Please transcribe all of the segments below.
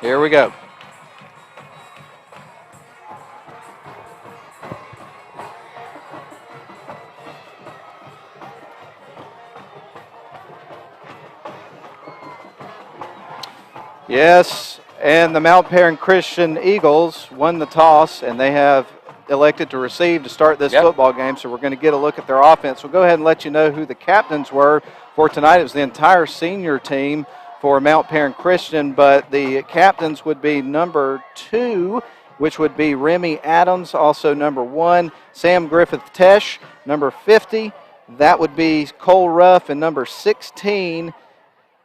Here we go. Yes, and the Mount Perrin Christian Eagles won the toss, and they have elected to receive to start this football game, so we're going to get a look at their offense. We'll go ahead and let you know who the captains were for tonight. It was the entire senior team for Mount Perrin Christian, but the captains would be number 2, which would be Remy Adams, also number 1, Sam Griffith-Tesh, number 50, that would be Cole Ruff, and number 16,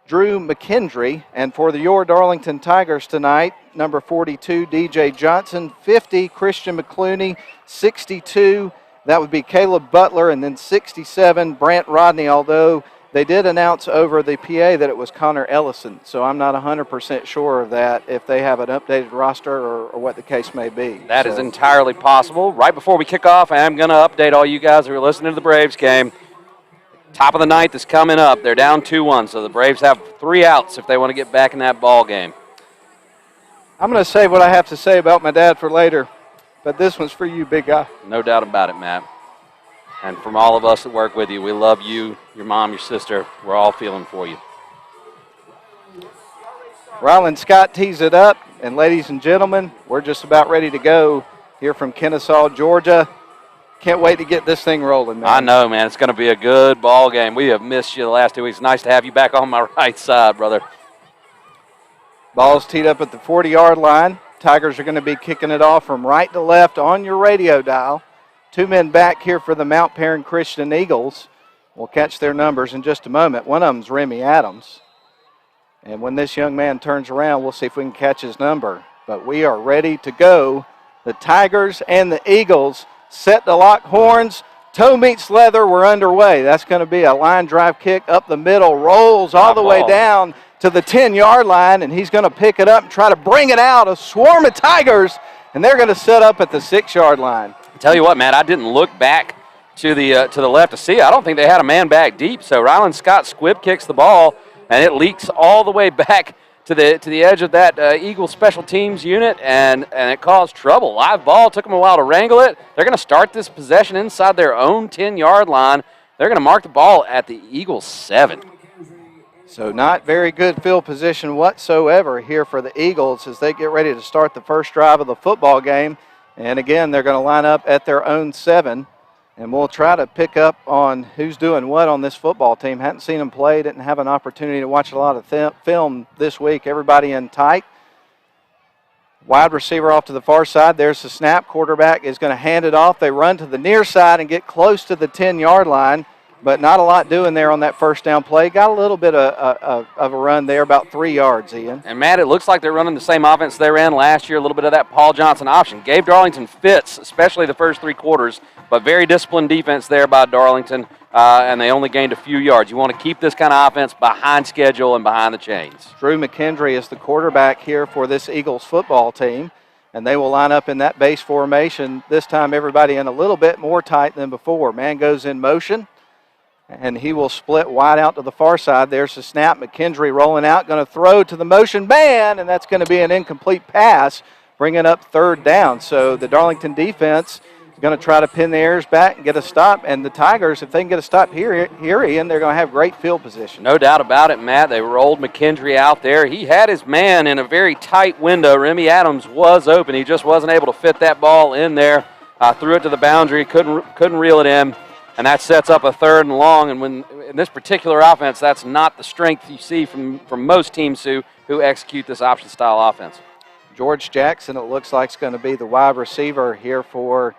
Drew McKendry. And for your Darlington Tigers tonight, number 42, DJ Johnson, 50, Christian McClooney, 62, that would be Caleb Butler, and then 67, Brant Rodney, although they did announce over the PA that it was Connor Ellison, so I'm not 100% sure of that, if they have an updated roster or what the case may be. That is entirely possible. Right before we kick off, I am going to update all you guys who are listening to the Braves game. Top of the ninth is coming up. They're down 2-1, so the Braves have 3 outs if they want to get back in that ball game. I'm going to save what I have to say about my dad for later, but this one's for you, big guy. No doubt about it, Matt. And from all of us that work with you, we love you, your mom, your sister. We're all feeling for you. Ryland Scott tees it up, and ladies and gentlemen, we're just about ready to go here from Kennesaw, Georgia. Can't wait to get this thing rolling, man. I know, man. It's going to be a good ball game. We have missed you the last 2 weeks. Nice to have you back on my right side, brother. Ball's teed up at the 40-yard line. Tigers are going to be kicking it off from right to left on your radio dial. 2 men back here for the Mount Perrin Christian Eagles. We'll catch their numbers in just a moment. One of them's Remy Adams. And when this young man turns around, we'll see if we can catch his number. But we are ready to go. The Tigers and the Eagles set to lock horns. Toe meets leather. We're underway. That's going to be a line drive kick up the middle. Rolls all the way down to the 10-yard line, and he's going to pick it up and try to bring it out. A swarm of Tigers, and they're going to set up at the 6-yard line. Tell you what, Matt, I didn't look back to the left to see. I don't think they had a man back deep, so Ryland Scott squib kicks the ball, and it leaks all the way back to the edge of that Eagles special teams unit, and it caused trouble. Live ball, took them a while to wrangle it. They're going to start this possession inside their own 10-yard line. They're going to mark the ball at the Eagles 7. So not very good field position whatsoever here for the Eagles as they get ready to start the first drive of the football game. And again, they're going to line up at their own 7. And we'll try to pick up on who's doing what on this football team. Hadn't seen them play, didn't have an opportunity to watch a lot of film this week. Everybody in tight. Wide receiver off to the far side. There's the snap. Quarterback is going to hand it off. They run to the near side and get close to the 10-yard line, but not a lot doing there on that first down play. Got a little bit of a run there, about 3 yards, Ian. And, Matt, it looks like they're running the same offense they ran last year, a little bit of that Paul Johnson option. Gave Darlington fits, especially the first 3 quarters, but very disciplined defense there by Darlington, and they only gained a few yards. You want to keep this kind of offense behind schedule and behind the chains. Drew McKendry is the quarterback here for this Eagles football team, and they will line up in that base formation. This time everybody in a little bit more tight than before. Man goes in motion, and he will split wide out to the far side. There's the snap. McKendry rolling out, going to throw to the motion man, and that's going to be an incomplete pass, bringing up 3rd down. So the Darlington defense is going to try to pin the Airs back and get a stop. And the Tigers, if they can get a stop here, Ian, they're going to have great field position. No doubt about it, Matt. They rolled McKendry out there. He had his man in a very tight window. Remy Adams was open. He just wasn't able to fit that ball in there. Threw it to the boundary, couldn't reel it in. And that sets up a 3rd and long. And when in this particular offense, that's not the strength you see from most teams who execute this option-style offense. George Jackson, it looks like, is going to be the wide receiver here for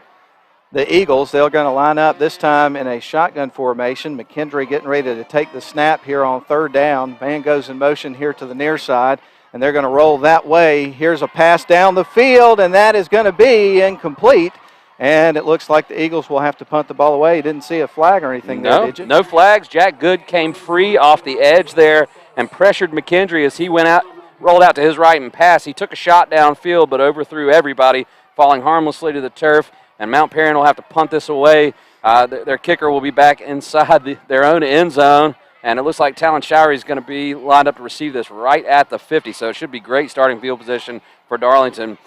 the Eagles. They're going to line up this time in a shotgun formation. McKendry getting ready to take the snap here on 3rd down. Man goes in motion here to the near side, and they're going to roll that way. Here's a pass down the field, and that is going to be incomplete. And it looks like the Eagles will have to punt the ball away. You didn't see a flag or anything there, did you? No flags. Jack Good came free off the edge there and pressured McKendry as he went out, rolled out to his right and passed. He took a shot downfield but overthrew everybody, falling harmlessly to the turf. And Mount Perrin will have to punt this away. Their kicker will be back inside their own end zone. And it looks like Talon Showery is going to be lined up to receive this right at the 50. So it should be great starting field position for Darlington,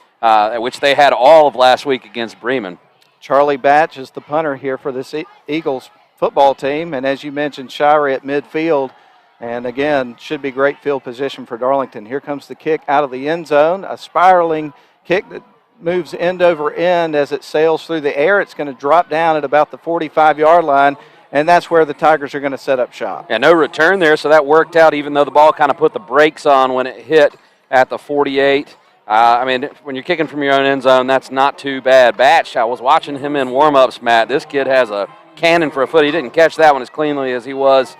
which they had all of last week against Bremen. Charlie Batch is the punter here for this Eagles football team. And as you mentioned, Showery at midfield. And again, should be great field position for Darlington. Here comes the kick out of the end zone, a spiraling kick that moves end over end as it sails through the air. It's going to drop down at about the 45-yard line. And that's where the Tigers are going to set up shop. Yeah, no return there, so that worked out, even though the ball kind of put the brakes on when it hit at the 48. I mean, when you're kicking from your own end zone, that's not too bad. Batch, I was watching him in warm-ups, Matt. This kid has a cannon for a foot. He didn't catch that one as cleanly as he was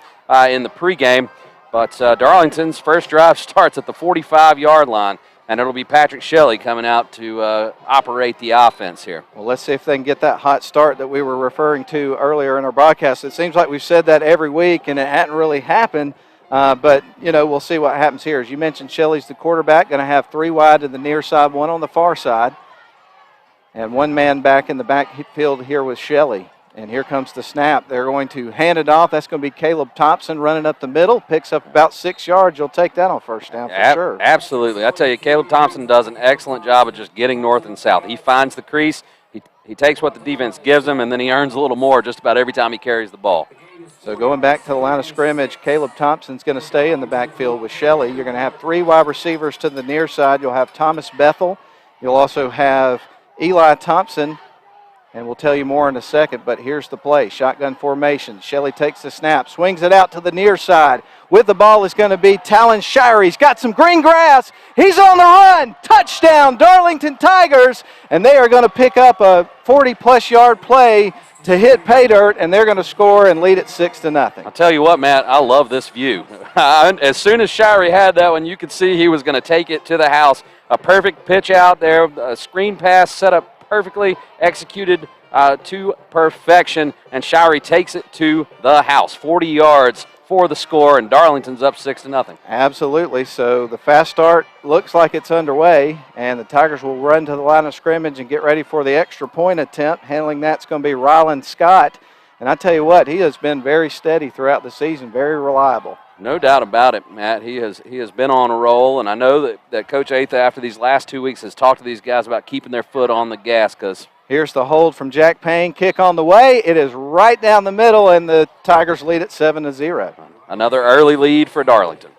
in the pregame. But Darlington's first drive starts at the 45-yard line. And it'll be Patrick Shelley coming out to operate the offense here. Well, let's see if they can get that hot start that we were referring to earlier in our broadcast. It seems like we've said that every week, and it hadn't really happened. But, you know, we'll see what happens here. As you mentioned, Shelley's the quarterback, going to have 3 wide to the near side, 1 on the far side. And 1 man back in the backfield here with Shelley. And here comes the snap. They're going to hand it off. That's going to be Caleb Thompson running up the middle. Picks up about 6 yards. You'll take that on first down for sure. Absolutely. I tell you, Caleb Thompson does an excellent job of just getting north and south. He finds the crease. He takes what the defense gives him, and then he earns a little more just about every time he carries the ball. So going back to the line of scrimmage, Caleb Thompson's going to stay in the backfield with Shelley. You're going to have 3 wide receivers to the near side. You'll have Thomas Bethel. You'll also have Eli Thompson. And we'll tell you more in a second, but here's the play. Shotgun formation. Shelley takes the snap, swings it out to the near side. With the ball is going to be Talon Showery. He's got some green grass. He's on the run. Touchdown, Darlington Tigers. And they are going to pick up a 40-plus yard play to hit pay dirt, and they're going to score and lead it 6-0. I'll tell you what, Matt, I love this view. As soon as Showery had that one, you could see he was going to take it to the house. A perfect pitch out there, a screen pass set up perfectly, executed to perfection, and Showery takes it to the house. 40 yards for the score, and Darlington's up 6-0. Absolutely. So the fast start looks like it's underway, and the Tigers will run to the line of scrimmage and get ready for the extra point attempt. Handling that's going to be Ryland Scott. And I tell you what, he has been very steady throughout the season, very reliable. No doubt about it, Matt. He has been on a roll, and I know that Coach Atha, after these last 2 weeks, has talked to these guys about keeping their foot on the gas. Because here's the hold from Jack Payne. Kick on the way. It is right down the middle, and the Tigers lead at 7-0. Another early lead for Darlington.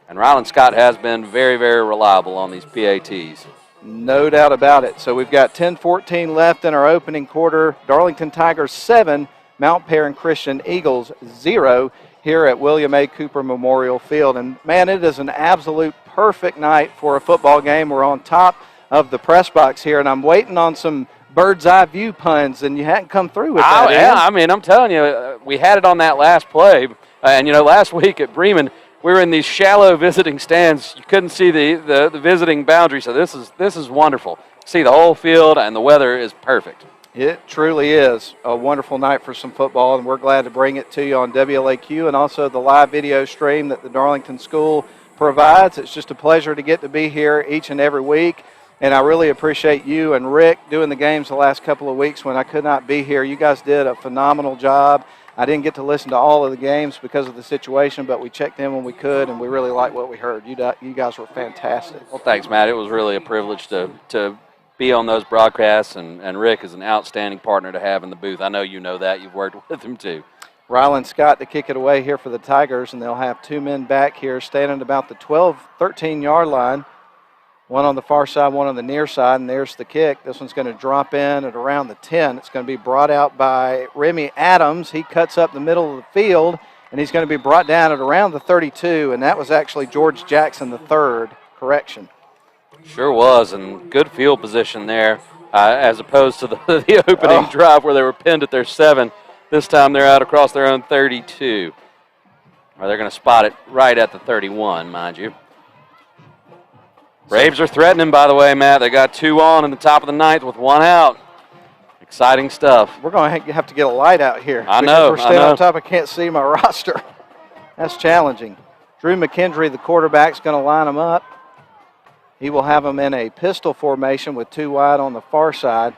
And Ryland Scott has been very, very reliable on these PATs. No doubt about it. So we've got 10-14 left in our opening quarter. Darlington Tigers 7, Mount Perrin Christian Eagles 0. Here at William A. Cooper Memorial Field. And, man, it is an absolute perfect night for a football game. We're on top of the press box here, and I'm waiting on some bird's-eye view puns, and you hadn't come through with that. Yeah, I mean, I'm telling you, we had it on that last play. And, you know, last week at Bremen, we were in these shallow visiting stands. You couldn't see the visiting boundary, so this is wonderful. See the whole field, and the weather is perfect. It truly is a wonderful night for some football, and we're glad to bring it to you on WLAQ and also the live video stream that the Darlington School provides. It's just a pleasure to get to be here each and every week, and I really appreciate you and Rick doing the games the last couple of weeks when I could not be here. You guys did a phenomenal job. I didn't get to listen to all of the games because of the situation, but we checked in when we could, and we really liked what we heard. You guys were fantastic. Well, thanks, Matt. It was really a privilege to be on those broadcasts, and Rick is an outstanding partner to have in the booth. I know you know that. You've worked with him too. Ryland Scott to kick it away here for the Tigers, and they'll have 2 men back here standing about the 13-yard line. 1 on the far side, 1 on the near side, and there's the kick. This one's going to drop in at around the 10. It's going to be brought out by Remy Adams. He cuts up the middle of the field, and he's going to be brought down at around the 32, and that was actually George Jackson III. Correction. Sure was, and good field position there as opposed to the opening drive where they were pinned at their 7. This time they're out across their own 32. Or they're going to spot it right at the 31, mind you. Braves are threatening, by the way, Matt. They got 2 on in the top of the 9th with 1 out. Exciting stuff. We're going to have to get a light out here. I know. We're standing on top. I can't see my roster. That's challenging. Drew McKendry, the quarterback, is going to line them up. He will have them in a pistol formation with 2 wide on the far side.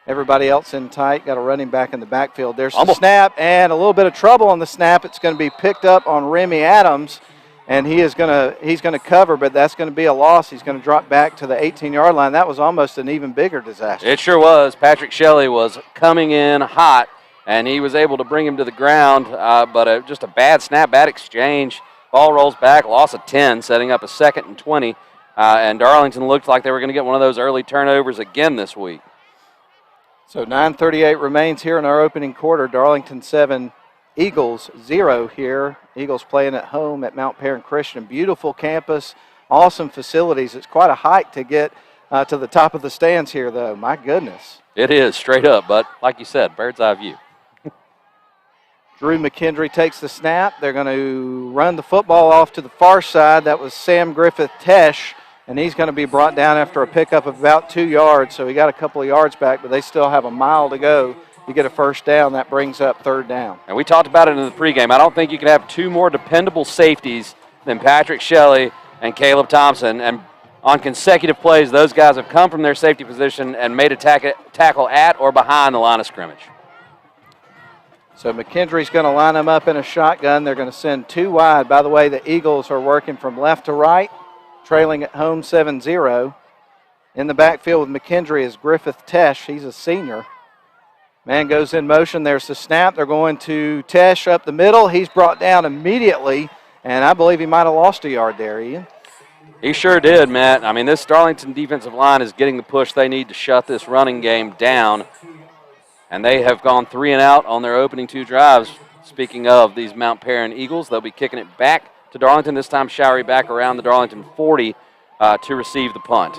Everybody else in tight, got a running back in the backfield. There's the snap, and a little bit of trouble on the snap. It's going to be picked up on Remy Adams, and he's going to cover, but that's going to be a loss. He's going to drop back to the 18-yard line. That was almost an even bigger disaster. It sure was. Patrick Shelley was coming in hot, and he was able to bring him to the ground, but just a bad snap, bad exchange. Ball rolls back, loss of 10, setting up a 2nd and 20, and Darlington looked like they were going to get one of those early turnovers again this week. So 9:38 remains here in our opening quarter. Darlington 7, Eagles 0 here. Eagles playing at home at Mount Perrin Christian. Beautiful campus, awesome facilities. It's quite a hike to get to the top of the stands here, though. My goodness. It is, straight up, but like you said, bird's eye view. Drew McKendry takes the snap. They're going to run the football off to the far side. That was Sam Griffith-Tesh. And he's going to be brought down after a pickup of about 2 yards. So he got a couple of yards back, but they still have a mile to go to get a first down. That brings up 3rd down. And we talked about it in the pregame. I don't think you can have 2 more dependable safeties than Patrick Shelley and Caleb Thompson. And on consecutive plays, those guys have come from their safety position and made a tackle at or behind the line of scrimmage. So McKendry's going to line them up in a shotgun. They're going to send 2 wide. By the way, the Eagles are working from left to right, trailing at home 7-0. In the backfield with McKendry is Griffith-Tesh. He's a senior. Man goes in motion. There's the snap. They're going to Tesh up the middle. He's brought down immediately, and I believe he might have lost a yard there, Ian. He sure did, Matt. I mean, this Darlington defensive line is getting the push they need to shut this running game down, and they have gone 3 and out on their opening 2 drives. Speaking of these Mount Perrin Eagles, they'll be kicking it back to Darlington, this time Showery back around the Darlington 40 to receive the punt.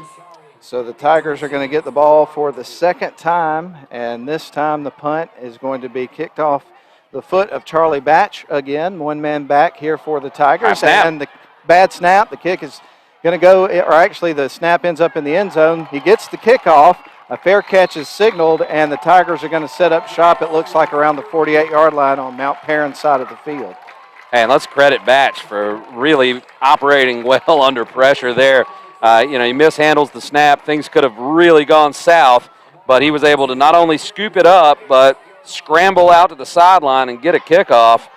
So the Tigers are going to get the ball for the 2nd time, and this time the punt is going to be kicked off the foot of Charlie Batch again. 1 man back here for the Tigers. And the bad snap, the kick is going to go, or actually the snap ends up in the end zone. He gets the kickoff. A fair catch is signaled, and the Tigers are going to set up shop, it looks like, around the 48-yard line on Mount Perrin's side of the field. And let's credit Batch for really operating well under pressure there. He mishandles the snap. Things could have really gone south, but he was able to not only scoop it up, but scramble out to the sideline and get a kickoff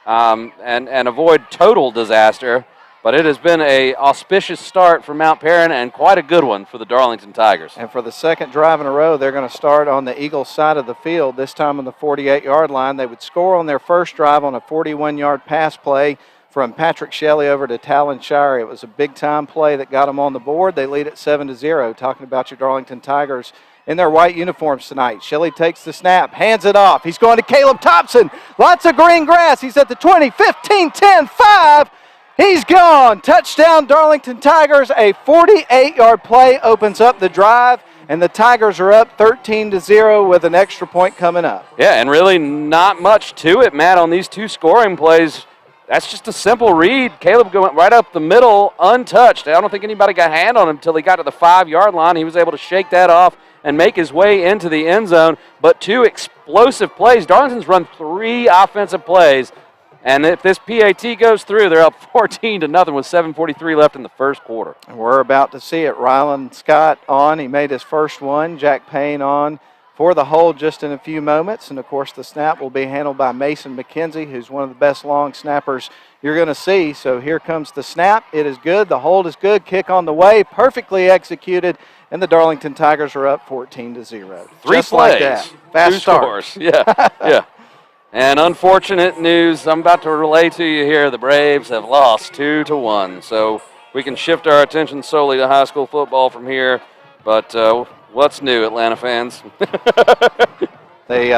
and avoid total disaster. But it has been an auspicious start for Mount Perrin and quite a good one for the Darlington Tigers. And for the 2nd drive in a row, they're going to start on the Eagles side of the field, this time on the 48-yard line. They would score on their first drive on a 41-yard pass play from Patrick Shelley over to Talon Shire. It was a big-time play that got them on the board. They lead at 7-0. Talking about your Darlington Tigers in their white uniforms tonight. Shelley takes the snap, hands it off. He's going to Caleb Thompson. Lots of green grass. He's at the 20, 15, 10, 5. He's gone. Touchdown, Darlington Tigers. A 48-yard play opens up the drive, and the Tigers are up 13-0 with an extra point coming up. Yeah, and really not much to it, Matt, on these 2 scoring plays. That's just a simple read. Caleb going right up the middle, untouched. I don't think anybody got a hand on him until he got to the 5-yard line. He was able to shake that off and make his way into the end zone. But 2 explosive plays. Darlington's run 3 offensive plays. And if this PAT goes through, they're up 14-0 with 7:43 left in the first quarter. And we're about to see it. Rylan Scott on. He made his first one. Jack Payne on for the hold just in a few moments. And, of course, the snap will be handled by Mason McKenzie, who's one of the best long snappers you're going to see. So here comes the snap. It is good. The hold is good. Kick on the way. Perfectly executed. And the Darlington Tigers are up 14-0. 3 just plays. Like that. Fast 2 start. scores. Yeah, yeah. And unfortunate news I'm about to relay to you here. The Braves have lost 2-1. So we can shift our attention solely to high school football from here. But what's new, Atlanta fans? They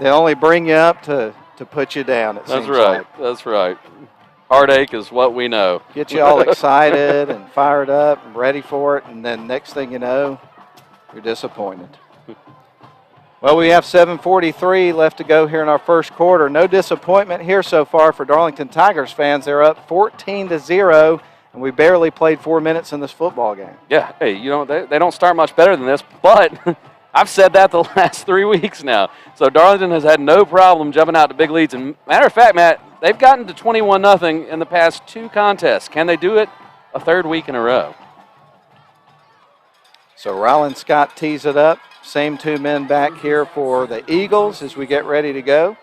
only bring you up to put you down, it seems like. That's right. Heartache is what we know. Get you all excited and fired up and ready for it, and then next thing you know, you're disappointed. Well, we have 7:43 left to go here in our first quarter. No disappointment here so far for Darlington Tigers fans. They're up 14-0, and we barely played 4 minutes in this football game. Yeah, hey, they don't start much better than this, but I've said that the last 3 weeks now. So Darlington has had no problem jumping out to big leads. And matter of fact, Matt, they've gotten to 21-0 in the past 2 contests. Can they do it a 3rd week in a row? So Rylan Scott tees it up. Same two men back here for the Eagles as we get ready to go.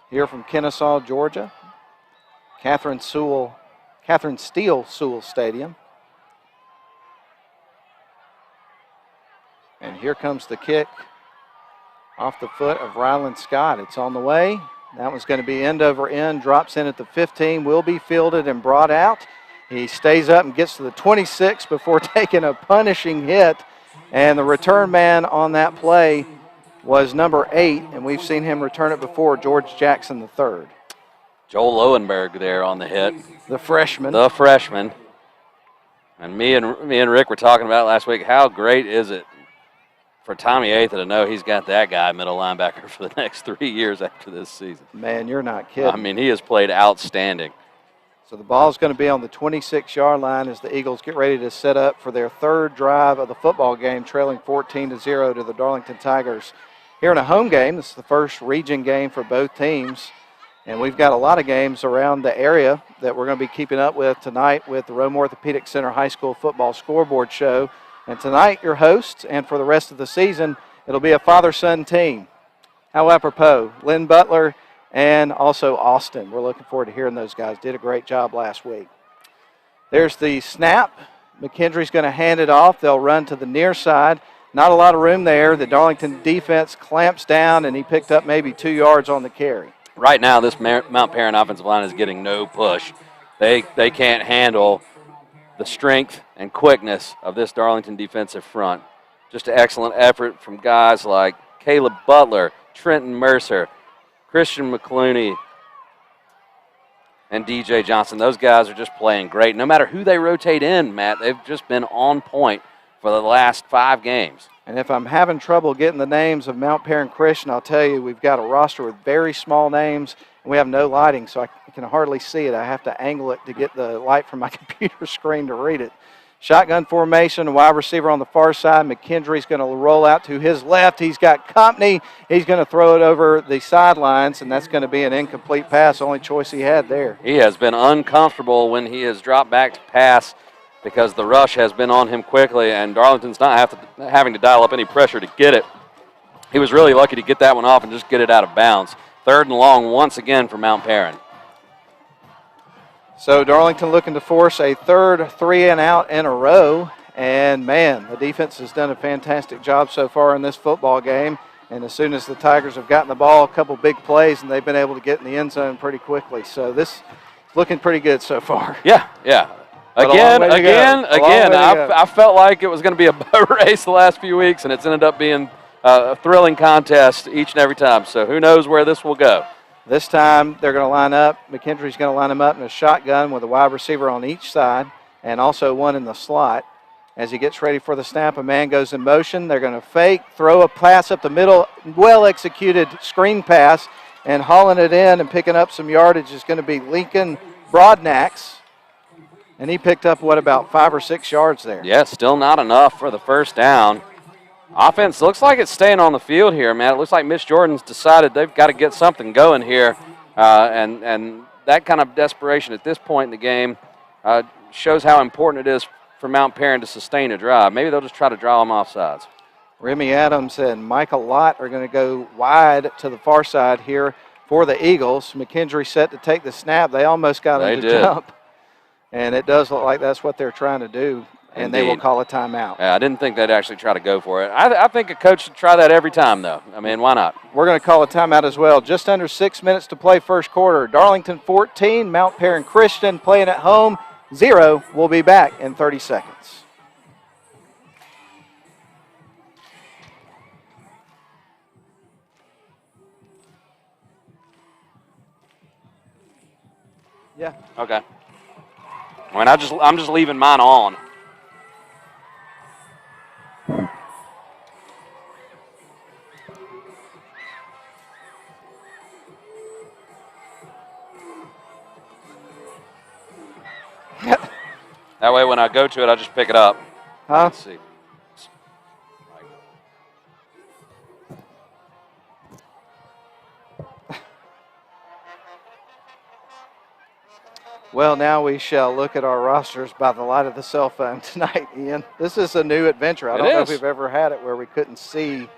Here from Kennesaw, Georgia. Catherine Steele Sewell Stadium. And here comes the kick off the foot of Rylan Scott. It's on the way. That one's going to be end over end, drops in at the 15, will be fielded and brought out. He stays up and gets to the 26 before taking a punishing hit. And the return man on that play was number 8, and we've seen him return it before, George Jackson III. Joel Lowenberg there on the hit. The freshman. The freshman. And me and Rick were talking about last week, how great is it for Tommy Atha to know he's got that guy middle linebacker for the next 3 years after this season. Man, you're not kidding. I mean, he has played outstanding. So the ball is going to be on the 26-yard line as the Eagles get ready to set up for their third drive of the football game, trailing 14-0 to the Darlington Tigers. Here in a home game, this is the first region game for both teams. And we've got a lot of games around the area that we're going to be keeping up with tonight with the Rome Orthopedic Center High School Football Scoreboard Show. And tonight, your hosts, and for the rest of the season, it'll be a father-son team. How apropos, Lynn Butler and also Austin. We're looking forward to hearing those guys. Did a great job last week. There's the snap. McKendree's going to hand it off. They'll run to the near side. Not a lot of room there. The Darlington defense clamps down, and he picked up maybe 2 yards on the carry. Right now, this Mount Perrin offensive line is getting no push. They can't handle the strength and quickness of this Darlington defensive front. Just an excellent effort from guys like Caleb Butler, Trenton Mercer, Christian McClooney, and DJ Johnson. Those guys are just playing great. No matter who they rotate in, Matt, they've just been on point for the last 5 games. And if I'm having trouble getting the names of Mount Perrin Christian, I'll tell you, we've got a roster with very small names, and we have no lighting, so I can hardly see it. I have to angle it to get the light from my computer screen to read it. Shotgun formation, a wide receiver on the far side. McKendree's going to roll out to his left. He's got company. He's going to throw it over the sidelines, and that's going to be an incomplete pass, only choice he had there. He has been uncomfortable when he has dropped back to pass because the rush has been on him quickly, and Darlington's not having to dial up any pressure to get it. He was really lucky to get that one off and just get it out of bounds. 3rd and long once again for Mount Perrin. So Darlington looking to force a third 3-and-out in a row. And, man, the defense has done a fantastic job so far in this football game. And as soon as the Tigers have gotten the ball, a couple big plays, and they've been able to get in the end zone pretty quickly. So this is looking pretty good so far. Yeah. Again, I felt like it was going to be a boat race the last few weeks, and it's ended up being a thrilling contest each and every time. So who knows where this will go. This time they're going to line up. McKendree's going to line them up in a shotgun with a wide receiver on each side and also one in the slot. As he gets ready for the snap, a man goes in motion. They're going to fake, throw a pass up the middle, well-executed screen pass, and hauling it in and picking up some yardage is going to be Lincoln Broadnax. And he picked up, about 5 or 6 yards there? Yeah, still not enough for the first down. Offense looks like it's staying on the field here, man. It looks like Mitch Jordan's decided they've got to get something going here. And that kind of desperation at this point in the game shows how important it is for Mount Perrin to sustain a drive. Maybe they'll just try to draw them off sides. Remy Adams and Michael Lott are going to go wide to the far side here for the Eagles. McKendree set to take the snap. They almost got him to jump. And it does look like that's what they're trying to do. And Indeed. They will call a timeout. Yeah, I didn't think they'd actually try to go for it. I think a coach should try that every time, though. I mean, why not? We're going to call a timeout as well. Just under 6 minutes to play first quarter. Darlington 14, Mount Perrin Christian playing at home 0. We'll be back in 30 seconds. Yeah. Okay. I mean, I'm just leaving mine on. That way, when I go to it, I just pick it up. Huh? Let's see. Well, now we shall look at our rosters by the light of the cell phone tonight, Ian. This is a new adventure. I don't know if we've ever had it where we couldn't see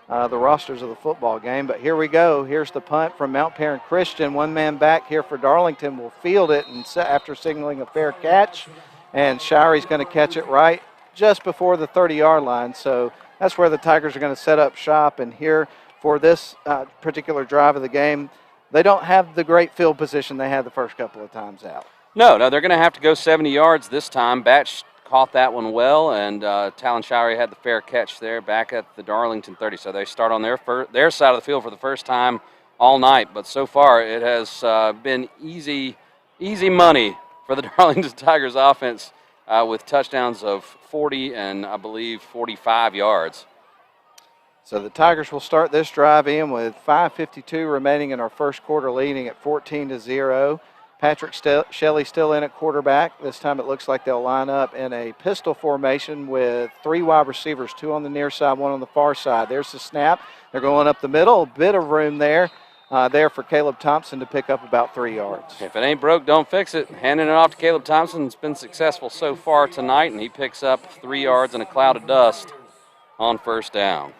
the rosters of the football game, but here we go. Here's the punt from Mount Perrin Christian. One man back here for Darlington will field it and after signaling a fair catch, and Shirey's going to catch it right just before the 30-yard line. So that's where the Tigers are going to set up shop, and here for this particular drive of the game, they don't have the great field position they had the first couple of times out. No, they're going to have to go 70 yards this time. Batch caught that one well, and Talon Shirey had the fair catch there back at the Darlington 30. So they start on their side of the field for the first time all night. But so far it has been easy money for the Darlington Tigers offense with touchdowns of 40 and I believe 45 yards. So the Tigers will start this drive in with 5:52 remaining in our first quarter, leading at 14-0. Patrick Shelley still in at quarterback. This time it looks like they'll line up in a pistol formation with 3 wide receivers, 2 on the near side, 1 on the far side. There's the snap. They're going up the middle. A bit of room there for Caleb Thompson to pick up about 3 yards. If it ain't broke, don't fix it. Handing it off to Caleb Thompson. It's been successful so far tonight, and he picks up 3 yards in a cloud of dust on first down.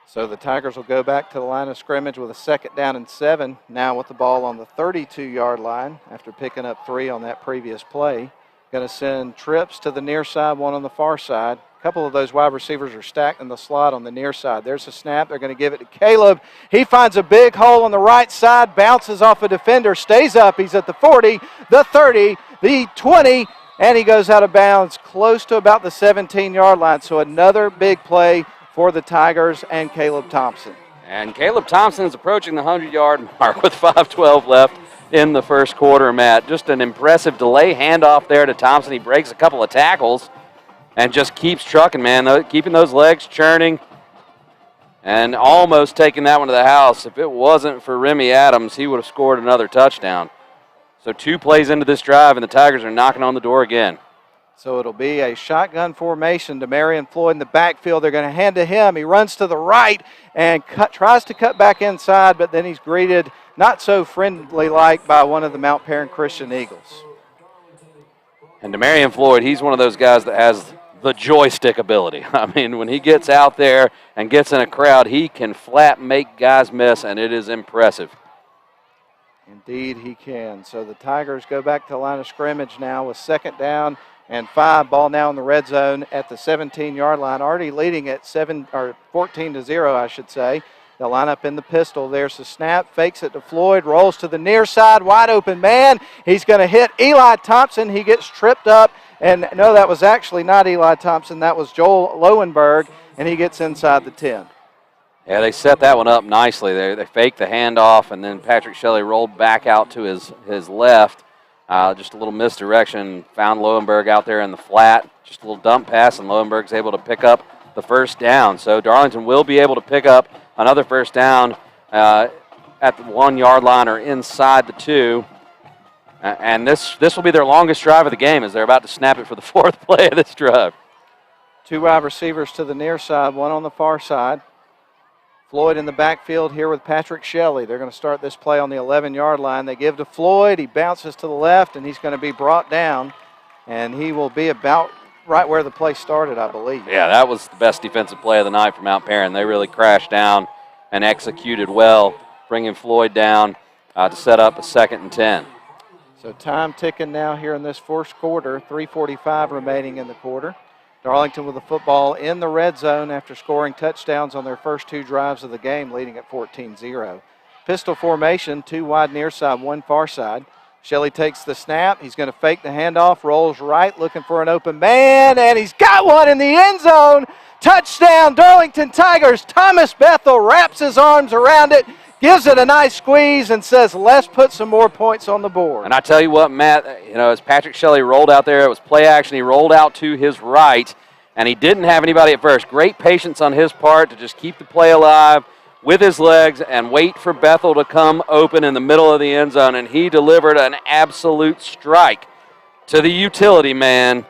So the Tigers will go back to the line of scrimmage with a 2nd down and 7, now with the ball on the 32-yard line after picking up 3 on that previous play. Going to send trips to the near side, 1 on the far side. A couple of those wide receivers are stacked in the slot on the near side. There's a snap. They're going to give it to Caleb. He finds a big hole on the right side, bounces off a defender, stays up. He's at the 40, the 30, the 20, and he goes out of bounds close to about the 17-yard line. So another big play for the Tigers and Caleb Thompson. And Caleb Thompson is approaching the 100-yard mark with 5:12 left in the first quarter, Matt. Just an impressive delay handoff there to Thompson. He breaks a couple of tackles and just keeps trucking, man, keeping those legs churning and almost taking that one to the house. If it wasn't for Remy Adams, he would have scored another touchdown. So 2 plays into this drive, and the Tigers are knocking on the door again. So it'll be a shotgun formation to Marion Floyd in the backfield. They're going to hand to him. He runs to the right and tries to cut back inside, but then he's greeted not so friendly-like by one of the Mount Perrin Christian Eagles. And to Marion Floyd, he's one of those guys that has the joystick ability. I mean, when he gets out there and gets in a crowd, he can flat make guys miss, and it is impressive. Indeed he can. So the Tigers go back to the line of scrimmage now with 2nd down and 5. Ball now in the red zone at the 17-yard line, already leading at 14-0, I should say. They'll line up in the pistol. There's the snap, fakes it to Floyd, rolls to the near side, wide open man. He's going to hit Eli Thompson. He gets tripped up, and no, that was actually not Eli Thompson. That was Joel Lowenberg, and he gets inside the 10. Yeah, they set that one up nicely. They faked the handoff, and then Patrick Shelley rolled back out to his left. Just a little misdirection, found Lowenberg out there in the flat. Just a little dump pass, and Lowenberg's able to pick up the first down. So Darlington will be able to pick up another first down at the 1-yard line or inside the 2. And this will be their longest drive of the game as they're about to snap it for the 4th play of this drive. 2 wide receivers to the near side, 1 on the far side. Floyd in the backfield here with Patrick Shelley. They're going to start this play on the 11-yard line. They give to Floyd. He bounces to the left, and he's going to be brought down. And he will be about right where the play started, I believe. Yeah, that was the best defensive play of the night for Mount Perrin. They really crashed down and executed well, bringing Floyd down to set up a 2nd and 10. So time ticking now here in this first quarter, 3:45 remaining in the quarter. Darlington with the football in the red zone after scoring touchdowns on their first 2 drives of the game, leading at 14-0. Pistol formation, 2 wide near side, 1 far side. Shelley takes the snap. He's going to fake the handoff, rolls right, looking for an open man, and he's got one in the end zone. Touchdown, Darlington Tigers. Thomas Bethel wraps his arms around it, gives it a nice squeeze, and says, let's put some more points on the board. And I tell you what, Matt, as Patrick Shelley rolled out there, it was play action. He rolled out to his right, and he didn't have anybody at first. Great patience on his part to just keep the play alive with his legs and wait for Bethel to come open in the middle of the end zone, and he delivered an absolute strike to the utility man,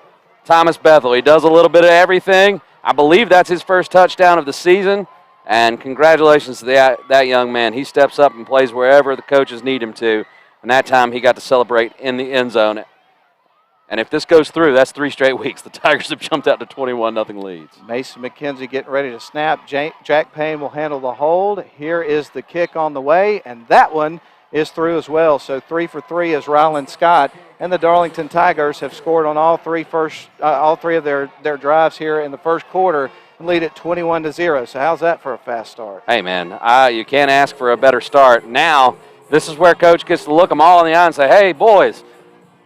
Thomas Bethel. He does a little bit of everything. I believe that's his first touchdown of the season. And congratulations to that young man. He steps up and plays wherever the coaches need him to. and that time he got to celebrate in the end zone. And if this goes through, that's 3 straight weeks. The Tigers have jumped out to 21-0 leads. Mason McKenzie getting ready to snap. Jack Payne will handle the hold. Here is the kick on the way, and that one is through as well. So 3 for 3 is Ryland Scott, and the Darlington Tigers have scored on all three of their drives here in the first quarter and lead at 21-0. So how's that for a fast start? Hey, man, you can't ask for a better start. Now, this is where Coach gets to look them all in the eye and say, hey, boys,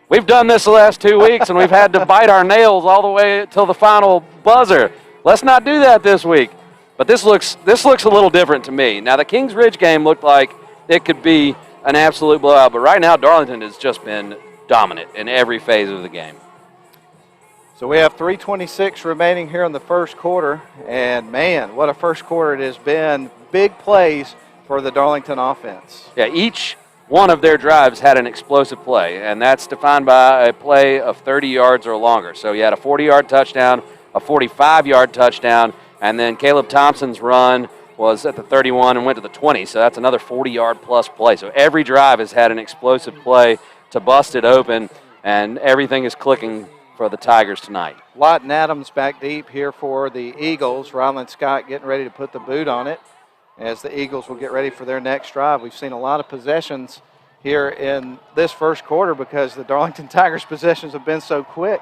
we've done this the last 2 weeks, and we've had to bite our nails all the way till the final buzzer. Let's not do that this week. But this looks a little different to me. Now, the Kings Ridge game looked like it could be an absolute blowout, but right now Darlington has just been dominant in every phase of the game. So we have 3:26 remaining here in the first quarter, and man, what a first quarter it has been. Big plays for the Darlington offense. Yeah, each one of their drives had an explosive play, and that's defined by a play of 30 yards or longer. So you had a 40-yard touchdown, a 45-yard touchdown, and then Caleb Thompson's run was at the 31 and went to the 20, so that's another 40-yard plus play. So every drive has had an explosive play to bust it open, and everything is clicking for the Tigers tonight. Lawton Adams back deep here for the Eagles. Ryland Scott getting ready to put the boot on it as the Eagles will get ready for their next drive. We've seen a lot of possessions here in this first quarter because the Darlington Tigers' possessions have been so quick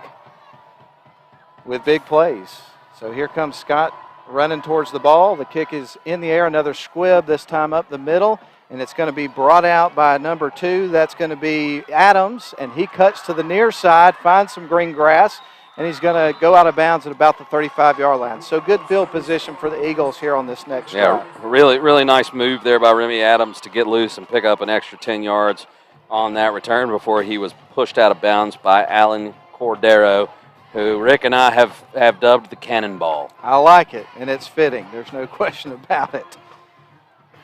with big plays. So here comes Scott running towards the ball. The kick is in the air, another squib, this time up the middle, and it's going to be brought out by number 2. That's going to be Adams, and he cuts to the near side, finds some green grass, and he's going to go out of bounds at about the 35-yard line. So good field position for the Eagles here on this next drive. Yeah, really nice move there by Remy Adams to get loose and pick up an extra 10 yards on that return before he was pushed out of bounds by Alan Cordero, who Rick and I have dubbed the cannonball. I like it, and it's fitting. There's no question about it.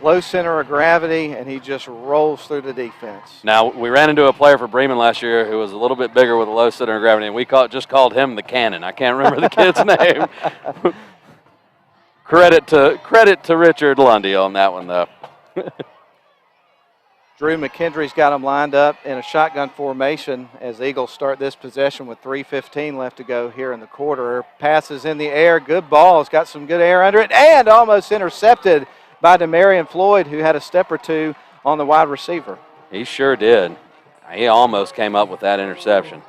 Low center of gravity, and he just rolls through the defense. Now, we ran into a player for Bremen last year who was a little bit bigger with a low center of gravity, and we just called him the Cannon. I can't remember the kid's name. Credit to Richard Lundy on that one, though. Drew McKendry's got him lined up in a shotgun formation as the Eagles start this possession with 3:15 left to go here in the quarter. Passes in the air, good ball. It's got some good air under it, and almost intercepted by Demarion Floyd, who had a step or two on the wide receiver. He sure did. He almost came up with that interception.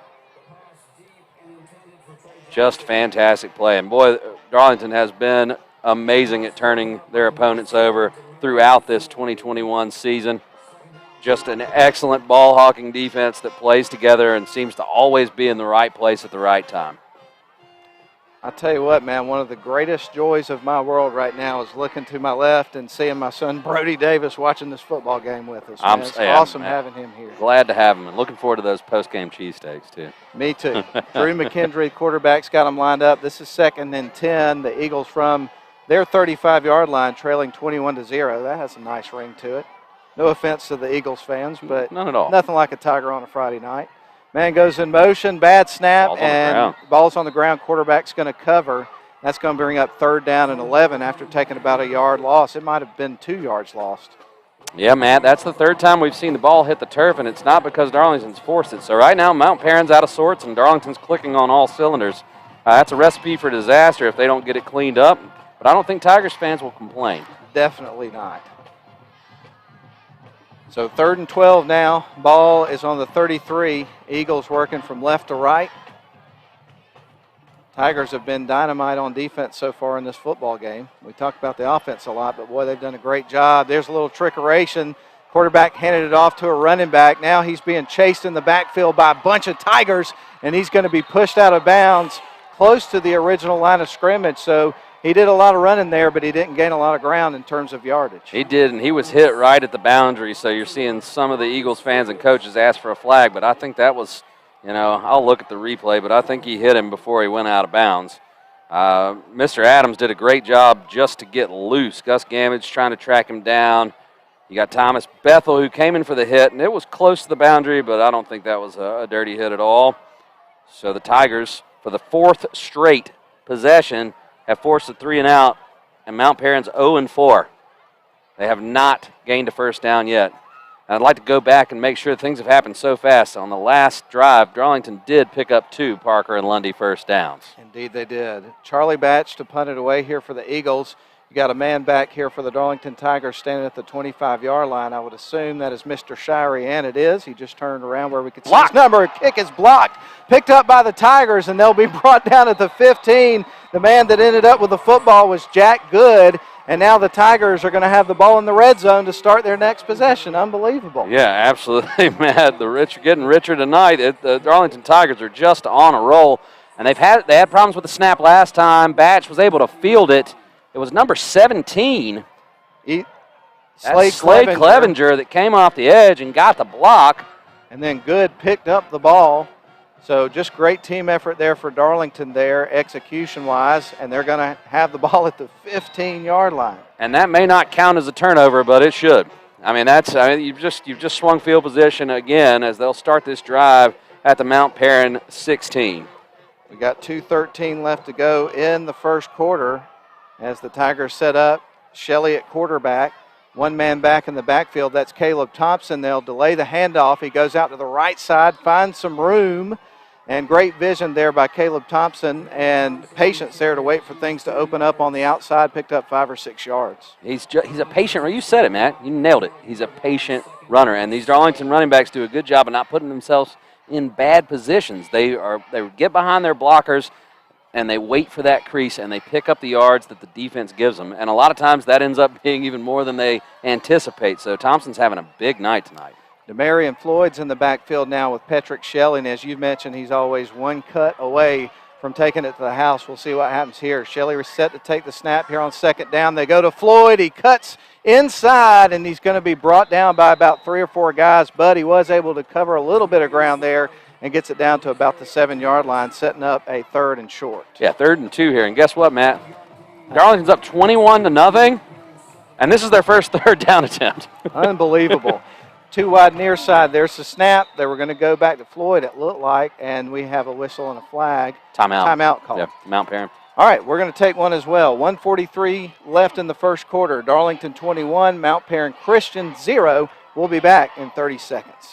Just fantastic play. And, boy, Darlington has been amazing at turning their opponents over throughout this 2021 season. Just an excellent ball-hawking defense that plays together and seems to always be in the right place at the right time. I tell you what, man, one of the greatest joys of my world right now is looking to my left and seeing my son Brody Davis watching this football game with us. Man. It's awesome having him here. Glad to have him, and looking forward to those post-game cheesesteaks, too. Me too. Drew McKendry, quarterback's got him lined up. This is 2nd and 10. The Eagles from their 35-yard line trailing 21-0. That has a nice ring to it. No offense to the Eagles fans, but none at all. Nothing like a Tiger on a Friday night. Man goes in motion, bad snap, and ball's on the ground. Quarterback's going to cover. That's going to bring up 3rd down and 11 after taking about a yard loss. It might have been 2 yards lost. Yeah, Matt, that's the 3rd time we've seen the ball hit the turf, and it's not because Darlington's forced it. So right now, Mount Perrin's out of sorts, and Darlington's clicking on all cylinders. That's a recipe for disaster if they don't get it cleaned up, but I don't think Tigers fans will complain. Definitely not. So 3rd and 12 now. Ball is on the 33. Eagles working from left to right. Tigers have been dynamite on defense so far in this football game. We talk about the offense a lot, but boy, they've done a great job. There's a little trickeration. Quarterback handed it off to a running back. Now he's being chased in the backfield by a bunch of Tigers, and he's going to be pushed out of bounds close to the original line of scrimmage. So he did a lot of running there, but he didn't gain a lot of ground in terms of yardage. He did, and he was hit right at the boundary, so you're seeing some of the Eagles fans and coaches ask for a flag, but I think that was, I'll look at the replay, but I think he hit him before he went out of bounds. Mr. Adams did a great job just to get loose. Gus Gamage trying to track him down. You got Thomas Bethel, who came in for the hit, and it was close to the boundary, but I don't think that was a dirty hit at all. So the Tigers, for the 4th straight possession, have forced a 3 and out, and Mount Perrin's 0-4. They have not gained a first down yet. And I'd like to go back and make sure things have happened so fast. On the last drive, Darlington did pick up 2 Parker and Lundy first downs. Indeed they did. Charlie Batch to punt it away here for the Eagles. You got a man back here for the Darlington Tigers standing at the 25-yard line. I would assume that is Mr. Shirey, and it is. He just turned around where we could see his number. A kick is blocked, picked up by the Tigers, and they'll be brought down at the 15. The man that ended up with the football was Jack Good, and now the Tigers are going to have the ball in the red zone to start their next possession. Unbelievable. Yeah, absolutely, Matt. Getting richer tonight. The Darlington Tigers are just on a roll, and they had problems with the snap last time. Batch was able to field it. It was number 17, Slade Clevenger, that came off the edge and got the block. And then Good picked up the ball. So just great team effort there for Darlington there, execution-wise, and they're going to have the ball at the 15-yard line. And that may not count as a turnover, but it should. I mean, you've just swung field position again as they'll start this drive at the Mount Perrin 16. We got 2:13 left to go in the first quarter. As the Tigers set up, Shelley at quarterback, one man back in the backfield. That's Caleb Thompson. They'll delay the handoff. He goes out to the right side, finds some room, and great vision there by Caleb Thompson and patience there to wait for things to open up on the outside. Picked up 5 or 6 yards. He's a patient runner. You said it, Matt. You nailed it. He's a patient runner, and these Darlington running backs do a good job of not putting themselves in bad positions. They get behind their blockers, and they wait for that crease, and they pick up the yards that the defense gives them. And a lot of times that ends up being even more than they anticipate. So Thompson's having a big night tonight. DeMarion Floyd's in the backfield now with Patrick Shelley, and as you mentioned, he's always one cut away from taking it to the house. We'll see what happens here. Shelley is set to take the snap here on second down. They go to Floyd. He cuts inside, and he's going to be brought down by about 3 or 4 guys, but he was able to cover a little bit of ground there and gets it down to about the 7-yard line, setting up a 3rd and short. Yeah, 3rd and 2 here. And guess what, Matt? Darlington's up 21-0, and this is their first 3rd down attempt. Unbelievable. 2 wide near side. There's the snap. They were going to go back to Floyd, it looked like, and we have a whistle and a flag. Timeout call. Yeah, Mount Perrin. All right, we're going to take one as well. 1:43 left in the first quarter. Darlington 21, Mount Perrin Christian 0. We'll be back in 30 seconds.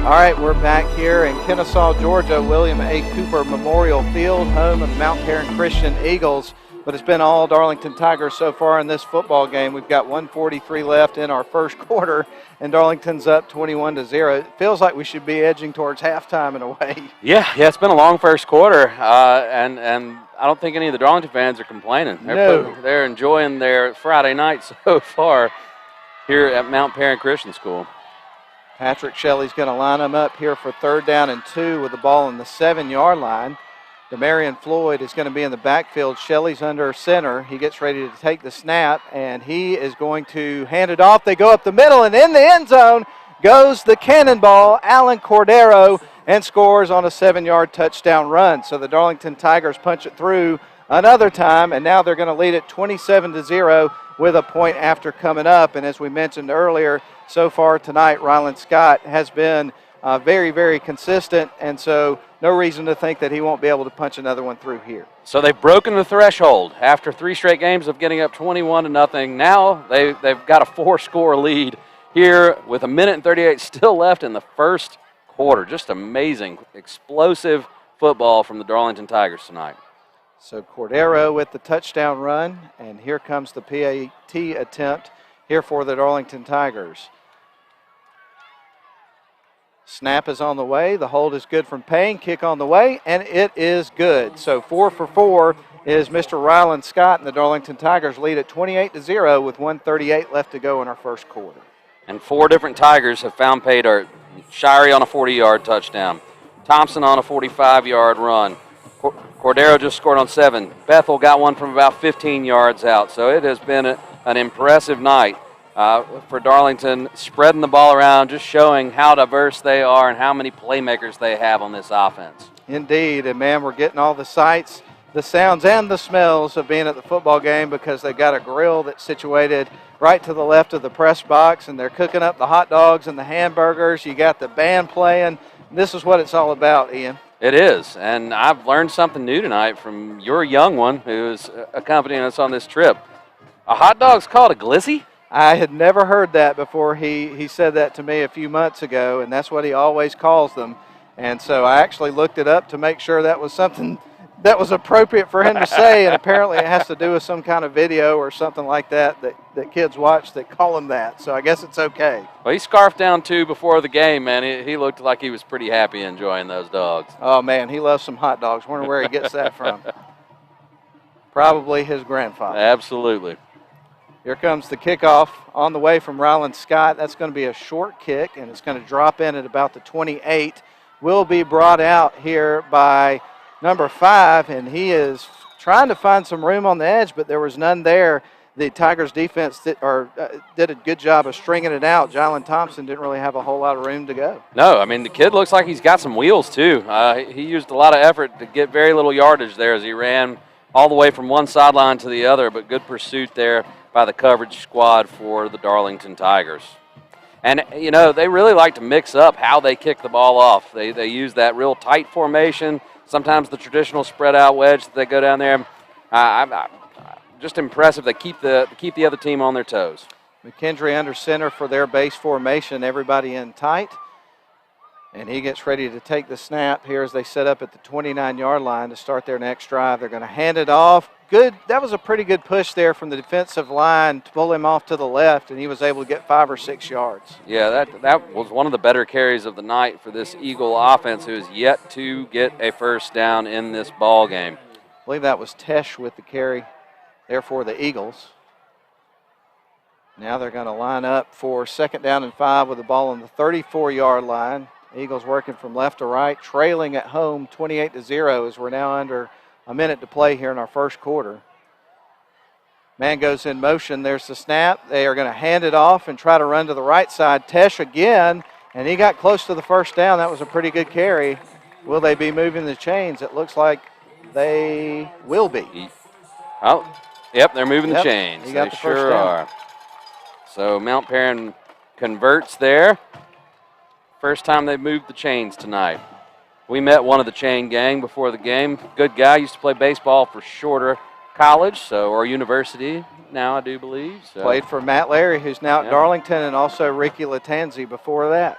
All right, we're back here in Kennesaw, Georgia, William A. Cooper Memorial Field, home of the Mount Perrin Christian Eagles. But it's been all Darlington Tigers so far in this football game. We've got 1:43 left in our first quarter, and Darlington's up 21-0. It feels like we should be edging towards halftime in a way. Yeah, it's been a long first quarter, and I don't think any of the Darlington fans are complaining. They're enjoying their Friday night so far here at Mount Perrin Christian School. Patrick Shelley's going to line them up here for 3rd down and 2 with the ball on the 7-yard line. DeMarion Floyd is going to be in the backfield. Shelley's under center. He gets ready to take the snap, and he is going to hand it off. They go up the middle, and in the end zone goes the cannonball, Alan Cordero, and scores on a 7-yard touchdown run. So the Darlington Tigers punch it through another time, and now they're going to lead it 27-0 with a point after coming up. And as we mentioned earlier, so far tonight, Ryland Scott has been very, very consistent, and so no reason to think that he won't be able to punch another one through here. So they've broken the threshold after 3 straight games of getting up 21-0. Now they've got a 4-score lead here with 1:38 still left in the first quarter. Just amazing, explosive football from the Darlington Tigers tonight. So Cordero with the touchdown run, and here comes the PAT attempt here for the Darlington Tigers. Snap is on the way. The hold is good from Payne. Kick on the way, and it is good. So 4 for 4 is Mr. Ryland Scott, and the Darlington Tigers lead at 28-0 with 1:38 left to go in our first quarter. And 4 different Tigers have found pay dirt. Shirey on a 40-yard touchdown. Thompson on a 45-yard run. Cordero just scored on 7. Bethel got one from about 15 yards out. So it has been an impressive night for Darlington, spreading the ball around, just showing how diverse they are and how many playmakers they have on this offense. Indeed, and man, we're getting all the sights, the sounds, and the smells of being at the football game because they've got a grill that's situated right to the left of the press box, and they're cooking up the hot dogs and the hamburgers. You got the band playing. This is what it's all about, Ian. It is, and I've learned something new tonight from your young one who is accompanying us on this trip. A hot dog's called a glizzy? I had never heard that before. He said that to me a few months ago, and that's what he always calls them. And so I actually looked it up to make sure that was something that was appropriate for him to say, and apparently it has to do with some kind of video or something like that kids watch that call him that. So I guess it's okay. Well, he scarfed down 2 before the game, man. He looked like he was pretty happy enjoying those dogs. Oh, man, he loves some hot dogs. Wonder where he gets that from. Probably his grandfather. Absolutely. Here comes the kickoff on the way from Ryland Scott. That's going to be a short kick, and it's going to drop in at about the 28. Will be brought out here by number 5, and he is trying to find some room on the edge, but there was none there. The Tigers defense did a good job of stringing it out. Jalen Thompson didn't really have a whole lot of room to go. No, I mean, the kid looks like he's got some wheels, too. He used a lot of effort to get very little yardage there as he ran all the way from one sideline to the other, but good pursuit there by the coverage squad for the Darlington Tigers. And, you know, they really like to mix up how they kick the ball off. They use that real tight formation, sometimes the traditional spread-out wedge that they go down there. Just impressive. They keep the other team on their toes. McKendry under center for their base formation, everybody in tight. And he gets ready to take the snap here as they set up at the 29-yard line to start their next drive. They're going to hand it off. Good. That was a pretty good push there from the defensive line to pull him off to the left, and he was able to get 5 or 6 yards. Yeah, that was one of the better carries of the night for this Eagle offense, who is yet to get a first down in this ball game. I believe that was Tesh with the carry there for the Eagles. Now they're going to line up for 2nd down and 5 with the ball on the 34-yard line. Eagles working from left to right, trailing at home 28-0 as we're now under a minute to play here in our first quarter. Man goes in motion. There's the snap. They are going to hand it off and try to run to the right side. Tesh again, and he got close to the first down. That was a pretty good carry. Will they be moving the chains? It looks like they will be. Oh, yep, they're moving the chains. They sure are. So Mount Perrin converts there. First time they've moved the chains tonight. We met one of the chain gang before the game. Good guy, used to play baseball for Shorter College, or university now, I do believe. So. Played for Matt Larry, who's now at Darlington, and also Ricky Latanzi before that.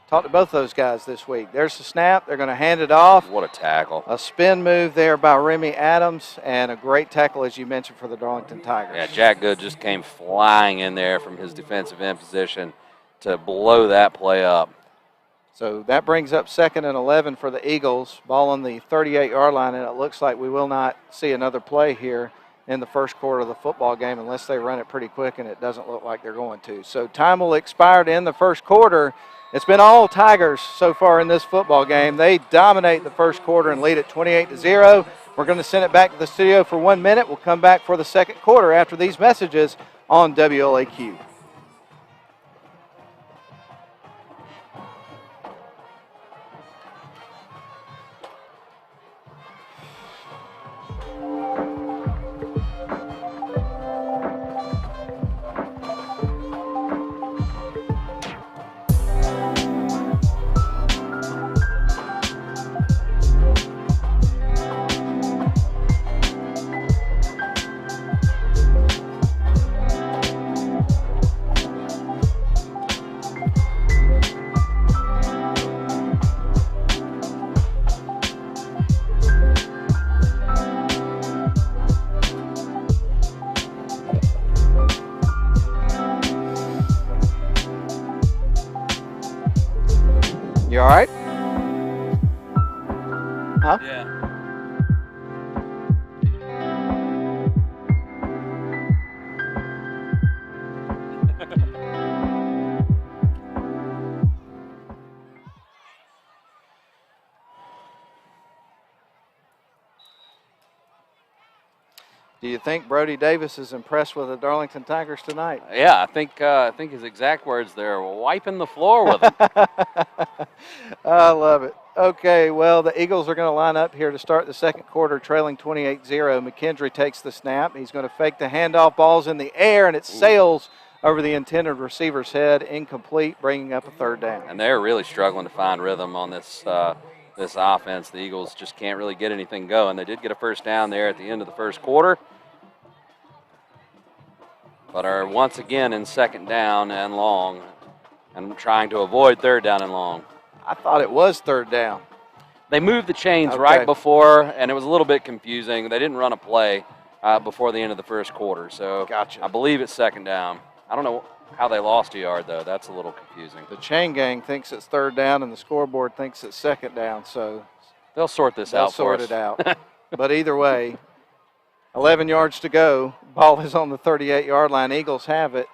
Talked to both those guys this week. There's the snap. They're going to hand it off. What a tackle. A spin move there by Remy Adams, and a great tackle, as you mentioned, for the Darlington Tigers. Yeah, Jack Good just came flying in there from his defensive end position to blow that play up. So that brings up 2nd and 11 for the Eagles. Ball on the 38-yard line, and it looks like we will not see another play here in the first quarter of the football game unless they run it pretty quick, and it doesn't look like they're going to. So time will expire in the first quarter. It's been all Tigers so far in this football game. They dominate the first quarter and lead it 28-0. We're going to send it back to the studio for 1 minute. We'll come back for the second quarter after these messages on WLAQ. Do you think Brody Davis is impressed with the Darlington Tigers tonight? Yeah, I think his exact words there, wiping the floor with them. I love it. Okay, well, the Eagles are going to line up here to start the second quarter, trailing 28-0. McKendry takes the snap. He's going to fake the handoff. Ball's in the air, and it sails over the intended receiver's head, incomplete, bringing up a third down. And they're really struggling to find rhythm on this this offense. The Eagles just can't really get anything going. They did get a first down there at the end of the first quarter, but are once again in second down and long and trying to avoid third down and long. I thought it was third down. They moved the chains right before, and it was a little bit confusing. They didn't run a play before the end of the first quarter, so gotcha. I believe it's second down. I don't know how they lost a yard, though. That's a little confusing. The chain gang thinks it's third down, and the scoreboard thinks it's second down, so they'll sort this out for us. They'll sort it out. But either way, 11 yards to go. Ball is on the 38-yard line. Eagles have it.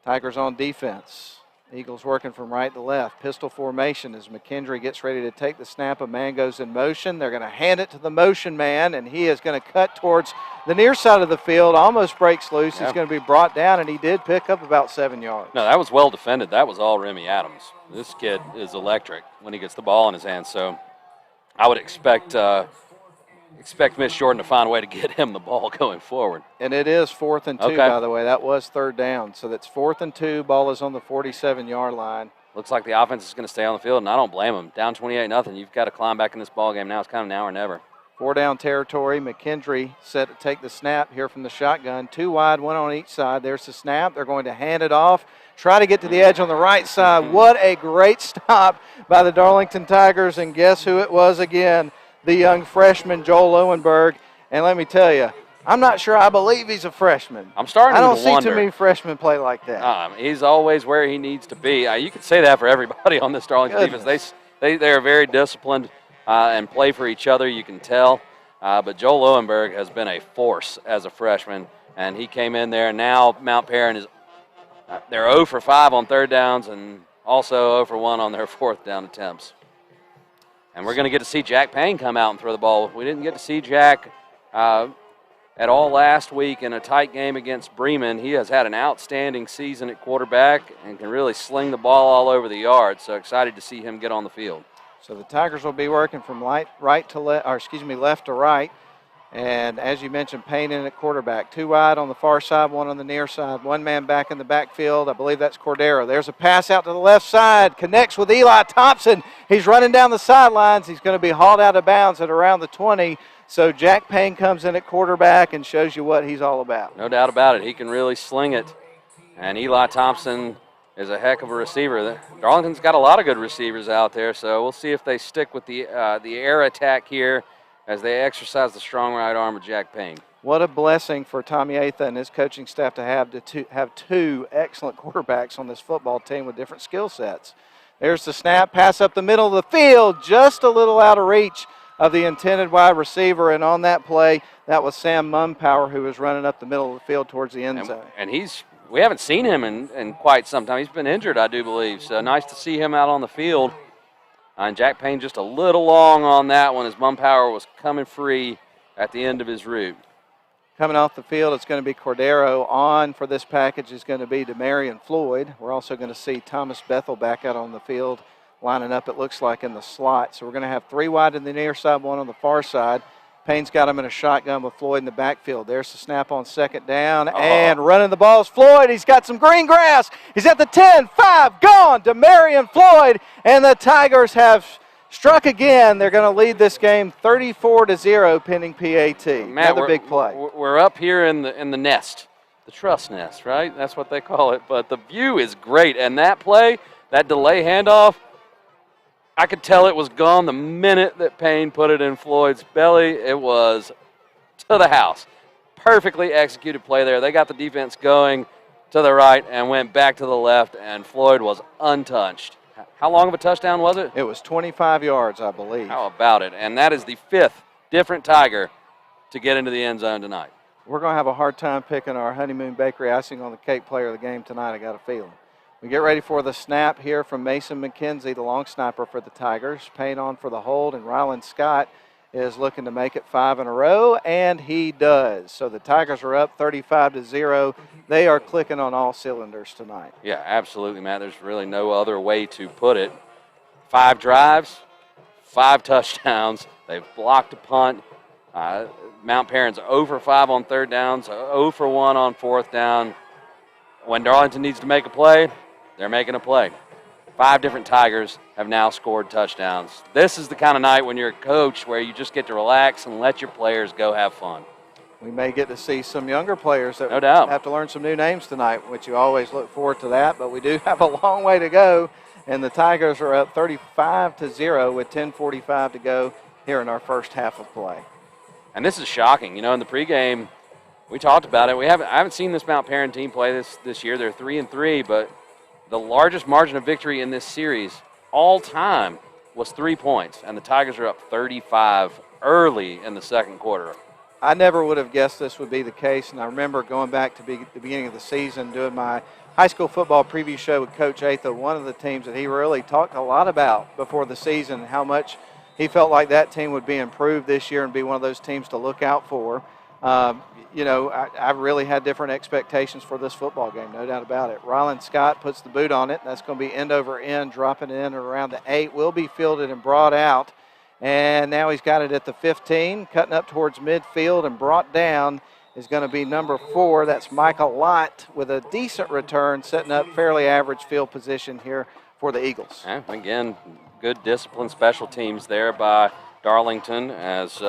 Tigers on defense. Eagles working from right to left. Pistol formation as McKendry gets ready to take the snap. A man goes in motion. They're going to hand it to the motion man, and he is going to cut towards the near side of the field. Almost breaks loose. He's going to be brought down, and he did pick up about 7 yards. No, that was well defended. That was all Remy Adams. This kid is electric when he gets the ball in his hands, so I would expect Miss Jordan to find a way to get him the ball going forward. And it is 4th and 2, by the way. That was third down. So that's 4th and 2. Ball is on the 47-yard line. Looks like the offense is going to stay on the field, and I don't blame them. Down 28-0. You've got to climb back in this ball game now. It's kind of now or never. 4-down territory. McKendry set to take the snap here from the shotgun. 2 wide, 1 on each side. There's the snap. They're going to hand it off. Try to get to the edge on the right side. What a great stop by the Darlington Tigers. And guess who it was again? The young freshman, Joel Lowenberg. And let me tell you, I'm not sure I believe he's a freshman. I'm starting to wonder. I don't see too many freshmen play like that. He's always where he needs to be. You could say that for everybody on this Darlington defense. They are very disciplined and play for each other, you can tell. But Joel Lowenberg has been a force as a freshman, and he came in there. Now Mount Perrin is they're 0 for 5 on third downs and also 0 for 1 on their fourth down attempts. And we're going to get to see Jack Payne come out and throw the ball. We didn't get to see Jack at all last week in a tight game against Bremen. He has had an outstanding season at quarterback and can really sling the ball all over the yard. So excited to see him get on the field. So the Tigers will be working from left to right. And as you mentioned, Payne in at quarterback. 2 wide on the far side, 1 on the near side. 1 man back in the backfield. I believe that's Cordero. There's a pass out to the left side. Connects with Eli Thompson. He's running down the sidelines. He's going to be hauled out of bounds at around the 20. So Jack Payne comes in at quarterback and shows you what he's all about. No doubt about it. He can really sling it. And Eli Thompson is a heck of a receiver. Darlington's got a lot of good receivers out there, so we'll see if they stick with the air attack here as they exercise the strong right arm of Jack Payne. What a blessing for Tommy Atha and his coaching staff to have two excellent quarterbacks on this football team with different skill sets. There's the snap, pass up the middle of the field, just a little out of reach of the intended wide receiver, and on that play, that was Sam Mumpower who was running up the middle of the field towards the end zone. And we haven't seen him in quite some time. He's been injured, I do believe, so nice to see him out on the field. And Jack Payne just a little long on that one as Mumpower was coming free at the end of his route. Coming off the field, it's going to be Cordero. On for this package is going to be Demarion Floyd. We're also going to see Thomas Bethel back out on the field, lining up, it looks like, in the slot. So we're going to have 3 wide in the near side, 1 on the far side. Payne's got him in a shotgun with Floyd in the backfield. There's the snap on second down, and running the ball is Floyd. He's got some green grass. He's at the 10, 5, gone. Demarion Floyd, and the Tigers have struck again. They're going to lead this game 34-0 pending PAT. Matt, another big play. We're up here in the nest, the trust nest, right? That's what they call it. But the view is great, and that play, that delay handoff, I could tell it was gone the minute that Payne put it in Floyd's belly. It was to the house. Perfectly executed play there. They got the defense going to the right and went back to the left, and Floyd was untouched. How long of a touchdown was it? It was 25 yards, I believe. How about it? And that is the 5th different Tiger to get into the end zone tonight. We're going to have a hard time picking our Honeymoon Bakery icing on the cake player of the game tonight, I got a feeling. We get ready for the snap here from Mason McKenzie, the long sniper for the Tigers. Payne on for the hold, and Ryland Scott is looking to make it 5 in a row, and he does. So the Tigers are up 35-0. They are clicking on all cylinders tonight. Yeah, absolutely, Matt. There's really no other way to put it. 5 drives, 5 touchdowns. They've blocked a punt. Mount Perrin's 0 for 5 on third downs, 0 for 1 on fourth down. When Darlington needs to make a play, they're making a play. 5 different Tigers have now scored touchdowns. This is the kind of night when you're a coach where you just get to relax and let your players go have fun. We may get to see some younger players that no doubt have to learn some new names tonight, which you always look forward to that, but we do have a long way to go, and the Tigers are up 35-0 with 10:45 to go here in our first half of play. And this is shocking. You know, in the pregame, we talked about it. I haven't seen this Mount Perrin team play this year. They're 3-3, but the largest margin of victory in this series all time was 3 points, and the Tigers are up 35 early in the second quarter. I never would have guessed this would be the case, and I remember going back to the beginning of the season doing my high school football preview show with Coach Atha, one of the teams that he really talked a lot about before the season, how much he felt like that team would be improved this year and be one of those teams to look out for. You know, I really had different expectations for this football game, no doubt about it. Ryland Scott puts the boot on it. That's going to be end over end, dropping it in around the 8. Will be fielded and brought out. And now he's got it at the 15, cutting up towards midfield and brought down is going to be number 4. That's Michael Lott with a decent return, setting up fairly average field position here for the Eagles. And again, good disciplined special teams there by Darlington as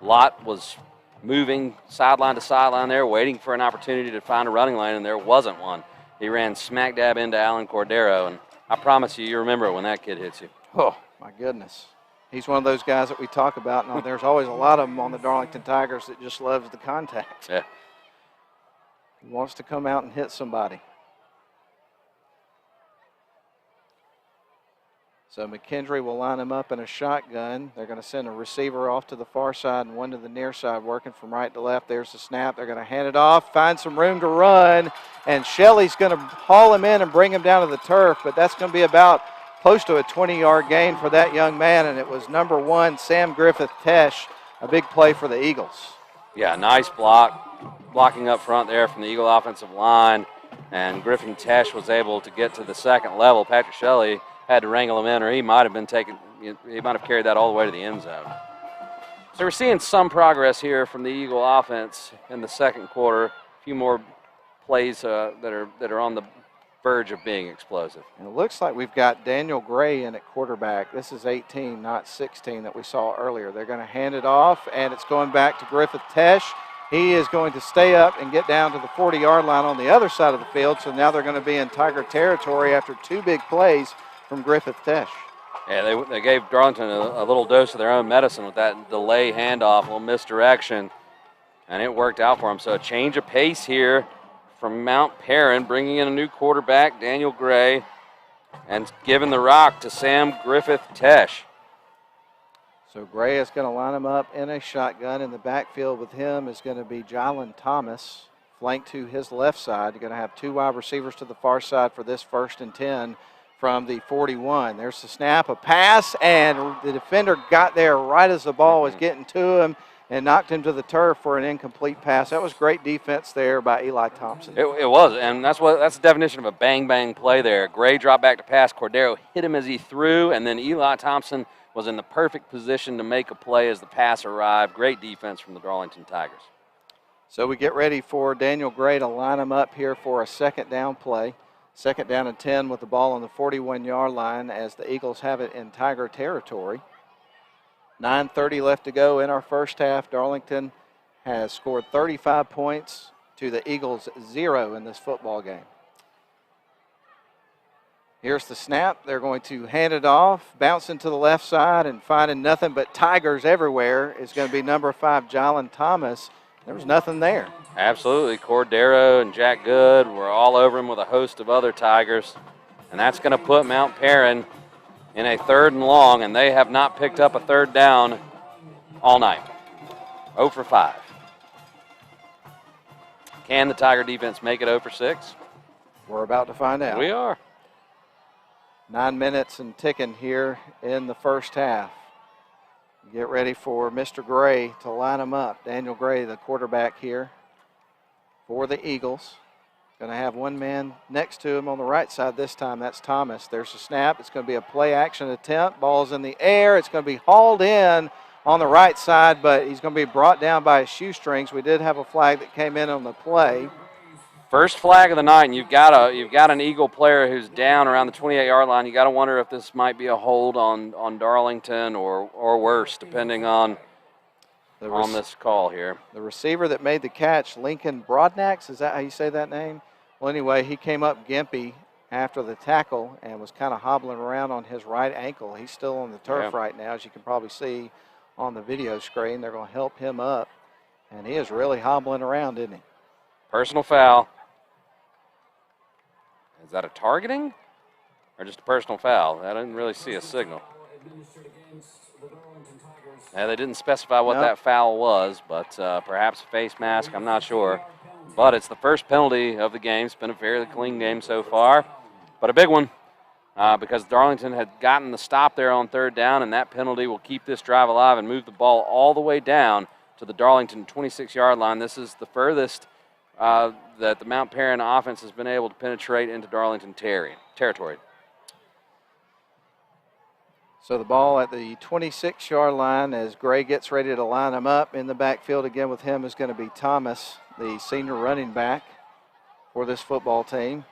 Lott was moving sideline to sideline there, waiting for an opportunity to find a running lane, and there wasn't one. He ran smack dab into Alan Cordero, and I promise you remember it when that kid hits you. Oh, my goodness. He's one of those guys that we talk about, and there's always a lot of them on the Darlington Tigers that just loves the contact. Yeah. He wants to come out and hit somebody. So McKendry will line him up in a shotgun. They're going to send a receiver off to the far side and one to the near side, working from right to left. There's the snap. They're going to hand it off, find some room to run, and Shelley's going to haul him in and bring him down to the turf, but that's going to be about close to a 20-yard gain for that young man, and it was number 1, Sam Griffith-Tesh, a big play for the Eagles. Yeah, nice blocking up front there from the Eagle offensive line, and Griffin-Tesh was able to get to the second level. Patrick Shelley had to wrangle him in, or he might have carried that all the way to the end zone. So we're seeing some progress here from the Eagle offense in the second quarter. A few more plays that are on the verge of being explosive. And it looks like we've got Daniel Gray in at quarterback. This is 18, not 16 that we saw earlier. They're going to hand it off, and it's going back to Griffith-Tesh. He is going to stay up and get down to the 40-yard line on the other side of the field, so now they're going to be in Tiger territory after 2 big plays from Griffith-Tesh. Yeah, they gave Darlington a little dose of their own medicine with that delay handoff, a little misdirection, and it worked out for them. So a change of pace here from Mount Perrin, bringing in a new quarterback, Daniel Gray, and giving the rock to Sam Griffith-Tesh. So Gray is going to line him up in a shotgun. In the backfield with him is going to be Jalen Thomas, flanked to his left side. You're going to have 2 wide receivers to the far side for this 1st and 10 from the 41. There's the snap, a pass, and the defender got there right as the ball was getting to him and knocked him to the turf for an incomplete pass. That was great defense there by Eli Thompson. It was, and that's the definition of a bang-bang play there. Gray dropped back to pass. Cordero hit him as he threw, and then Eli Thompson was in the perfect position to make a play as the pass arrived. Great defense from the Darlington Tigers. So we get ready for Daniel Gray to line him up here for a 2nd down play. 2nd down and 10 with the ball on the 41-yard line as the Eagles have it in Tiger territory. 9:30 left to go in our first half. Darlington has scored 35 points to the Eagles 0 in this football game. Here's the snap. They're going to hand it off, bouncing to the left side and finding nothing but Tigers everywhere is going to be number 5, Jalen Thomas. There was nothing there. Absolutely. Cordero and Jack Good were all over him with a host of other Tigers. And that's going to put Mount Perrin in a 3rd and long, and they have not picked up a 3rd down all night. 0 for 5. Can the Tiger defense make it 0 for 6? We're about to find out. We are. 9 minutes and ticking here in the first half. Get ready for Mr. Gray to line them up. Daniel Gray, the quarterback here for the Eagles. Going to have one man next to him on the right side this time. That's Thomas. There's a snap. It's going to be a play action attempt. Ball's in the air. It's going to be hauled in on the right side, but he's going to be brought down by his shoestrings. We did have a flag that came in on the play. First flag of the night, and you've got an Eagle player who's down around the 28-yard line. You got to wonder if this might be a hold on Darlington or worse, depending on this call here. The receiver that made the catch, Lincoln Broadnax, is that how you say that name? Well, anyway, he came up gimpy after the tackle and was kind of hobbling around on his right ankle. He's still on the turf right now, as you can probably see on the video screen. They're going to help him up, and he is really hobbling around, isn't he? Personal foul. Is that a targeting or just a personal foul? I didn't really see a signal. Yeah, they didn't specify what that foul was, but perhaps a face mask, I'm not sure. But it's the first penalty of the game. It's been a fairly clean game so far, but a big one because Darlington had gotten the stop there on third down, and that penalty will keep this drive alive and move the ball all the way down to the Darlington 26-yard line. This is the furthest that the Mount Perrin offense has been able to penetrate into Darlington territory. So the ball at the 26-yard line as Gray gets ready to line him up. In the backfield again with him is going to be Thomas, the senior running back for this football team.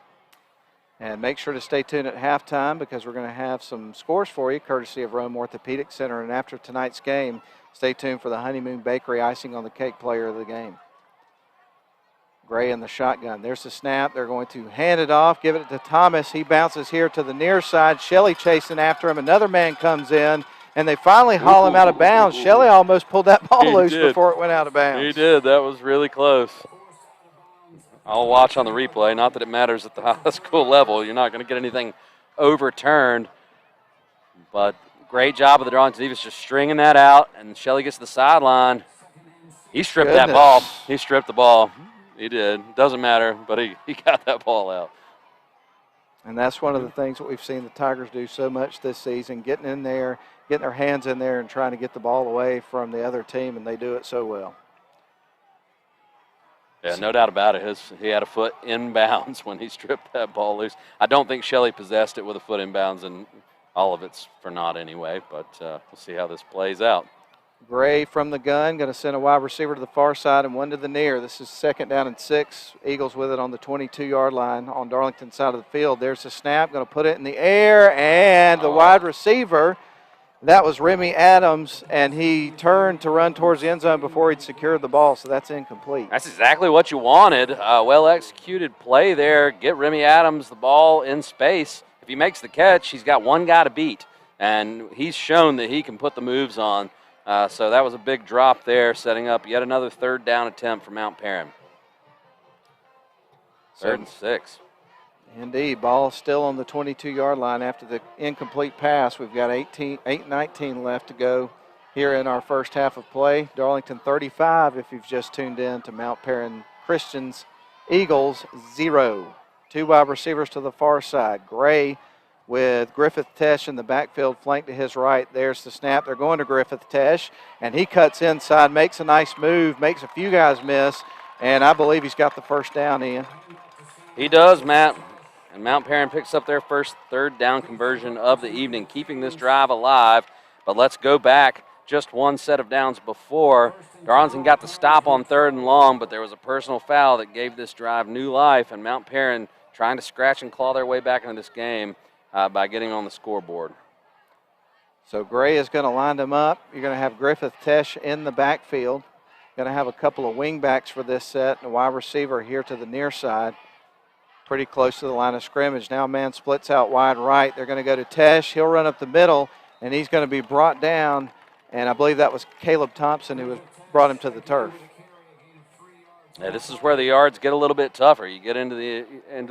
And make sure to stay tuned at halftime because we're going to have some scores for you, courtesy of Rome Orthopedic Center. And after tonight's game, stay tuned for the Honeymoon Bakery icing on the cake player of the game. Gray in the shotgun. There's the snap. They're going to hand it off, give it to Thomas. He bounces here to the near side. Shelley chasing after him. Another man comes in, and they finally haul him out of bounds. Shelley almost pulled that ball loose before it went out of bounds. He did. That was really close. I'll watch on the replay. Not that it matters at the high school level. You're not going to get anything overturned. But great job of the Darlington defense just stringing that out, and Shelley gets to the sideline. He stripped that ball. He stripped the ball. He did. Doesn't matter, but he got that ball out. And that's one of the things that we've seen the Tigers do so much this season, getting in there, getting their hands in there and trying to get the ball away from the other team, and they do it so well. Yeah, no doubt about it. He had a foot inbounds when he stripped that ball loose. I don't think Shelley possessed it with a foot inbounds, and all of it's for naught anyway, but we'll see how this plays out. Gray from the gun, going to send a wide receiver to the far side and one to the near. This is 2nd down and 6. Eagles with it on the 22-yard line on Darlington side of the field. There's the snap, going to put it in the air, and the wide receiver, that was Remy Adams, and he turned to run towards the end zone before he'd secured the ball, so that's incomplete. That's exactly what you wanted. Well-executed play there. Get Remy Adams the ball in space. If he makes the catch, he's got one guy to beat, and he's shown that he can put the moves on. So that was a big drop there, setting up yet another 3rd down attempt for Mount Perrin. 3rd and 6. Indeed, ball still on the 22-yard line after the incomplete pass. We've got 8:19 left to go here in our first half of play. Darlington 35 if you've just tuned in to Mount Perrin Christians. Eagles 0. 2 wide receivers to the far side. Gray with Griffith Tesh in the backfield, flank to his right. There's the snap. They're going to Griffith Tesh, and he cuts inside, makes a nice move, makes a few guys miss, and I believe he's got the first down, Ian. He does, Matt. And Mount Perrin picks up their first 3rd down conversion of the evening, keeping this drive alive. But let's go back just one set of downs before. Darlington got the stop on 3rd and long, but there was a personal foul that gave this drive new life, and Mount Perrin trying to scratch and claw their way back into this game by getting on the scoreboard. So Gray is going to line them up. You're going to have Griffith Tesh in the backfield. Going to have a couple of wing backs for this set and a wide receiver here to the near side. Pretty close to the line of scrimmage. Now a man splits out wide right. They're going to go to Tesh. He'll run up the middle, and he's going to be brought down. And I believe that was Caleb Thompson who brought him to the turf. Yeah, this is where the yards get a little bit tougher. You get into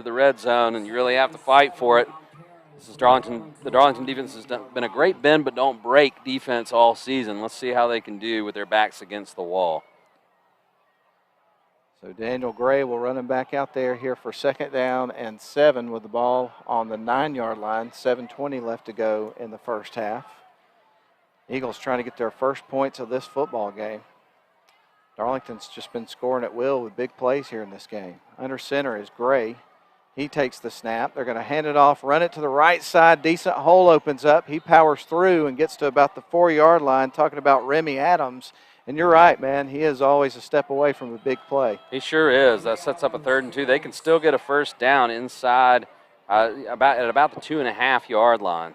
the red zone, and you really have to fight for it. This is Darlington. The Darlington defense has been a great bend but don't break defense all season. Let's see how they can do with their backs against the wall. So Daniel Gray will run him back out there here for 2nd down and 7 with the ball on the 9-yard line. 7:20 left to go in the first half. Eagles trying to get their first points of this football game. Darlington's just been scoring at will with big plays here in this game. Under center is Gray. He takes the snap. They're going to hand it off, run it to the right side. Decent hole opens up. He powers through and gets to about the 4-yard line, talking about Remy Adams. And you're right, man. He is always a step away from a big play. He sure is. That sets up a 3rd and 2. They can still get a first down inside at about the 2.5-yard line.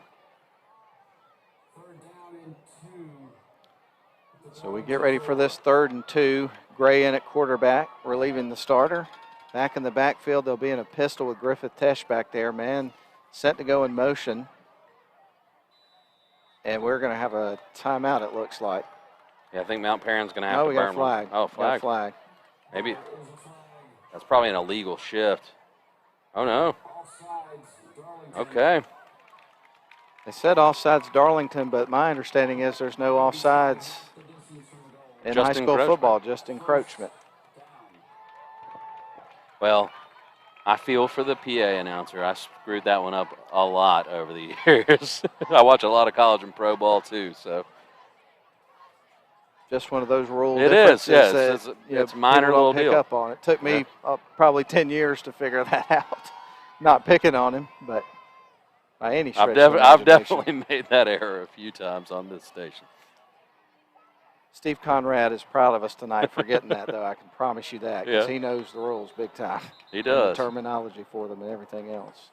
So we get ready for this 3rd and 2. Gray in at quarterback, relieving the starter. Back in the backfield, they'll be in a pistol with Griffith Tesh back there. Man set to go in motion. And we're going to have a timeout, it looks like. Yeah, I think Mount Perrin's going to have to we burn got a flag. one. Oh, flag. Got a flag. Maybe that's probably an illegal shift. Oh, no. Okay. They said offsides Darlington, but my understanding is there's no offsides in high school football, just encroachment. Well, I feel for the PA announcer. I screwed that one up a lot over the years. I watch a lot of college and pro ball too, so. Just one of those rule it differences is, yes. that it's a minor little pick deal. up on. It took me probably 10 years to figure that out. Not picking on him, but by any stretch I've definitely made that error a few times on this station. Steve Conrad is proud of us tonight for getting that, though. I can promise you that, because he knows the rules big time. He does. The terminology for them and everything else.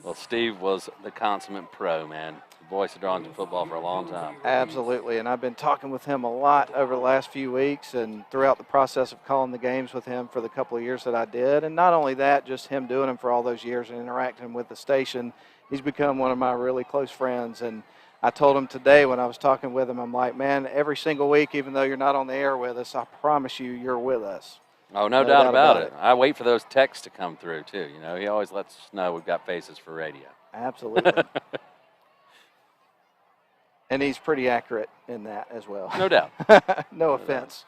Well, Steve was the consummate pro, man. The voice of Darlington football for a long time. Absolutely, and I've been talking with him a lot over the last few weeks and throughout the process of calling the games with him for the couple of years that I did. And not only that, just him doing them for all those years and interacting with the station. He's become one of my really close friends, and I told him today when I was talking with him, I'm like, man, every single week, even though you're not on the air with us, I promise you, you're with us. Oh, no doubt about it. I wait for those texts to come through, too. You know, he always lets us know we've got faces for radio. Absolutely. And he's pretty accurate in that as well. No doubt. No offense.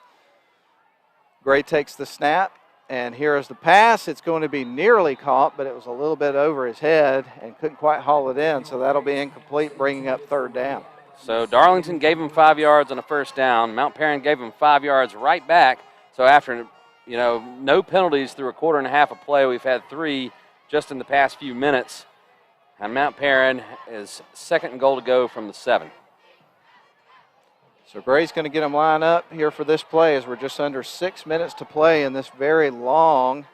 Gray takes the snap, and here is the pass. It's going to be nearly caught, but it was a little bit over his head and couldn't quite haul it in, so that'll be incomplete, bringing up 3rd down. So Darlington gave him 5 yards on a first down. Mount Perrin gave him 5 yards right back. So after, you know, no penalties through a quarter and a half of play, we've had 3 just in the past few minutes. And Mount Perrin is 2nd and goal to go from the 7. So Gray's going to get them lined up here for this play as we're just under 6 minutes to play in this very long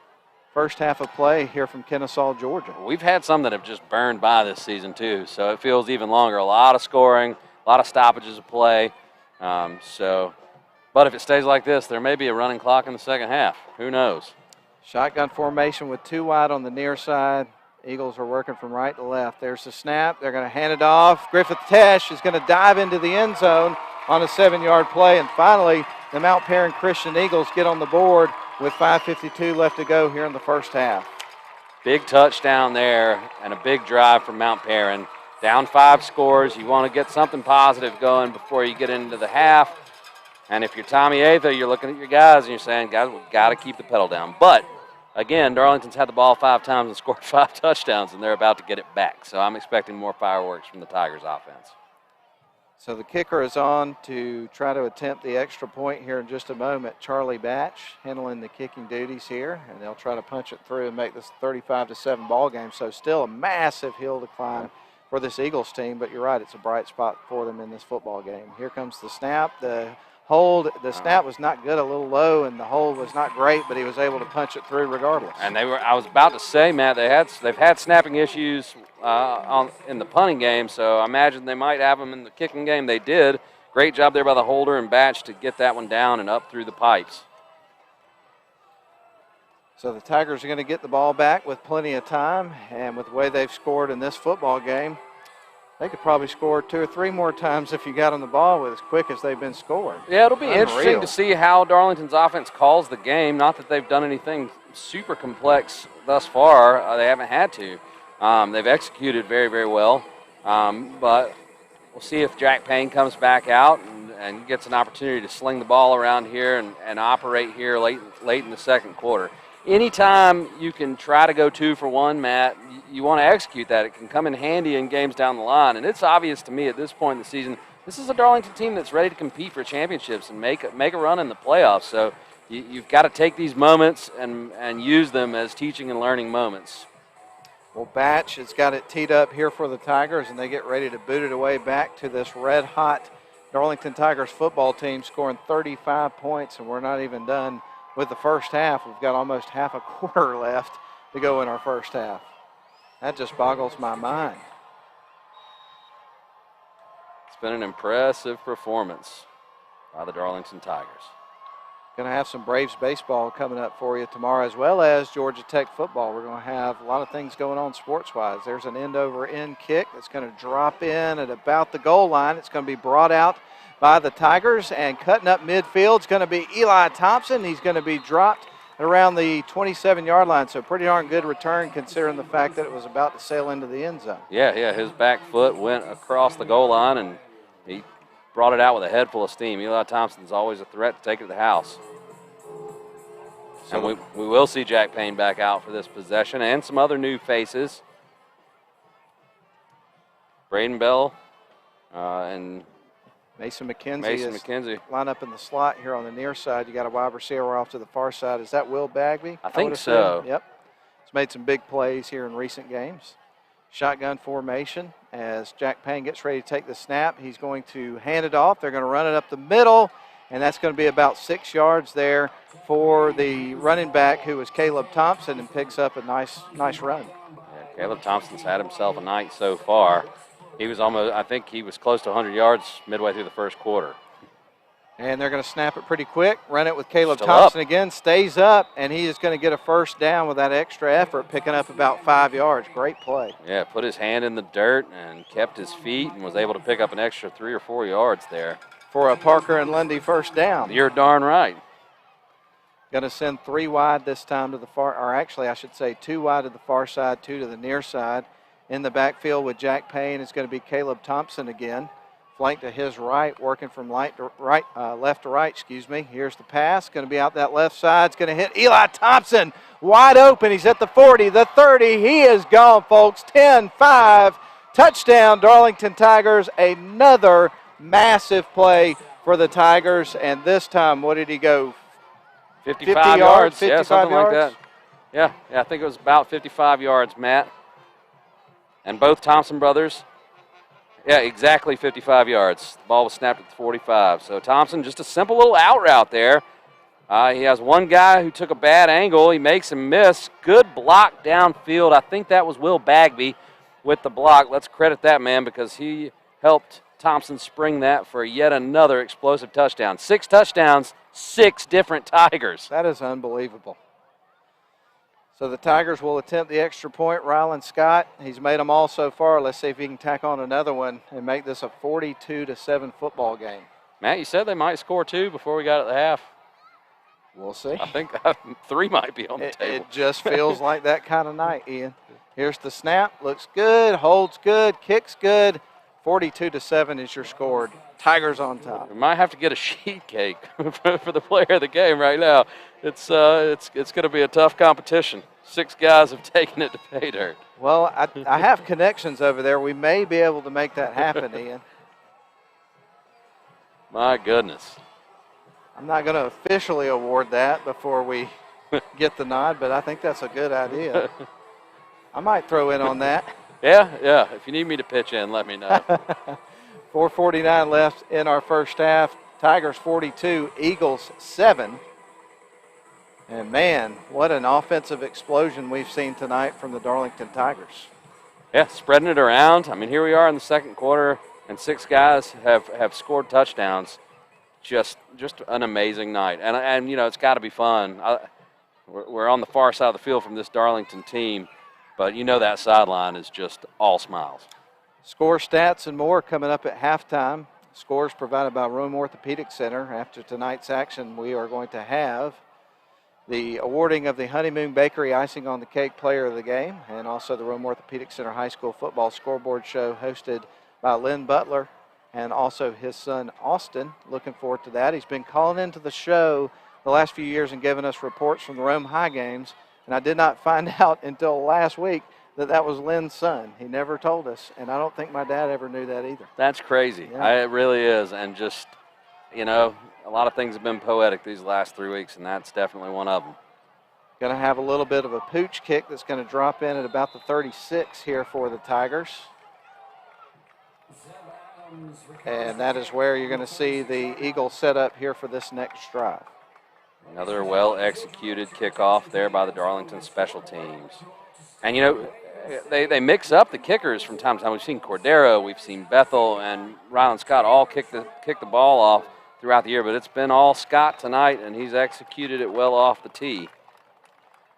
first half of play here from Kennesaw, Georgia. We've had some that have just burned by this season too, so it feels even longer. A lot of scoring, a lot of stoppages of play. But if it stays like this, there may be a running clock in the second half. Who knows? Shotgun formation with 2 wide on the near side. Eagles are working from right to left. There's the snap. They're going to hand it off. Griffith Tesh is going to dive into the end zone on a 7-yard play. And finally, the Mount Perrin Christian Eagles get on the board with 5:52 left to go here in the first half. Big touchdown there and a big drive from Mount Perrin. Down 5 scores. You want to get something positive going before you get into the half. And if you're Tommy Atha, you're looking at your guys and you're saying, guys, we've got to keep the pedal down. But, again, Darlington's had the ball 5 times and scored 5 touchdowns, and they're about to get it back. So I'm expecting more fireworks from the Tigers offense. So the kicker is on to try to attempt the extra point here in just a moment. Charlie Batch handling the kicking duties here, and they'll try to punch it through and make this 35-7 ball game. So still a massive hill to climb for this Eagles team, but you're right, it's a bright spot for them in this football game. Here comes the snap. The hold, the snap was not good, a little low, and the hold was not great, but he was able to punch it through regardless. And I was about to say, Matt, they've had snapping issues in the punting game, so I imagine they might have them in the kicking game. They did. Great job there by the holder and Batch to get that one down and up through the pipes. So the Tigers are going to get the ball back with plenty of time, and with the way they've scored in this football game, they could probably score 2 or 3 more times if you got on the ball with as quick as they've been scoring. Yeah, it'll be interesting to see how Darlington's offense calls the game. Not that they've done anything super complex thus far. They haven't had to. They've executed very, very well. But we'll see if Jack Payne comes back out and gets an opportunity to sling the ball around here and operate here late in the second quarter. anytime you can try to go 2 for 1, Matt, you want to execute that. It can come in handy in games down the line. And it's obvious to me at this point in the season, this is a Darlington team that's ready to compete for championships and make a run in the playoffs. So you've got to take these moments and use them as teaching and learning moments. Well, Batch has got it teed up here for the Tigers, and they get ready to boot it away back to this red-hot Darlington Tigers football team, scoring 35 points, and we're not even done with the first half. We've got almost half a quarter left to go in our first half. That just boggles my mind. It's been an impressive performance by the Darlington Tigers. Going to have some Braves baseball coming up for you tomorrow, as well as Georgia Tech football. We're going to have a lot of things going on sports-wise. There's an end-over-end kick that's going to drop in at about the goal line. It's going to be brought out by the Tigers, and cutting up midfield is going to be Eli Thompson. He's going to be dropped around the 27-yard line, so pretty darn good return considering the fact that it was about to sail into the end zone. Yeah, his back foot went across the goal line, and he brought it out with a head full of steam. Eli Thompson's always a threat to take it to the house. And we will see Jack Payne back out for this possession and some other new faces. Braden Bell and Mason McKenzie McKenzie line up in the slot here on the near side. You got a wide receiver off to the far side. Is that Will Bagby? I think so. Yep. He's made some big plays here in recent games. Shotgun formation as Jack Payne gets ready to take the snap. He's going to hand it off. They're going to run it up the middle, and that's going to be about 6 yards there for the running back, who is Caleb Thompson, and picks up a nice run. Yeah, Caleb Thompson's had himself a night so far. He was I think he was close to 100 yards midway through the first quarter. And they're going to snap it pretty quick, run it with Caleb Thompson again, stays up, and he is going to get a first down with that extra effort, picking up about 5 yards. Great play. Yeah, put his hand in the dirt and kept his feet and was able to pick up an extra 3 or 4 yards there. For a Parker and Lundy first down. You're darn right. Going to send 3 wide this time to the far, or actually I should say 2 wide to the far side, 2 to the near side. In the backfield with Jack Payne is going to be Caleb Thompson again. Flank to his right, working from left to right, Here's the pass, going to be out that left side. It's going to hit Eli Thompson, wide open. He's at the 40, the 30. He is gone, folks. 10-5, touchdown, Darlington Tigers. Another massive play for the Tigers, and this time, what did he go? 55 yards. 55 yeah, something yards? like that. Yeah, I think it was about 55 yards, Matt. And both Thompson brothers, yeah, exactly 55 yards. The ball was snapped at the 45. So Thompson, just a simple little out route there. He has one guy who took a bad angle. He makes him miss. Good block downfield. I think that was Will Bagby with the block. Let's credit that man because he helped Thompson spring that for yet another explosive touchdown. 6 touchdowns, 6 different Tigers. That is unbelievable. So the Tigers will attempt the extra point. Rylan Scott, he's made them all so far. Let's see if he can tack on another one and make this a 42-7 football game. Matt, you said they might score 2 before we got at the half. We'll see. I think 3 might be on the table. It just feels like that kind of night, Ian. Here's the snap. Looks good, holds good, kicks good. 42-7 is your score. Tigers on top. We might have to get a sheet cake for the player of the game right now. It's going to be a tough competition. 6 guys have taken it to pay dirt. Well, I have connections over there. We may be able to make that happen, Ian. My goodness. I'm not going to officially award that before we get the nod, but I think that's a good idea. I might throw in on that. Yeah. If you need me to pitch in, let me know. 4:49 left in our first half. Tigers 42, Eagles 7. And, man, what an offensive explosion we've seen tonight from the Darlington Tigers. Yeah, spreading it around. I mean, here we are in the second quarter, and 6 guys have scored touchdowns. Just an amazing night. And you know, it's got to be fun. We're on the far side of the field from this Darlington team, but you know that sideline is just all smiles. Score, stats, and more coming up at halftime. Scores provided by Rome Orthopedic Center. After tonight's action, we are going to have the awarding of the Honeymoon Bakery Icing on the Cake Player of the Game, and also the Rome Orthopedic Center High School Football Scoreboard Show hosted by Lynn Butler and also his son Austin. Looking forward to that. He's been calling into the show the last few years and given us reports from the Rome High games, and I did not find out until last week that was Lynn's son. He never told us, and I don't think my dad ever knew that either. That's crazy. Yeah. It really is, and just, you know, a lot of things have been poetic these last 3 weeks, and that's definitely one of them. Going to have a little bit of a pooch kick that's going to drop in at about the 36 here for the Tigers. And that is where you're going to see the Eagles set up here for this next drive. Another well-executed kickoff there by the Darlington special teams. And, you know, they mix up the kickers from time to time. We've seen Cordero, we've seen Bethel, and Ryland Scott all kick the ball off throughout the year, but it's been all Scott tonight, and he's executed it well off the tee.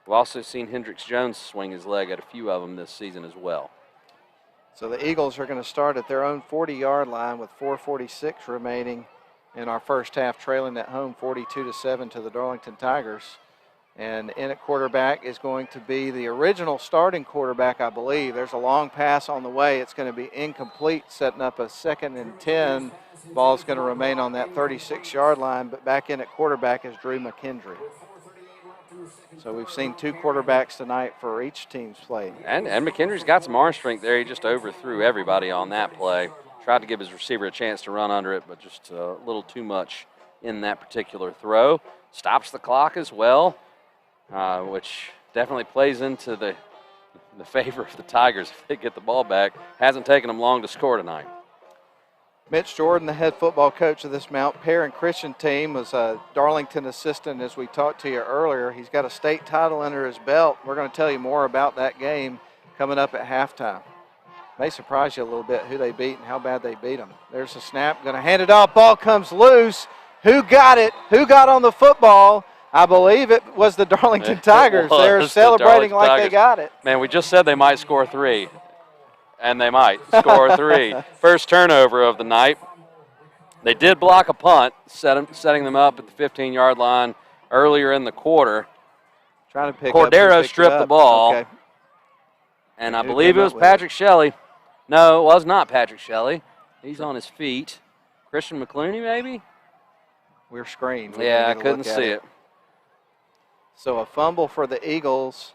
We've also seen Hendricks Jones swing his leg at a few of them this season as well. So the Eagles are going to start at their own 40-yard line with 4:46 remaining in our first half, trailing at home 42-7 to the Darlington Tigers. And in at quarterback is going to be the original starting quarterback, I believe. There's a long pass on the way. It's going to be incomplete, setting up a 2nd and 10. Ball's going to remain on that 36-yard line, but back in at quarterback is Drew McKendry. So we've seen 2 quarterbacks tonight for each team's play. And McKendry's got some arm strength there. He just overthrew everybody on that play. Tried to give his receiver a chance to run under it, but just a little too much in that particular throw. Stops the clock as well, which definitely plays into the favor of the Tigers if they get the ball back. Hasn't taken them long to score tonight. Mitch Jordan, the head football coach of this Mount Perrin Christian team, was a Darlington assistant, as we talked to you earlier. He's got a state title under his belt. We're going to tell you more about that game coming up at halftime. May surprise you a little bit who they beat and how bad they beat them. There's a snap, going to hand it off. Ball comes loose. Who got it? Who got on the football? I believe it was the Darlington Tigers. They're celebrating like they got it. Man, we just said they might score 3. And they might score 3. First turnover of the night. They did block a punt, setting them up at the 15-yard line earlier in the quarter. Trying to pick Cordero stripped the ball. Okay. And I believe it was Patrick Shelley. No, it was not Patrick Shelley. He's on his feet. Christian McClooney, maybe? We're screened. Yeah, I couldn't see it. So a fumble for the Eagles.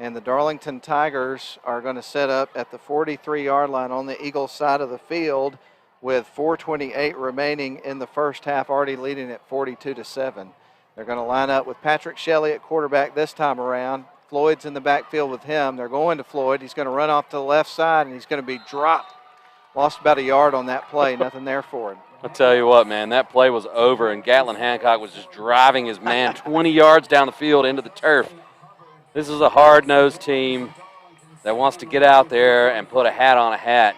And the Darlington Tigers are going to set up at the 43-yard line on the Eagles side of the field with 4:28 remaining in the first half, already leading at 42-7. They're going to line up with Patrick Shelley at quarterback this time around. Floyd's in the backfield with him. They're going to Floyd. He's going to run off to the left side, and he's going to be dropped. Lost about a yard on that play. Nothing there for him. I'll tell you what, man, that play was over, and Gatlin Hancock was just driving his man 20 yards down the field into the turf. This is a hard-nosed team that wants to get out there and put a hat on a hat.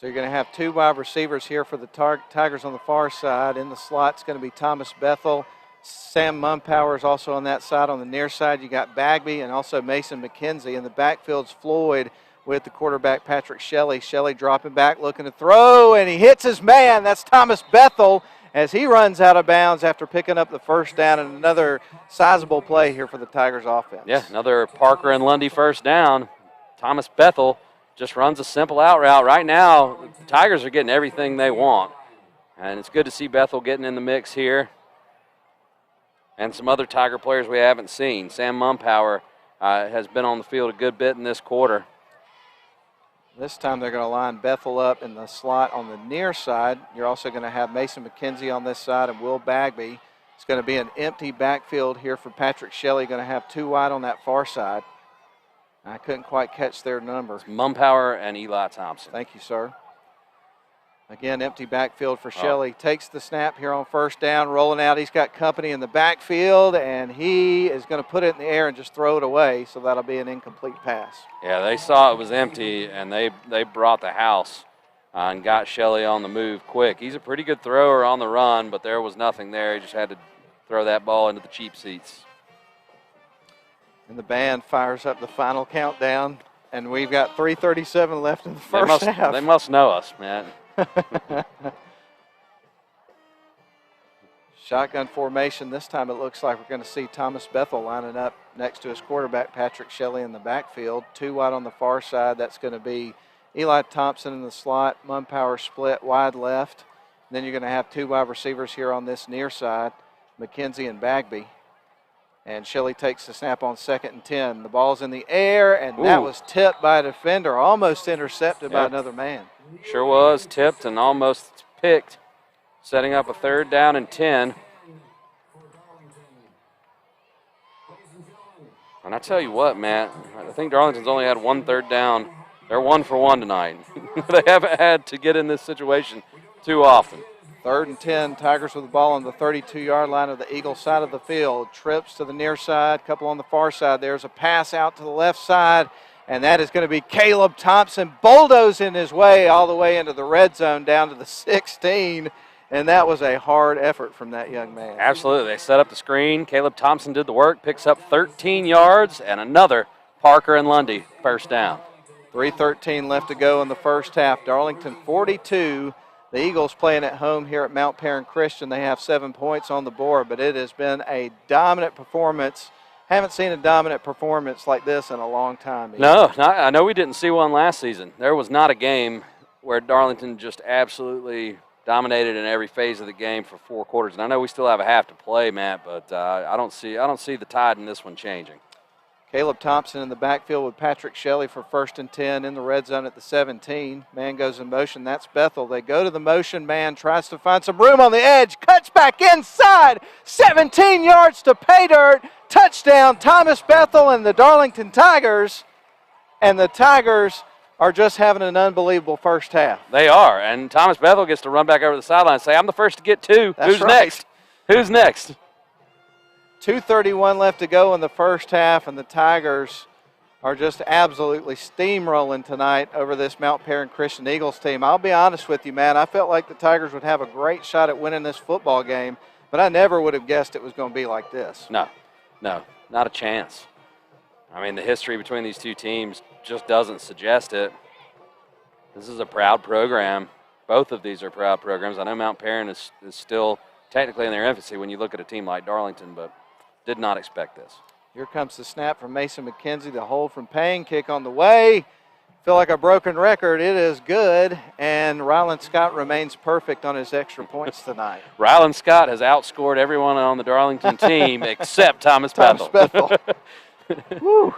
So you're going to have 2 wide receivers here for the Tigers on the far side. In the slot, it's going to be Thomas Bethel. Sam Mumpower is also on that side. On the near side, you got Bagby and also Mason McKenzie. In the backfield's Floyd with the quarterback, Patrick Shelley. Shelley dropping back, looking to throw, and he hits his man. That's Thomas Bethel, as he runs out of bounds after picking up the first down, and another sizable play here for the Tigers offense. Yeah, another Parker and Lundy first down. Thomas Bethel just runs a simple out route. Right now, the Tigers are getting everything they want, and it's good to see Bethel getting in the mix here. And some other Tiger players we haven't seen. Sam Mumpower has been on the field a good bit in this quarter. This time they're going to line Bethel up in the slot on the near side. You're also going to have Mason McKenzie on this side and Will Bagby. It's going to be an empty backfield here for Patrick Shelley. Going to have 2 wide on that far side. I couldn't quite catch their number. It's Mumpower and Eli Thompson. Thank you, sir. Again, empty backfield for Shelley. Takes the snap here on first down, rolling out. He's got company in the backfield, and he is going to put it in the air and just throw it away, so that'll be an incomplete pass. Yeah, they saw it was empty, and they brought the house and got Shelley on the move quick. He's a pretty good thrower on the run, but there was nothing there. He just had to throw that ball into the cheap seats. And the band fires up the final countdown, and we've got 3:37 left in the first half. They must know us, man. Shotgun formation. This time it looks like we're going to see Thomas Bethel lining up next to his quarterback, Patrick Shelley, in the backfield. 2 wide on the far side. That's going to be Eli Thompson in the slot. Mumpower split wide left. Then you're going to have 2 wide receivers here on this near side, McKenzie and Bagby. And Shelley takes the snap on 2nd and 10. The ball's in the air, and that was tipped by a defender, almost intercepted by another man. Sure was, tipped and almost picked, setting up a 3rd down and 10. And I tell you what, Matt, I think Darlington's only had 1 3rd down. They're 1 for 1 tonight. They haven't had to get in this situation too often. 3rd and 10, Tigers with the ball on the 32-yard line of the Eagles side of the field. Trips to the near side, couple on the far side. There's a pass out to the left side, and that is going to be Caleb Thompson bulldozing his way all the way into the red zone down to the 16, and that was a hard effort from that young man. Absolutely. They set up the screen. Caleb Thompson did the work, picks up 13 yards, and another Parker and Lundy 1st down. 3:13 left to go in the first half. Darlington 42. The Eagles playing at home here at Mount Perrin Christian. They have 7 points on the board, but it has been a dominant performance. Haven't seen a dominant performance like this in a long time. No, I know we didn't see one last season. There was not a game where Darlington just absolutely dominated in every phase of the game for 4 quarters. And I know we still have a half to play, Matt, but I don't see the tide in this one changing. Caleb Thompson in the backfield with Patrick Shelley for 1st and 10 in the red zone at the 17. Man goes in motion. That's Bethel. They go to the motion. Man tries to find some room on the edge. Cuts back inside. 17 yards to pay dirt. Touchdown, Thomas Bethel and the Darlington Tigers. And the Tigers are just having an unbelievable first half. They are. And Thomas Bethel gets to run back over the sideline and say, I'm the first to get 2. That's Who's right. next? Who's next? 2:31 left to go in the first half, and the Tigers are just absolutely steamrolling tonight over this Mount Perrin Christian Eagles team. I'll be honest with you, man. I felt like the Tigers would have a great shot at winning this football game, but I never would have guessed it was going to be like this. No, not a chance. I mean, the history between these 2 teams just doesn't suggest it. This is a proud program. Both of these are proud programs. I know Mount Perrin is still technically in their infancy when you look at a team like Darlington, but did not expect this. Here comes the snap from Mason McKenzie, the hold from Payne, kick on the way. Feel like a broken record. It is good, and Ryland Scott remains perfect on his extra points tonight. Ryland Scott has outscored everyone on the Darlington team except Thomas Bethel. Woo,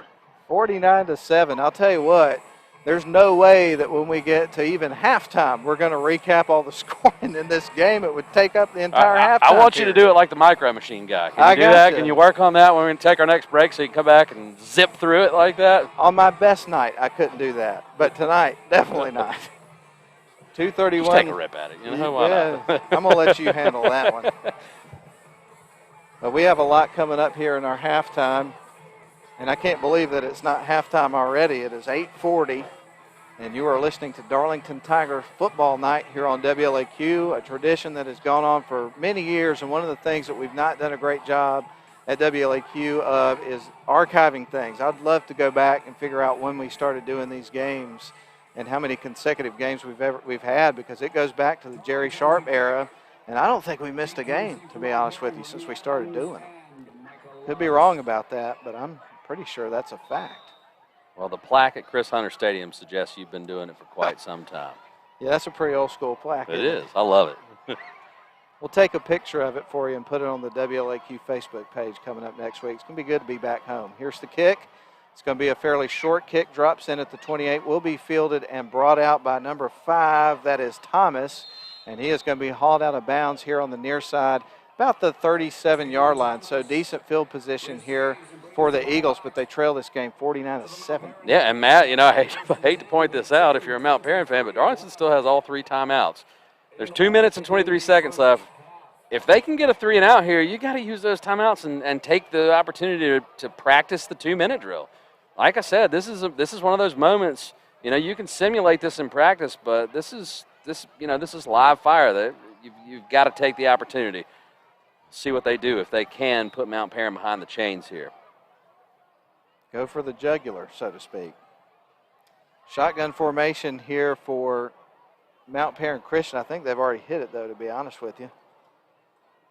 49-7. I'll tell you what, there's no way that when we get to even halftime, we're going to recap all the scoring in this game. It would take up the entire halftime. I want you to do it like the Micro Machine guy. Can you do that? Can you work on that when we're going to take our next break so you can come back and zip through it like that? On my best night, I couldn't do that. But tonight, definitely not. 2:31. Just take a rip at it. You know, why not? I'm going to let you handle that one. But we have a lot coming up here in our halftime. And I can't believe that it's not halftime already. It is 8:40, and you are listening to Darlington Tigers Football Night here on WLAQ, a tradition that has gone on for many years. And one of the things that we've not done a great job at WLAQ of is archiving things. I'd love to go back and figure out when we started doing these games and how many consecutive games we've had, because it goes back to the Jerry Sharp era, and I don't think we missed a game, to be honest with you, since we started doing them. Could be wrong about that, but I'm pretty sure that's a fact. Well, the plaque at Chris Hunter Stadium suggests you've been doing it for quite some time. Yeah, that's a pretty old school plaque. It is. I love it. We'll take a picture of it for you and put it on the WLAQ Facebook page coming up next week. It's going to be good to be back home. Here's the kick. It's going to be a fairly short kick. Drops in at the 28. Will be fielded and brought out by number 5. That is Thomas. And he is going to be hauled out of bounds here on the near side, about the 37-yard line. So decent field position here for the Eagles, but they trail this game 49-7. Yeah, and Matt, you know, I hate to point this out if you're a Mount Perrin fan, but Darlington still has all 3 timeouts. There's 2 minutes and 23 seconds left. If they can get a 3 and out here, you got to use those timeouts and take the opportunity to practice the 2-minute drill. Like I said, this is one of those moments. You know, you can simulate this in practice, but this is live fire. That you've got to take the opportunity. See what they do if they can put Mount Perrin behind the chains here. Go for the jugular, so to speak. Shotgun formation here for Mount Perrin Christian. I think they've already hit it, though, to be honest with you.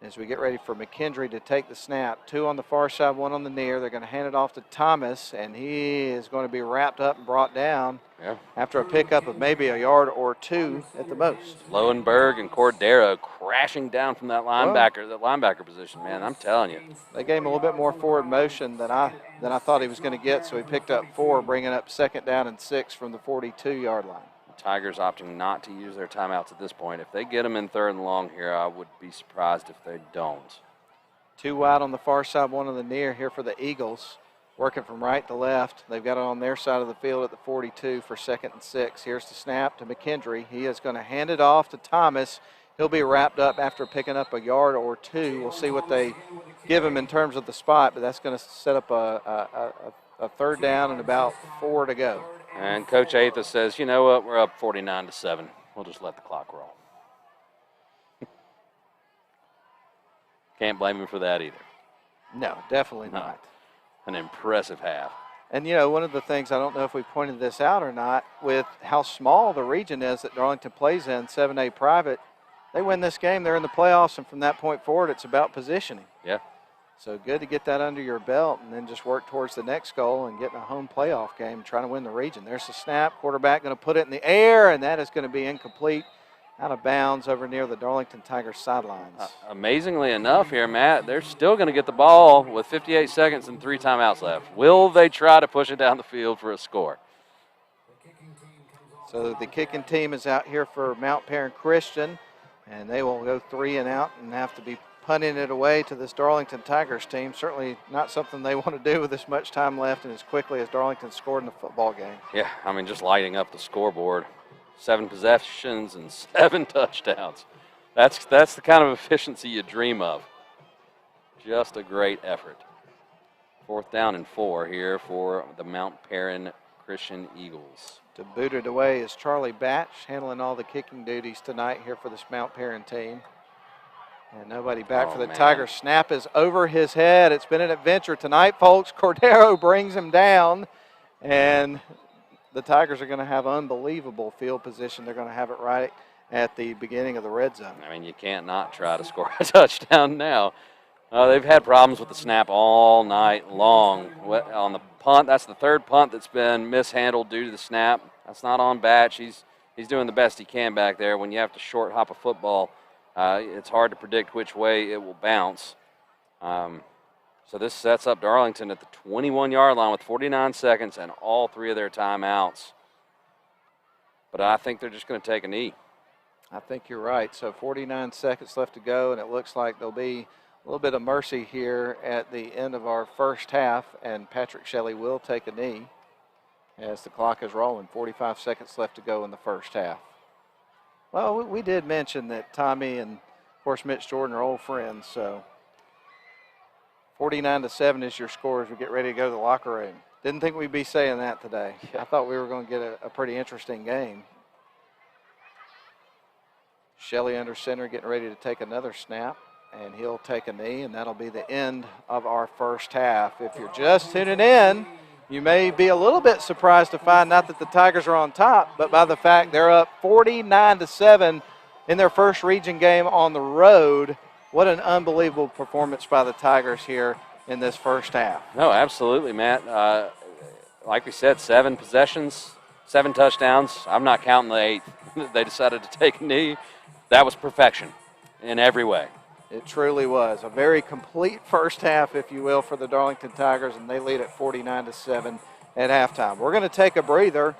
As we get ready for McKendry to take the snap, 2 on the far side, 1 on the near. They're going to hand it off to Thomas, and he is going to be wrapped up and brought down after a pickup of maybe a yard or 2 at the most. Lowenberg and Cordero crashing down from that linebacker position, man. I'm telling you. They gave him a little bit more forward motion than I thought he was going to get, so he picked up 4, bringing up 2nd down and 6 from the 42-yard line. Tigers opting not to use their timeouts at this point. If they get them in 3rd and long here, I would be surprised if they don't. 2 wide on the far side, 1 on the near here for the Eagles. Working from right to left. They've got it on their side of the field at the 42 for 2nd and 6. Here's the snap to McKendry. He is going to hand it off to Thomas. He'll be wrapped up after picking up a yard or 2. We'll see what they give him in terms of the spot, but that's going to set up a 3rd down and about 4 to go. And Coach Atha says, you know what, we're up 49-7. We'll just let the clock roll. Can't blame him for that either. No, definitely not. An impressive half. And, you know, one of the things, I don't know if we pointed this out or not, with how small the region is that Darlington plays in, 7A private, they win this game, they're in the playoffs, and from that point forward, it's about positioning. Yeah. So good to get that under your belt and then just work towards the next goal and getting a home playoff game and trying to win the region. There's the snap. Quarterback going to put it in the air, and that is going to be incomplete, out of bounds over near the Darlington Tigers sidelines. Amazingly enough here, Matt, they're still going to get the ball with 58 seconds and 3 timeouts left. Will they try to push it down the field for a score? So the kicking team is out here for Mount Perrin Christian, and they will go 3 and out and have to be punting it away to this Darlington Tigers team. Certainly not something they want to do with as much time left and as quickly as Darlington scored in the football game. Yeah, I mean, just lighting up the scoreboard. 7 possessions and 7 touchdowns. That's the kind of efficiency you dream of. Just a great effort. 4th down and 4 here for the Mount Perrin Christian Eagles. To boot it away is Charlie Batch, handling all the kicking duties tonight here for this Mount Perrin team. And nobody back for the Tigers. Snap is over his head. It's been an adventure tonight, folks. Cordero brings him down, and the Tigers are going to have unbelievable field position. They're going to have it right at the beginning of the red zone. I mean, you can't not try to score a touchdown now. They've had problems with the snap all night long. On the punt, that's the 3rd punt that's been mishandled due to the snap. That's not on Batch. He's doing the best he can back there. When you have to short hop a football, it's hard to predict which way it will bounce. So this sets up Darlington at the 21-yard line with 49 seconds and all 3 of their timeouts. But I think they're just going to take a knee. I think you're right. So 49 seconds left to go, and it looks like there'll be a little bit of mercy here at the end of our first half, and Patrick Shelley will take a knee as the clock is rolling. 45 seconds left to go in the first half. Well, we did mention that Tommy and, of course, Mitch Jordan are old friends, so 49-7 is your score as we get ready to go to the locker room. Didn't think we'd be saying that today. I thought we were going to get a pretty interesting game. Shelley under center getting ready to take another snap, and he'll take a knee, and that'll be the end of our first half. If you're just tuning in, you may be a little bit surprised to find not that the Tigers are on top, but by the fact they're up 49-7 in their first region game on the road. What an unbelievable performance by the Tigers here in this first half. No, absolutely, Matt. Like we said, 7 possessions, 7 touchdowns. I'm not counting the 8th. They decided to take a knee. That was perfection in every way. It truly was. A very complete first half, if you will, for the Darlington Tigers, and they lead at 49-7 at halftime. We're going to take a breather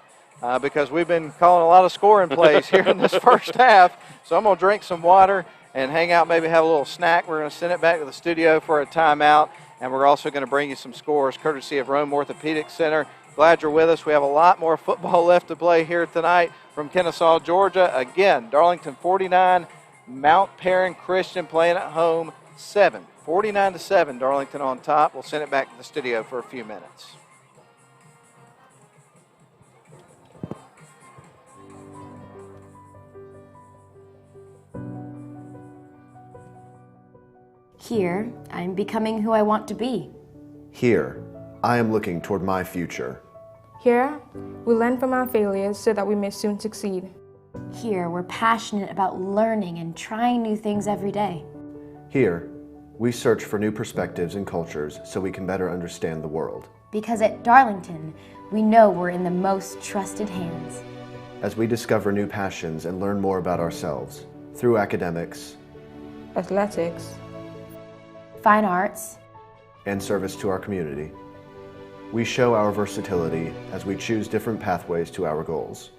because we've been calling a lot of scoring plays here in this first half. So I'm going to drink some water and hang out, maybe have a little snack. We're going to send it back to the studio for a timeout, and we're also going to bring you some scores courtesy of Rome Orthopedic Center. Glad you're with us. We have a lot more football left to play here tonight from Kennesaw, Georgia. Again, Darlington 49, Mount Perrin Christian playing at home 7. 49-7, Darlington on top. We'll send it back to the studio for a few minutes. Here, I'm becoming who I want to be. Here, I am looking toward my future. Here, we learn from our failures so that we may soon succeed. Here, we're passionate about learning and trying new things every day. Here, we search for new perspectives and cultures so we can better understand the world. Because at Darlington, we know we're in the most trusted hands. As we discover new passions and learn more about ourselves through academics, athletics, Fine arts, and service to our community, we show our versatility as we choose different pathways to our goals.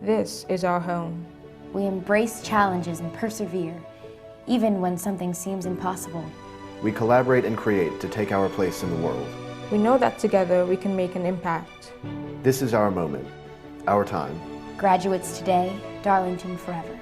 this is our home. we embrace challenges and persevere, even when something seems impossible. We collaborate and create to take our place in the world. We know that together we can make an impact. This is our moment, our time. Graduates today, Darlington forever.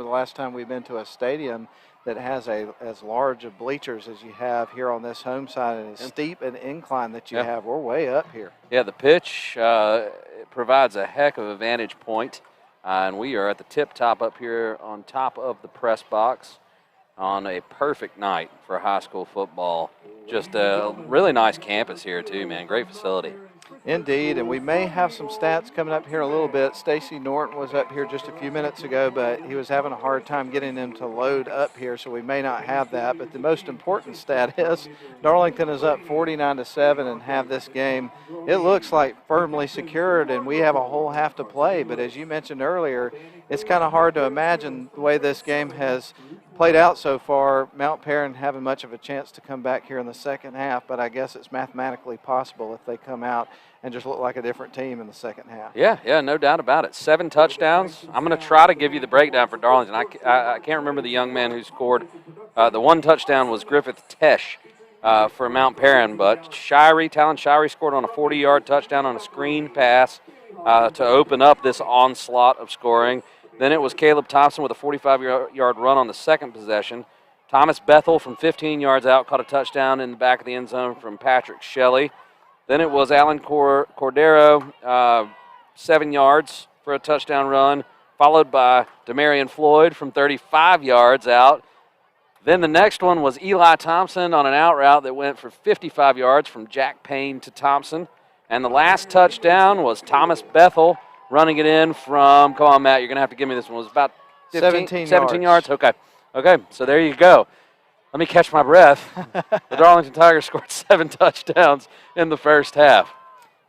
Last time we've been to a stadium that has as large of bleachers as you have here on this home side, and as steep an incline that you have. We're way up here. Yeah, the pitch it provides a heck of a vantage point, and we are at the tip top up here on top of the press box on a perfect night for high school football. Just a really nice campus here too, man. Great facility. Indeed, and we may have some stats coming up here in a little bit. Stacy Norton was up here just a few minutes ago, but he was having a hard time getting them to load up here, so we may not have that. But the most important stat is Darlington is up 49-7 and have this game, it looks like, firmly secured, and we have a whole half to play. But as you mentioned earlier, it's kind of hard to imagine the way this game has played out so far, Mount Perrin having much of a chance to come back here in the second half, but I guess it's mathematically possible if they come out and just look like a different team in the second half. Yeah, no doubt about it. 7 touchdowns. I'm going to try to give you the breakdown for Darlington. I can't remember the young man who scored. The one touchdown was Griffith Tesh for Mount Perrin, but Talon Shirey scored on a 40-yard touchdown on a screen pass to open up this onslaught of scoring. Then it was Caleb Thompson with a 45-yard run on the second possession. Thomas Bethel from 15 yards out caught a touchdown in the back of the end zone from Patrick Shelley. Then it was Alan Cordero, 7 yards for a touchdown run, followed by Demarion Floyd from 35 yards out. Then the next one was Eli Thompson on an out route that went for 55 yards from Jack Payne to Thompson. And the last touchdown was Thomas Bethel running it in from, come on, Matt, you're going to have to give me this one. It was about 17 yards. Okay, so there you go. Let me catch my breath. The Darlington Tigers scored 7 touchdowns in the first half.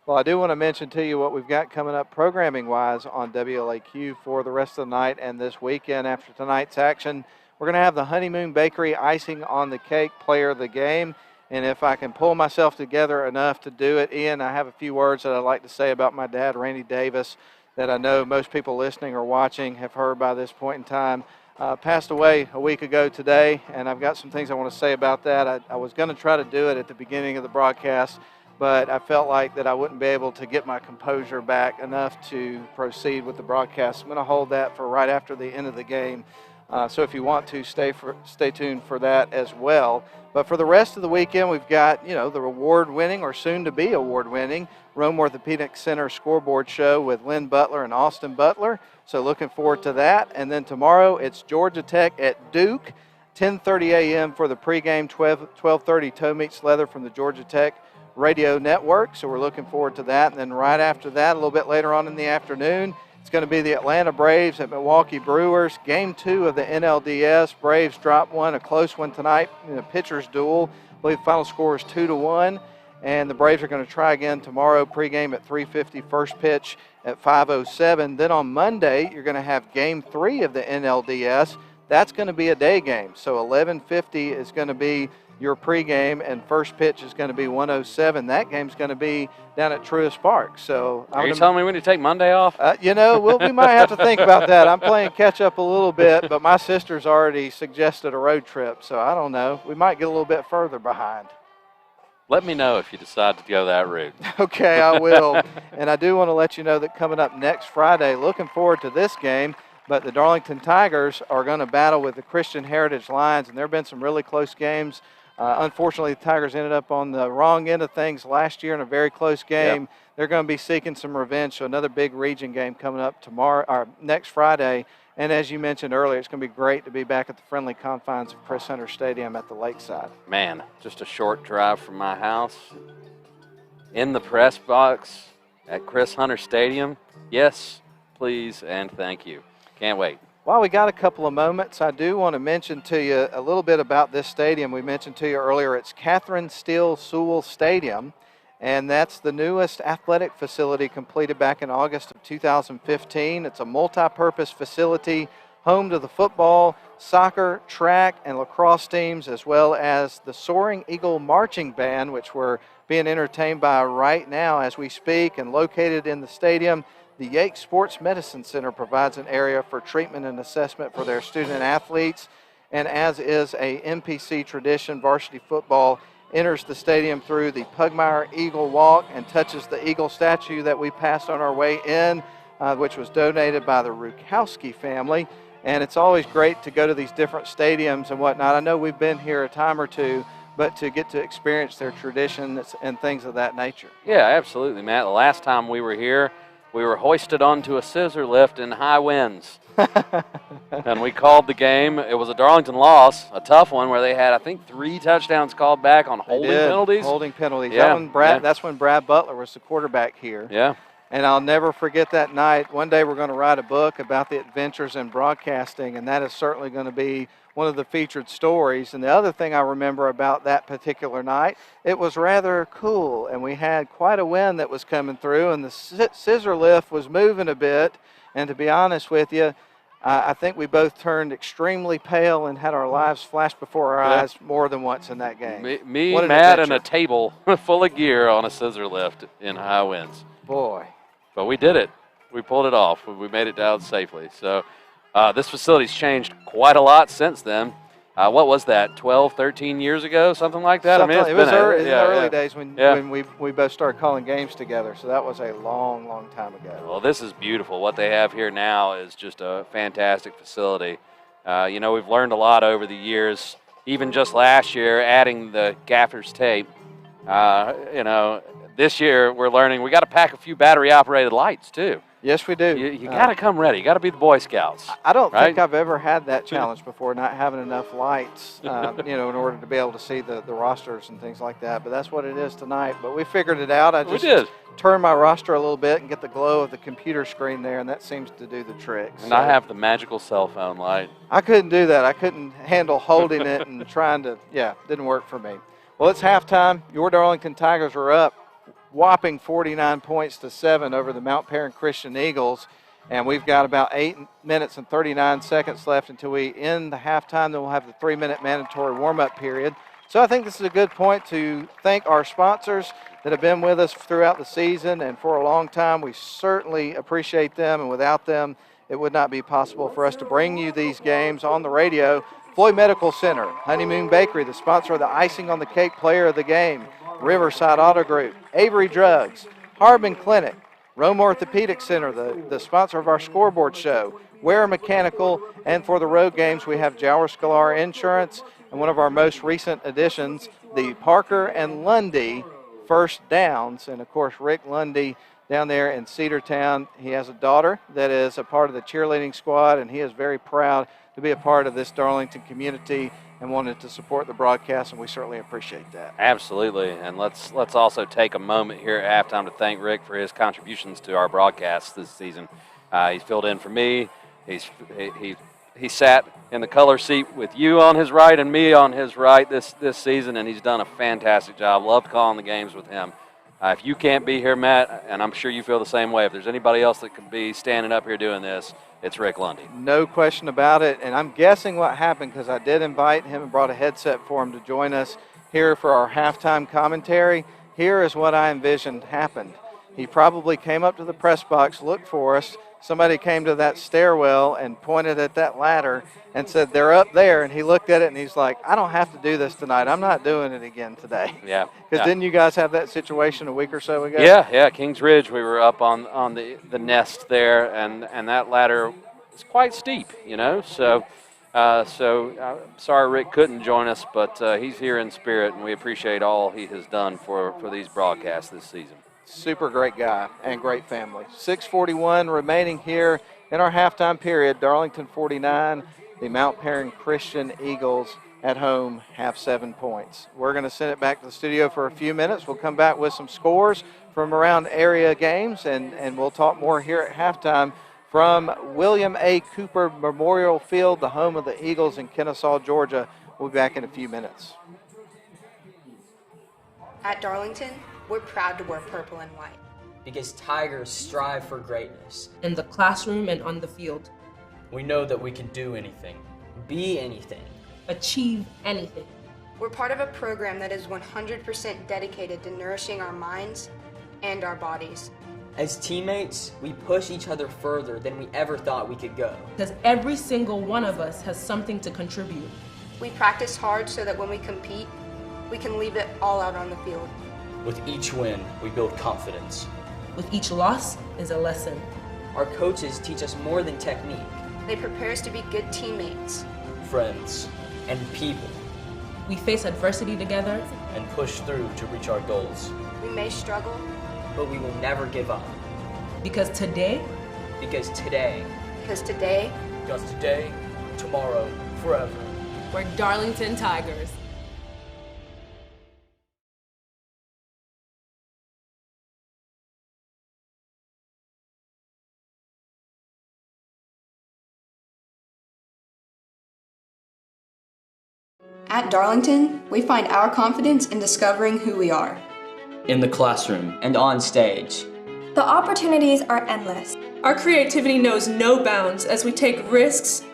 Well, I do want to mention to you what we've got coming up programming-wise on WLAQ for the rest of the night and this weekend after tonight's action. We're going to have the Honeymoon Bakery Icing on the Cake Player of the Game. And if I can pull myself together enough to do it, Ian, I have a few words that I'd like to say about my dad, Randy Davis, that I know most people listening or watching have heard by this point in time. Passed away a week ago today, and I've got some things I want to say about that. I was going to try to do it at the beginning of the broadcast, but I felt like that I wouldn't be able to get my composure back enough to proceed with the broadcast. I'm going to hold that for right after the end of the game. So if you want to, stay tuned for that as well. But for the rest of the weekend, we've got, the award-winning or soon-to-be award-winning Rome Orthopedic Center scoreboard show with Lynn Butler and Austin Butler. So looking forward to that. And then tomorrow, it's Georgia Tech at Duke, 10:30 a.m. for the pregame, 12:30 Toe Meets Leather from the Georgia Tech Radio Network. So we're looking forward to that. And then right after that, a little bit later on in the afternoon, it's going to be the Atlanta Braves at Milwaukee Brewers. Game 2 of the NLDS. Braves drop one, a close one tonight in a pitcher's duel. I believe the final score is 2-1. And the Braves are going to try again tomorrow, pregame at 3:50, first pitch at 5:07. Then on Monday, you're going to have Game 3 of the NLDS. That's going to be a day game. So 11:50 is going to be your pregame, and first pitch is going to be 1:07. That game's going to be down at Truist Park. So are you telling me we need to take Monday off? We might have to think about that. I'm playing catch up a little bit, but my sister's already suggested a road trip, so I don't know. We might get a little bit further behind. Let me know if you decide to go that route. Okay, I will. And I do want to let you know that coming up next Friday, looking forward to this game, but the Darlington Tigers are going to battle with the Christian Heritage Lions, and there have been some really close games. Unfortunately, the Tigers ended up on the wrong end of things last year in a very close game. Yep. They're going to be seeking some revenge, so another big region game coming up next Friday. And as you mentioned earlier, it's going to be great to be back at the friendly confines of Chris Hunter Stadium at the Lakeside. Man, just a short drive from my house. In the press box at Chris Hunter Stadium. Yes, please, and thank you. Can't wait. While we got a couple of moments, I do want to mention to you a little bit about this stadium. We mentioned to you earlier, it's Catherine Steele Sewell Stadium, and that's the newest athletic facility completed back in August of 2015. It's a multi-purpose facility, home to the football, soccer, track, and lacrosse teams, as well as the Soaring Eagle Marching Band, which we're being entertained by right now as we speak, and located in the stadium. The Yates Sports Medicine Center provides an area for treatment and assessment for their student athletes, and as is a MPC tradition, varsity football enters the stadium through the Pugmire Eagle Walk and touches the eagle statue that we passed on our way in, which was donated by the Rukowski family. And it's always great to go to these different stadiums and whatnot. I know we've been here a time or two, but to get to experience their traditions and things of that nature. Yeah, absolutely, Matt. The last time we were here, we were hoisted onto a scissor lift in high winds. And we called the game. It was a Darlington loss, a tough one where they had, I think, 3 touchdowns called back on holding penalties. Holding penalties. Yeah, that's when Brad Butler was the quarterback here. Yeah. And I'll never forget that night. One day we're going to write a book about the adventures in broadcasting, and that is certainly going to be one of the featured stories. And the other thing I remember about that particular night, it was rather cool, and we had quite a wind that was coming through, and the scissor lift was moving a bit. And to be honest with you, I think we both turned extremely pale and had our lives flash before our eyes more than once in that game. Me Matt, and a table full of gear on a scissor lift in high winds. Boy. But we did it. We pulled it off. We made it down safely. So this facility's changed quite a lot since then. What was that, 12, 13 years ago, something like that? It was early days when we both started calling games together, so that was a long, long time ago. Well, this is beautiful. What they have here now is just a fantastic facility. We've learned a lot over the years, even just last year, adding the gaffer's tape. This year we're learning we got to pack a few battery-operated lights, too. Yes, we do. You got to come ready. You got to be the Boy Scouts. I don't think I've ever had that challenge before, not having enough lights, in order to be able to see the rosters and things like that. But that's what it is tonight. But we figured it out. I just turn my roster a little bit and get the glow of the computer screen there, and that seems to do the trick. And I have the magical cell phone light. I couldn't do that. I couldn't handle holding it and trying to, didn't work for me. Well, it's halftime. Your Darlington Tigers are up whopping 49 points to 7 over the Mount Perrin Christian Eagles. And we've got about 8 minutes and 39 seconds left until we end the halftime. Then we'll have the 3-minute mandatory warm-up period. So I think this is a good point to thank our sponsors that have been with us throughout the season and for a long time. We certainly appreciate them, and without them, it would not be possible for us to bring you these games on the radio. Floyd Medical Center, Honeymoon Bakery, the sponsor of the Icing on the Cake Player of the Game, Riverside Auto Group, Avery Drugs, Harbin Clinic, Rome Orthopedic Center, the sponsor of our scoreboard show, Ware Mechanical, and for the road games we have Jower Scalar Insurance, and one of our most recent additions, the Parker and Lundy First Downs. And of course, Rick Lundy down there in Cedartown, he has a daughter that is a part of the cheerleading squad, and he is very proud to be a part of this Darlington community and wanted to support the broadcast, and we certainly appreciate that. Absolutely, and let's also take a moment here at halftime to thank Rick for his contributions to our broadcasts this season. He's filled in for me. He sat in the color seat with you on his right and me on his right this season, and he's done a fantastic job. Loved calling the games with him. If you can't be here, Matt, and I'm sure you feel the same way, if there's anybody else that could be standing up here doing this, it's Rick Lundy. No question about it, and I'm guessing what happened because I did invite him and brought a headset for him to join us here for our halftime commentary. Here is what I envisioned happened. He probably came up to the press box, looked for us. Somebody came to that stairwell and pointed at that ladder and said, "They're up there." And he looked at it and he's like, "I don't have to do this tonight. I'm not doing it again today." Yeah. Because didn't you guys have that situation a week or so ago? Yeah. Kings Ridge, we were up on the nest there, and that ladder is quite steep, So, sorry Rick couldn't join us, but he's here in spirit, and we appreciate all he has done for these broadcasts this season. Super great guy and great family. 6:41 remaining here in our halftime period. Darlington 49, the Mount Perrin Christian Eagles at home have 7 points. We're going to send it back to the studio for a few minutes. We'll come back with some scores from around area games, and we'll talk more here at halftime from William A. Cooper Memorial Field, the home of the Eagles in Kennesaw, Georgia. We'll be back in a few minutes. At Darlington, we're proud to wear purple and white. Because Tigers strive for greatness. In the classroom and on the field. We know that we can do anything, be anything, achieve anything. We're part of a program that is 100% dedicated to nourishing our minds and our bodies. As teammates, we push each other further than we ever thought we could go. Because every single one of us has something to contribute. We practice hard so that when we compete, we can leave it all out on the field. With each win, we build confidence. With each loss is a lesson. Our coaches teach us more than technique. They prepare us to be good teammates, friends, and people. We face adversity together and push through to reach our goals. We may struggle, but we will never give up. Because today, tomorrow, forever. We're Darlington Tigers. At Darlington, we find our confidence in discovering who we are. In the classroom and on stage. The opportunities are endless. Our creativity knows no bounds as we take risks,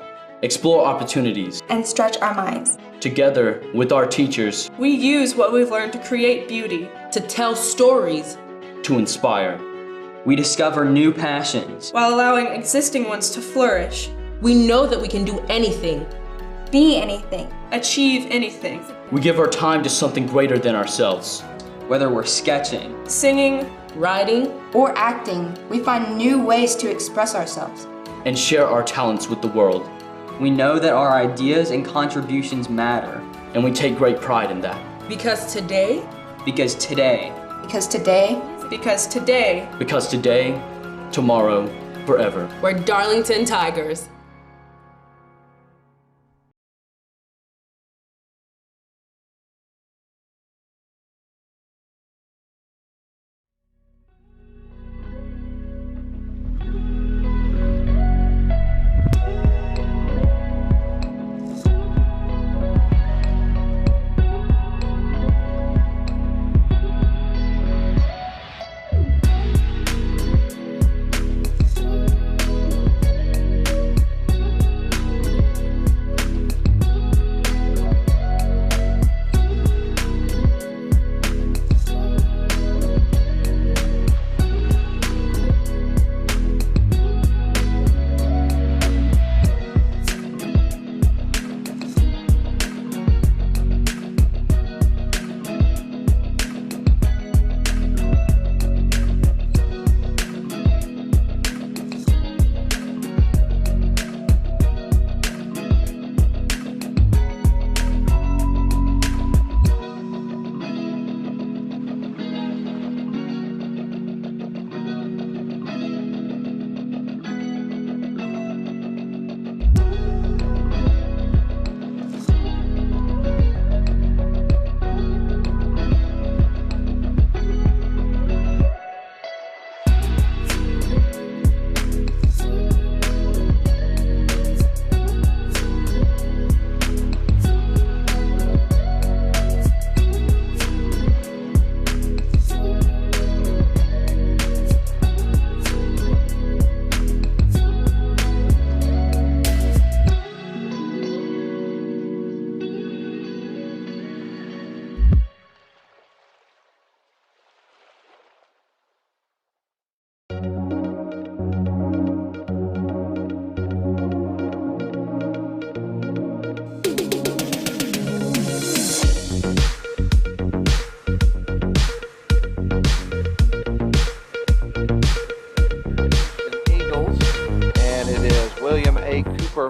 explore opportunities, and stretch our minds. Together with our teachers, we use what we've learned to create beauty, to tell stories, to inspire. We discover new passions while allowing existing ones to flourish. We know that we can do anything, be anything, achieve anything. We give our time to something greater than ourselves. Whether we're sketching, singing, writing, or acting, we find new ways to express ourselves and share our talents with the world. We know that our ideas and contributions matter, and we take great pride in that. Because today, because today, because today, because today, because today, tomorrow, forever. We're Darlington Tigers.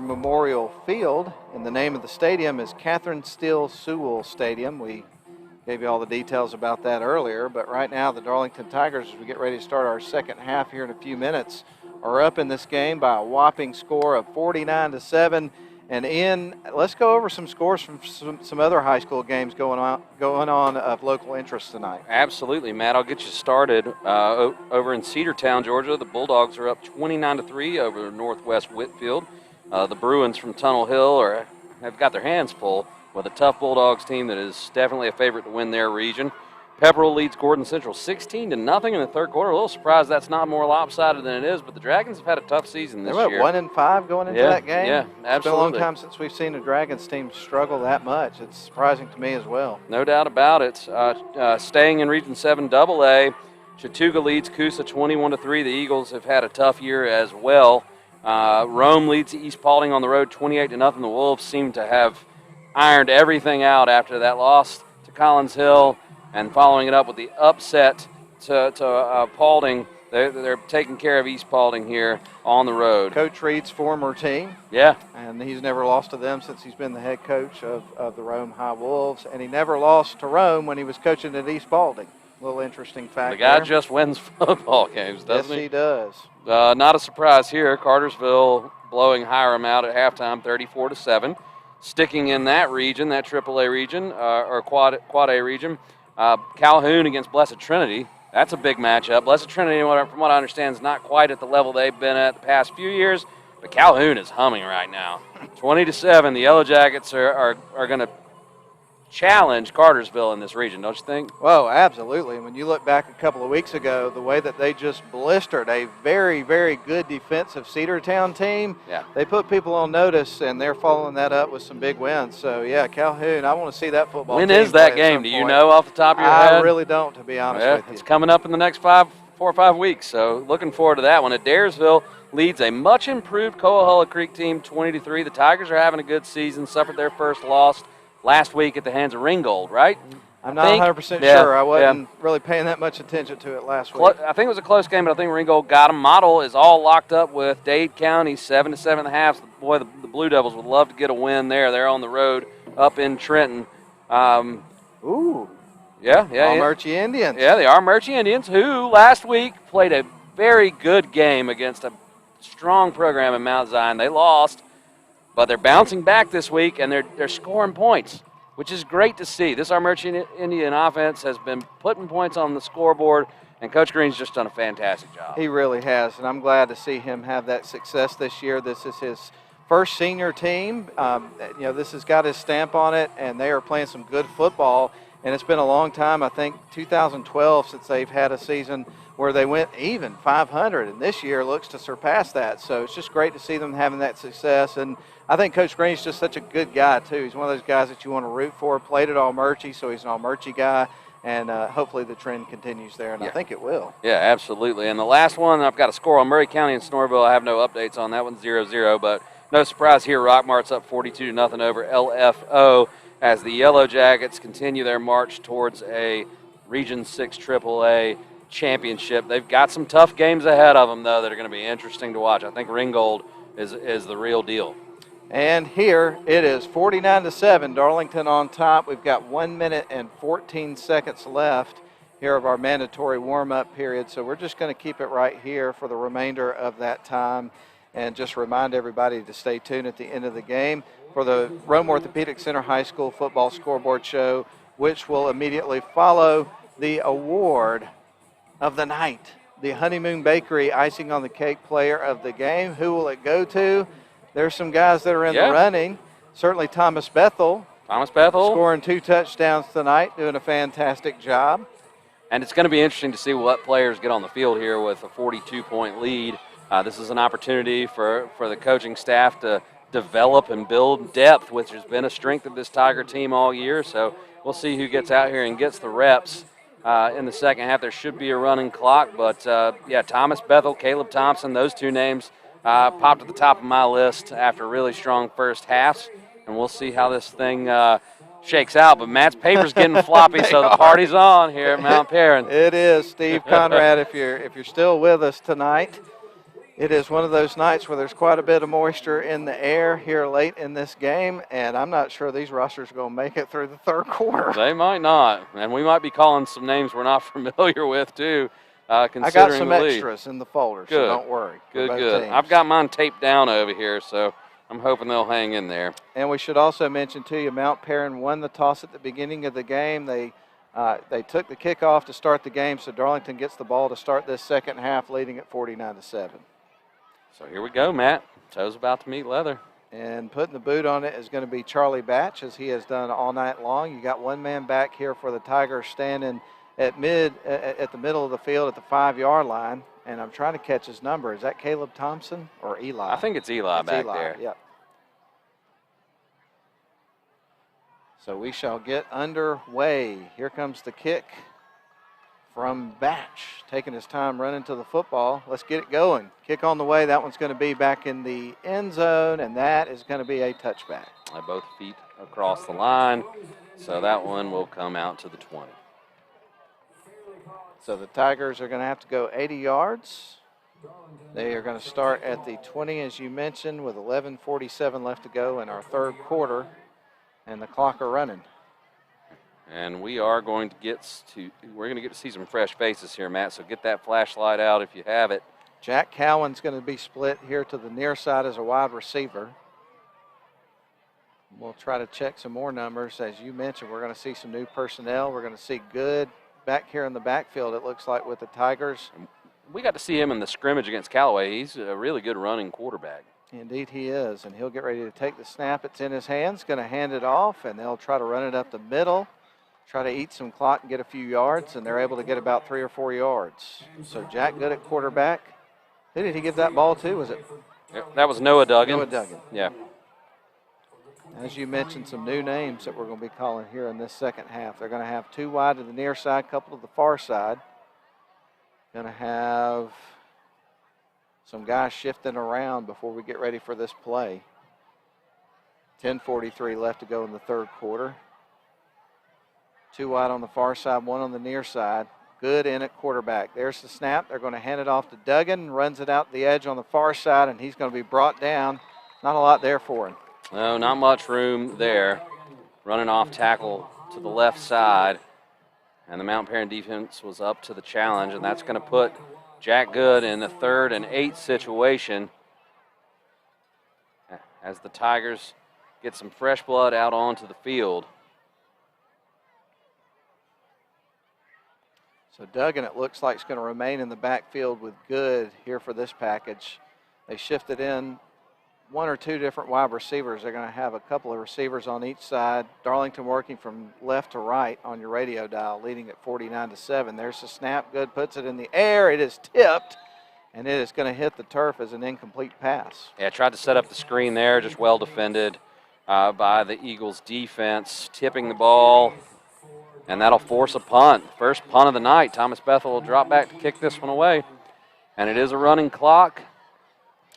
Memorial Field, and the name of the stadium is Catherine Steele Sewell Stadium. We gave you all the details about that earlier, but right now the Darlington Tigers, as we get ready to start our second half here in a few minutes, are up in this game by a whopping score of 49-7. And let's go over some scores from some other high school games going on of local interest tonight. Absolutely, Matt. I'll get you started. Over in Cedartown, Georgia, the Bulldogs are up 29-3 over Northwest Whitfield. The Bruins from Tunnel Hill have got their hands full with a tough Bulldogs team that is definitely a favorite to win their region. Pepperell leads Gordon Central 16-0 in the third quarter. A little surprised that's not more lopsided than it is, but the Dragons have had a tough season this year. 1-5 going into that game? Yeah, absolutely. It's been a long time since we've seen a Dragons team struggle that much. It's surprising to me as well. No doubt about it. Staying in Region 7 AA, Chattooga leads Coosa 21-3. The Eagles have had a tough year as well. Rome leads East Paulding on the road 28-0. The Wolves seem to have ironed everything out after that loss to Collins Hill, and following it up with the upset to Paulding. They're taking care of East Paulding here on the road. Coach Reed's former team. Yeah. And he's never lost to them since he's been the head coach of the Rome High Wolves, and he never lost to Rome when he was coaching at East Paulding. A little interesting fact. The guy there. Just wins football games, doesn't he? Yes, he does. Not a surprise here. Cartersville blowing Hiram out at halftime, 34-7. Sticking in that region, that AAA region, or Quad A region, Calhoun against Blessed Trinity. That's a big matchup. Blessed Trinity, from what I understand, is not quite at the level they've been at the past few years, but Calhoun is humming right now. 20-7. The Yellow Jackets are going to challenge Cartersville in this region, don't you think? Well, absolutely. And when you look back a couple of weeks ago, the way that they just blistered a very, very good defensive Cedartown team, they put people on notice, and they're following that up with some big wins. So, yeah, Calhoun, I want to see that football team. When is that game? Do you know off the top of your head? I really don't, to be honest with you. It's coming up in the next 4 or 5 weeks, so looking forward to that one. Adairsville leads a much-improved Coahulla Creek team 20-3. The Tigers are having a good season, suffered their first loss last week at the hands of Ringgold, right? I'm not 100% sure. I wasn't really paying that much attention to it last week. I think it was a close game, but I think Ringgold got them. Model is all locked up with Dade County, 7 to 7.5. Boy, the Blue Devils would love to get a win there. They're on the road up in Trenton. Ooh. Yeah. Armurchie Indians. Yeah, the Armurchie Indians, who last week played a very good game against a strong program in Mount Zion. They lost. But they're bouncing back this week, and they're scoring points, which is great to see. This Armurchie Indian offense has been putting points on the scoreboard, and Coach Green's just done a fantastic job. He really has, and I'm glad to see him have that success this year. This is his first senior team. This has got his stamp on it, and they are playing some good football. And it's been a long time, I think 2012, since they've had a season where they went even 500, and this year looks to surpass that. So it's just great to see them having that success. And I think Coach Green's just such a good guy, too. He's one of those guys that you want to root for. Played at Armurchie, so he's an Armurchie guy. And hopefully the trend continues there, and I think it will. Yeah, absolutely. And the last one, I've got a score on Murray County and Snorville. I have no updates on that one, 0-0. But no surprise here, Rockmart's up 42-0 over LFO as the Yellow Jackets continue their march towards a Region 6 AAA championship. They've got some tough games ahead of them, though, that are going to be interesting to watch. I think Ringgold is the real deal. And here it is 49-7, Darlington on top. We've got 1 minute and 14 seconds left here of our mandatory warm-up period. So we're just going to keep it right here for the remainder of that time and just remind everybody to stay tuned at the end of the game for the Rome Orthopedic Center High School football scoreboard show, which will immediately follow the award of the night, the Honeymoon Bakery icing on the cake player of the game. Who will it go to? There's some guys that are in the running. Certainly Thomas Bethel. Scoring 2 touchdowns tonight, doing a fantastic job. And it's going to be interesting to see what players get on the field here with a 42-point lead. This is an opportunity for the coaching staff to develop and build depth, which has been a strength of this Tiger team all year. So we'll see who gets out here and gets the reps in the second half. There should be a running clock, but Thomas Bethel, Caleb Thompson, those 2 names popped at the top of my list after really strong first halves, and we'll see how this thing shakes out. But Matt's paper's getting floppy, so the party's on here at Mount Perrin. It is, Steve Conrad. If you're still with us tonight, it is one of those nights where there's quite a bit of moisture in the air here late in this game, and I'm not sure these rosters are going to make it through the third quarter. They might not, and we might be calling some names we're not familiar with, too. I got some extras in the folder, so don't worry. Good. I've got mine taped down over here, so I'm hoping they'll hang in there. And we should also mention to you, Mount Perrin won the toss at the beginning of the game. They took the kickoff to start the game, so Darlington gets the ball to start this second half, leading at 49-7. So here we go, Matt. Toe's about to meet leather. And putting the boot on it is going to be Charlie Batch, as he has done all night long. You got one man back here for the Tigers standing at the middle of the field at the 5-yard line, and I'm trying to catch his number. Is that Caleb Thompson or Eli? I think it's Eli back there. Yep. So we shall get underway. Here comes the kick from Batch, taking his time running to the football. Let's get it going. Kick on the way. That one's going to be back in the end zone, and that is going to be a touchback. Both feet across the line, so that one will come out to the 20. So the Tigers are going to have to go 80 yards. They are going to start at the 20, as you mentioned, with 11:47 left to go in our third quarter, and the clock are running. And we are going to get to see some fresh faces here, Matt, so get that flashlight out if you have it. Jack Cowan's going to be split here to the near side as a wide receiver. We'll try to check some more numbers. As you mentioned, we're going to see some new personnel. We're going to see Good back here in the backfield, it looks like, with the Tigers. We got to see him in the scrimmage against Callaway. He's a really good running quarterback. Indeed he is, and he'll get ready to take the snap. It's in his hands, going to hand it off, and they'll try to run it up the middle, try to eat some clock and get a few yards, and they're able to get about 3 or 4 yards. So Jack Good at quarterback. Who did he give that ball to? Was it? That was Noah Duggan. Noah Duggan. Yeah. As you mentioned, some new names that we're going to be calling here in this second half. They're going to have 2 wide to the near side, couple to the far side. Going to have some guys shifting around before we get ready for this play. 10:43 left to go in the third quarter. 2 wide on the far side, 1 on the near side. Good in at quarterback. There's the snap. They're going to hand it off to Duggan, runs it out the edge on the far side, and he's going to be brought down. Not a lot there for him. No, not much room there. Running off tackle to the left side. And the Mount Perrin defense was up to the challenge, and that's going to put Jack Good in a 3rd and 8 situation as the Tigers get some fresh blood out onto the field. So Duggan, it looks like, is going to remain in the backfield with Good here for this package. They shifted in 1 or 2 different wide receivers. They're going to have a couple of receivers on each side. Darlington working from left to right on your radio dial, leading at 49-7. There's the snap. Good puts it in the air. It is tipped, and it is going to hit the turf as an incomplete pass. Yeah, tried to set up the screen there, just well defended by the Eagles defense, tipping the ball, and that'll force a punt. First punt of the night. Thomas Bethel will drop back to kick this one away, and it is a running clock.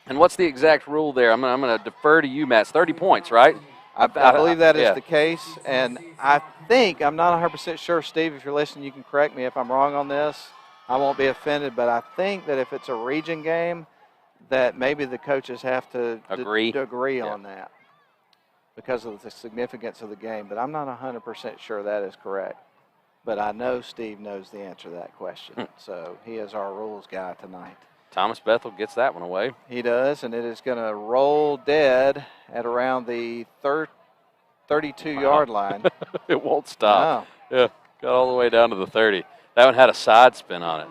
And what's the exact rule there? I'm going to defer to you, Matt. It's 30 points, right? I believe that is the case, and I think, I'm not 100% sure, Steve, if you're listening, you can correct me if I'm wrong on this. I won't be offended, but I think that if it's a region game, that maybe the coaches have to agree on that because of the significance of the game. But I'm not 100% sure that is correct. But I know Steve knows the answer to that question, so he is our rules guy tonight. Thomas Bethel gets that one away. He does, and it is going to roll dead at around the 32-yard line. It won't stop. No. Yeah, got all the way down to the 30. That one had a side spin on it.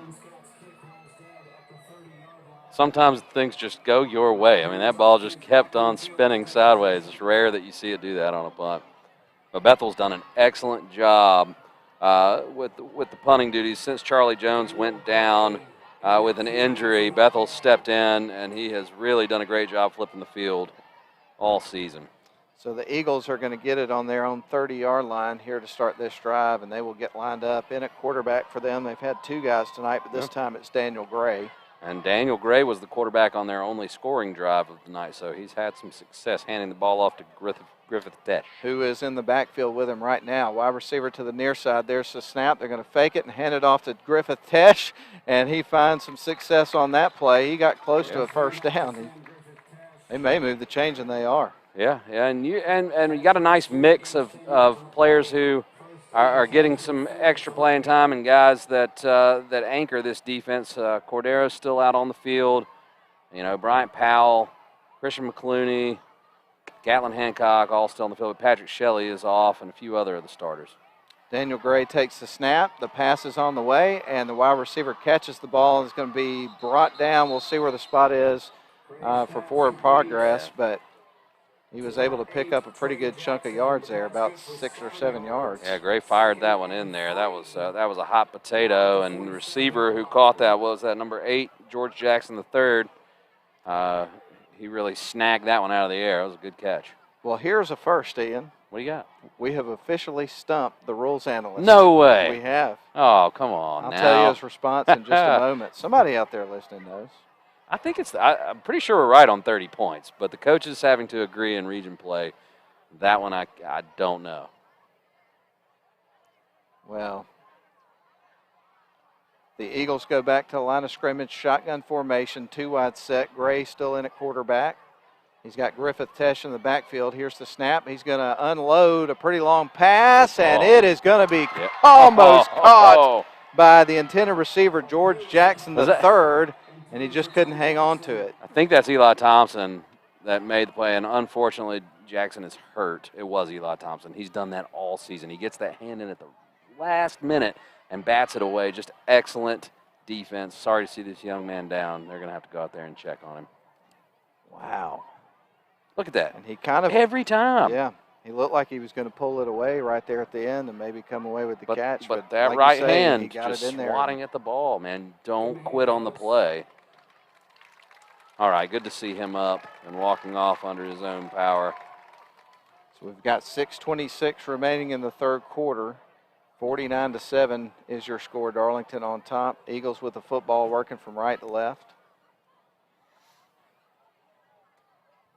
Sometimes things just go your way. I mean, that ball just kept on spinning sideways. It's rare that you see it do that on a punt. But Bethel's done an excellent job with the punting duties since Charlie Jones went down with an injury. Bethel stepped in, and he has really done a great job flipping the field all season. So the Eagles are going to get it on their own 30-yard line here to start this drive, and they will get lined up in at quarterback for them. They've had 2 guys tonight, but this time it's Daniel Gray. And Daniel Gray was the quarterback on their only scoring drive of the night, so he's had some success handing the ball off to Griffith Tesh, who is in the backfield with him right now. Wide receiver to the near side. There's the snap. They're going to fake it and hand it off to Griffith Tesh, and he finds some success on that play. He got close to a first down. They may move the chains, and they are. Yeah, and you got a nice mix of players who are getting some extra playing time and guys that anchor this defense. Cordero's still out on the field. You know, Bryant Powell, Christian McClooney, Gatlin Hancock all still on the field. Patrick Shelley is off, and a few other of the starters. Daniel Gray takes the snap. The pass is on the way, and the wide receiver catches the ball and is going to be brought down. We'll see where the spot is for forward progress, but he was able to pick up a pretty good chunk of yards there, about 6 or 7 yards. Yeah, Gray fired that one in there. That was a hot potato, and the receiver who caught that was that number 8, George Jackson III. He really snagged that one out of the air. It was a good catch. Well, here's a first, Ian. What do you got? We have officially stumped the rules analyst. No way. We have. Oh, come on. I'll tell you his response in just a moment. Somebody out there listening knows. I think I'm pretty sure we're right on 30 points, but the coaches having to agree in region play, that one I don't know. Well, the Eagles go back to the line of scrimmage, shotgun formation, 2 wide set. Gray still in at quarterback. He's got Griffith Tesh in the backfield. Here's the snap. He's going to unload a pretty long pass, and it is going to be almost caught by the intended receiver, George Jackson III, and he just couldn't hang on to it. I think that's Eli Thompson that made the play, and unfortunately Jackson is hurt. It was Eli Thompson. He's done that all season. He gets that hand in at the last minute and bats it away. Just excellent defense. Sorry to see this young man down. They're going to have to go out there and check on him. Wow. Look at that. And he kind of every time. Yeah. He looked like he was going to pull it away right there at the end and maybe come away with the catch. But that like right you say, hand he got just it in there. swatting at the ball, man. Don't quit on the play. All right, good to see him up and walking off under his own power. So we've got 6:26 remaining in the third quarter. 49-7 is your score. Darlington on top. Eagles with the football working from right to left.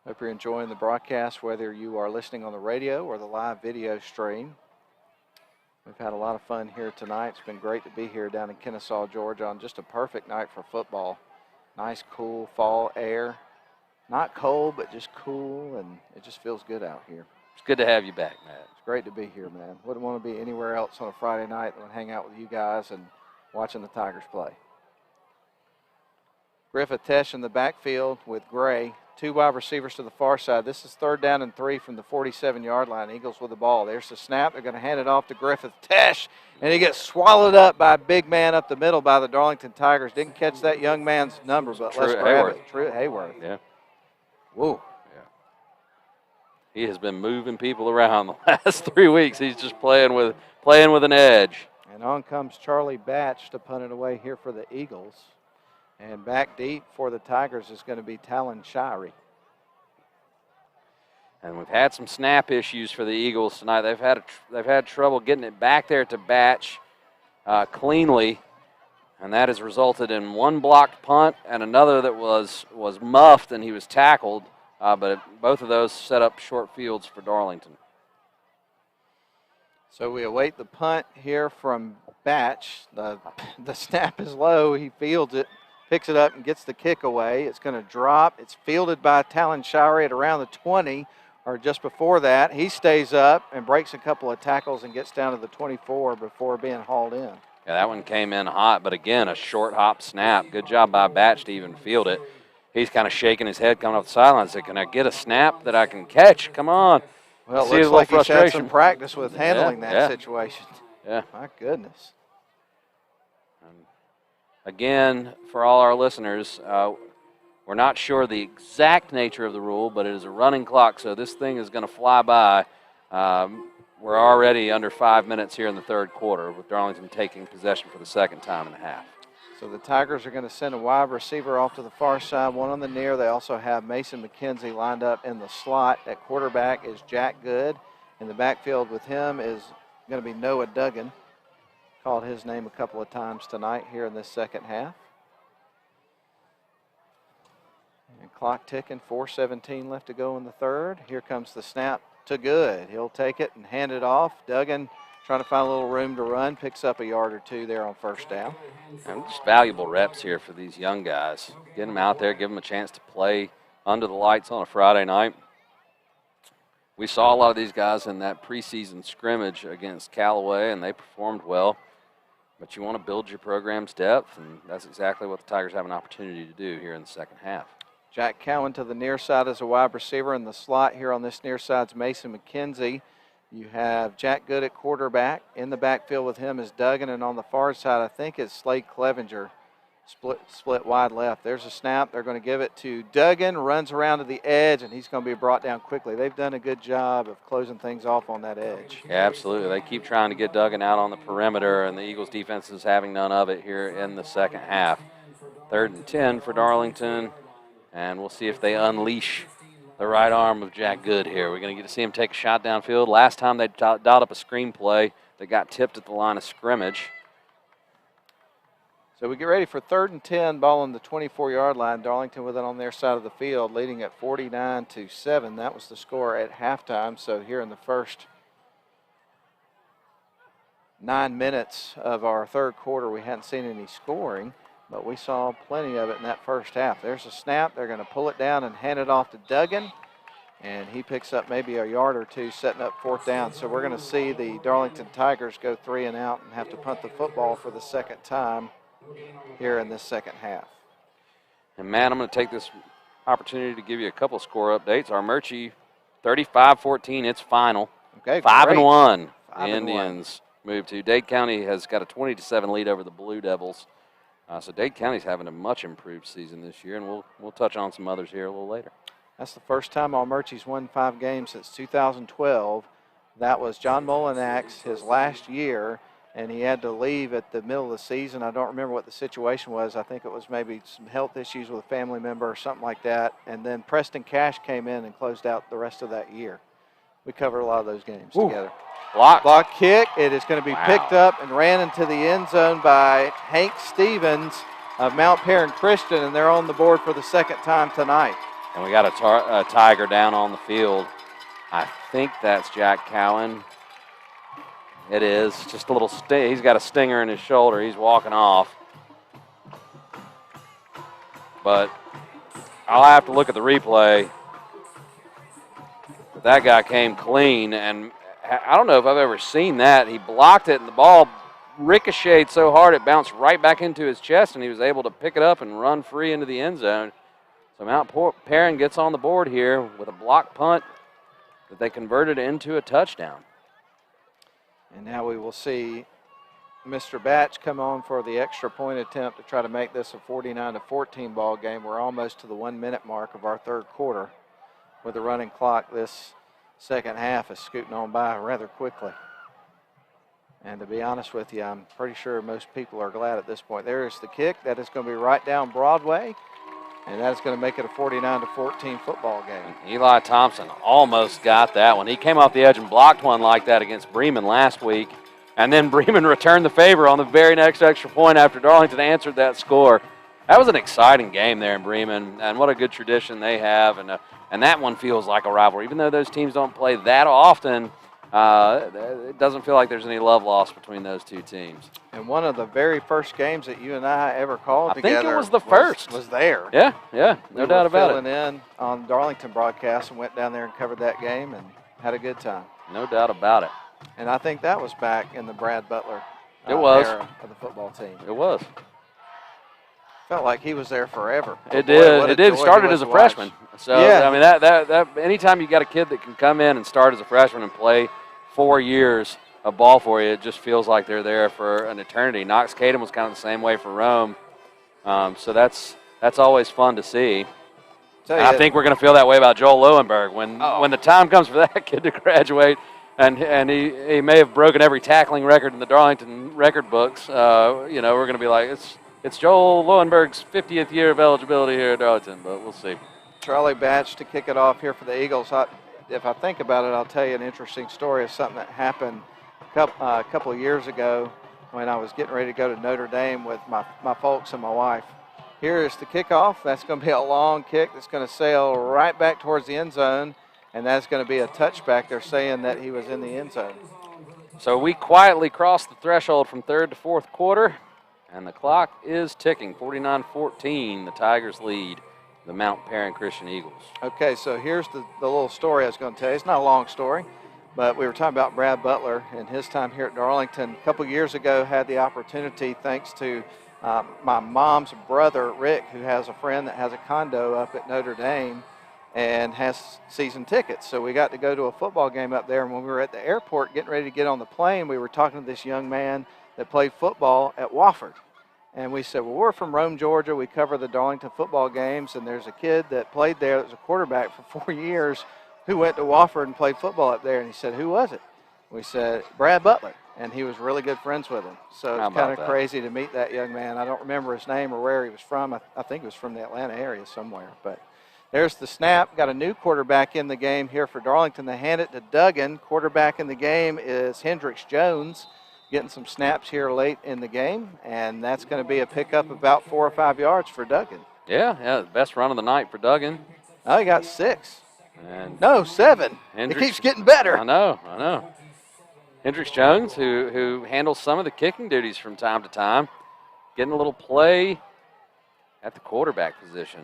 Hope you're enjoying the broadcast, whether you are listening on the radio or the live video stream. We've had a lot of fun here tonight. It's been great to be here down in Kennesaw, Georgia, on just a perfect night for football. Nice, cool fall air. Not cold, but just cool, and it just feels good out here. It's good to have you back, Matt. It's great to be here, man. Wouldn't want to be anywhere else on a Friday night than hang out with you guys and watching the Tigers play. Griffith Tesh in the backfield with Gray. 2 wide receivers to the far side. This is 3rd down and 3 from the 47-yard line. Eagles with the ball. There's the snap. They're going to hand it off to Griffith Tesh, and he gets swallowed up by a big man up the middle by the Darlington Tigers. Didn't catch that young man's number, but let's grab it. True Hayworth. Yeah. Whoa. Yeah. He has been moving people around the last 3 weeks. He's just playing with an edge. And on comes Charlie Batch to punt it away here for the Eagles. And back deep for the Tigers is going to be Talon Shirey. And we've had some snap issues for the Eagles tonight. They've had trouble getting it back there to Batch cleanly, and that has resulted in 1 blocked punt and another that was muffed and he was tackled. But both of those set up short fields for Darlington. So we await the punt here from Batch. The snap is low. He fields it. Picks it up and gets the kick away. It's going to drop. It's fielded by Talon Shirey at around the 20, or just before that. He stays up and breaks a couple of tackles and gets down to the 24 before being hauled in. Yeah, that one came in hot, but again, a short hop snap. Good job by Batch to even field it. He's kind of shaking his head coming off the sideline. Said, "Can I get a snap that I can catch? Come on." Well, it looks like he's had some practice with handling that situation. Yeah. My goodness. Again, for all our listeners, we're not sure the exact nature of the rule, but it is a running clock, so this thing is going to fly by. We're already under 5 minutes here in the third quarter, with Darlington taking possession for the second time in the half. So the Tigers are going to send a wide receiver off to the far side, one on the near. They also have Mason McKenzie lined up in the slot. At quarterback is Jack Good. In the backfield with him is going to be Noah Duggan. Called his name a couple of times tonight here in this second half. And clock ticking, 4:17 left to go in the third. Here comes the snap to Good. He'll take it and hand it off. Duggan trying to find a little room to run, picks up a yard or two there on first down. And just valuable reps here for these young guys. Get them out there, give them a chance to play under the lights on a Friday night. We saw a lot of these guys in that preseason scrimmage against Callaway, and they performed well. But you want to build your program's depth, and that's exactly what the Tigers have an opportunity to do here in the second half. Jack Cowan to the near side as a wide receiver. In the slot here on this near side's Mason McKenzie. You have Jack Good at quarterback. In the backfield with him is Duggan, and on the far side, I think it's Slade Clevenger. Split wide left. There's a snap. They're going to give it to Duggan. Runs around to the edge, and he's going to be brought down quickly. They've done a good job of closing things off on that edge. Yeah, absolutely. They keep trying to get Duggan out on the perimeter, and the Eagles defense is having none of it here in the second half. 3rd and 10 for Darlington, and we'll see if they unleash the right arm of Jack Good here. We're going to get to see him take a shot downfield. Last time they dialed up a screen play that got tipped at the line of scrimmage. So we get ready for 3rd and 10, ball on the 24-yard line. Darlington with it on their side of the field, leading at 49-7. That was the score at halftime. So here in the first 9 minutes of our third quarter, we hadn't seen any scoring, but we saw plenty of it in that first half. There's a snap. They're going to pull it down and hand it off to Duggan, and he picks up maybe a yard or two, setting up 4th down. So we're going to see the Darlington Tigers go 3 and out and have to punt the football for the second time here in this second half. And, Matt, I'm going to take this opportunity to give you a couple score updates. Our Murchie, 35-14, it's final. Okay, 5-1. The 5-1. Indians move to. Dade County has got a 20-7 lead over the Blue Devils. So Dade County's having a much improved season this year, and we'll touch on some others here a little later. That's the first time Almerchi's won 5 games since 2012. That was John Mullinax, his last year, and he had to leave at the middle of the season. I don't remember what the situation was. I think it was maybe some health issues with a family member or something like that. And then Preston Cash came in and closed out the rest of that year. We covered a lot of those games together. Block kick. It is going to be picked up and ran into the end zone by Hank Stevens of Mount Perrin Christian, and they're on the board for the second time tonight. And we got a Tiger down on the field. I think that's Jack Cowan. It is. Just a little he's got a stinger in his shoulder. He's walking off. But I'll have to look at the replay. But that guy came clean, and I don't know if I've ever seen that. He blocked it, and the ball ricocheted so hard it bounced right back into his chest, and he was able to pick it up and run free into the end zone. So Mount Perrin gets on the board here with a block punt that they converted into a touchdown. And now we will see Mr. Batch come on for the extra point attempt to try to make this a 49-14 ball game. We're almost to the 1 minute mark of our third quarter. With the running clock, this second half is scooting on by rather quickly. And to be honest with you, I'm pretty sure most people are glad at this point. There is the kick. That is going to be right down Broadway. And that is going to make it a 49-14 football game. Eli Thompson almost got that one. He came off the edge and blocked one like that against Bremen last week. And then Bremen returned the favor on the very next extra point after Darlington answered that score. That was an exciting game there in Bremen, and what a good tradition they have. And that one feels like a rivalry. Even though those teams don't play that often, it doesn't feel like there's any love lost between those two teams. And one of the very first games that you and I ever called together. I think it was the first. Was there. Yeah, no doubt about it. We were filling in on Darlington broadcast and went down there and covered that game and had a good time. No doubt about it. And I think that was back in the Brad Butler era of the football team. It was. Felt like he was there forever. It did. It did. Started as a freshman. So yeah. I mean, that anytime you got a kid that can come in and start as a freshman and play 4 years of ball for you, it just feels like they're there for an eternity. Knox Kadum was kind of the same way for Rome. So that's always fun to see. I think we're going to feel that way about Joel Lowenberg when the time comes for that kid to graduate, and he may have broken every tackling record in the Darlington record books. We're going to be like, it's Joel Lowenberg's 50th year of eligibility here at Darlington, but we'll see. Charlie Batch to kick it off here for the Eagles. If I think about it, I'll tell you an interesting story of something that happened a couple of years ago when I was getting ready to go to Notre Dame with my folks and my wife. Here is the kickoff. That's going to be a long kick that's going to sail right back towards the end zone, and that's going to be a touchback. They're saying that he was in the end zone. So we quietly crossed the threshold from third to fourth quarter, and the clock is ticking. 49-14, the Tigers lead the Mount Perrin Christian Eagles. Okay, so here's the little story I was going to tell you. It's not a long story, but we were talking about Brad Butler and his time here at Darlington. A couple years ago, had the opportunity, thanks to my mom's brother, Rick, who has a friend that has a condo up at Notre Dame and has season tickets. So we got to go to a football game up there, and when we were at the airport getting ready to get on the plane, we were talking to this young man that played football at Wofford. And we said, well, we're from Rome, Georgia. We cover the Darlington football games, and there's a kid that played there that was a quarterback for 4 years who went to Wofford and played football up there. And he said, who was it? We said, Brad Butler. And he was really good friends with him. So it's kind of crazy to meet that young man. I don't remember his name or where he was from. I think he was from the Atlanta area somewhere. But there's the snap. Got a new quarterback in the game here for Darlington. They hand it to Duggan. Quarterback in the game is Hendricks Jones, getting some snaps here late in the game. And that's going to be a pickup about 4 or 5 yards for Duggan. Yeah, best run of the night for Duggan. Oh, he got 6. And no, 7. It keeps getting better. I know. Hendricks Jones, who handles some of the kicking duties from time to time, getting a little play at the quarterback position.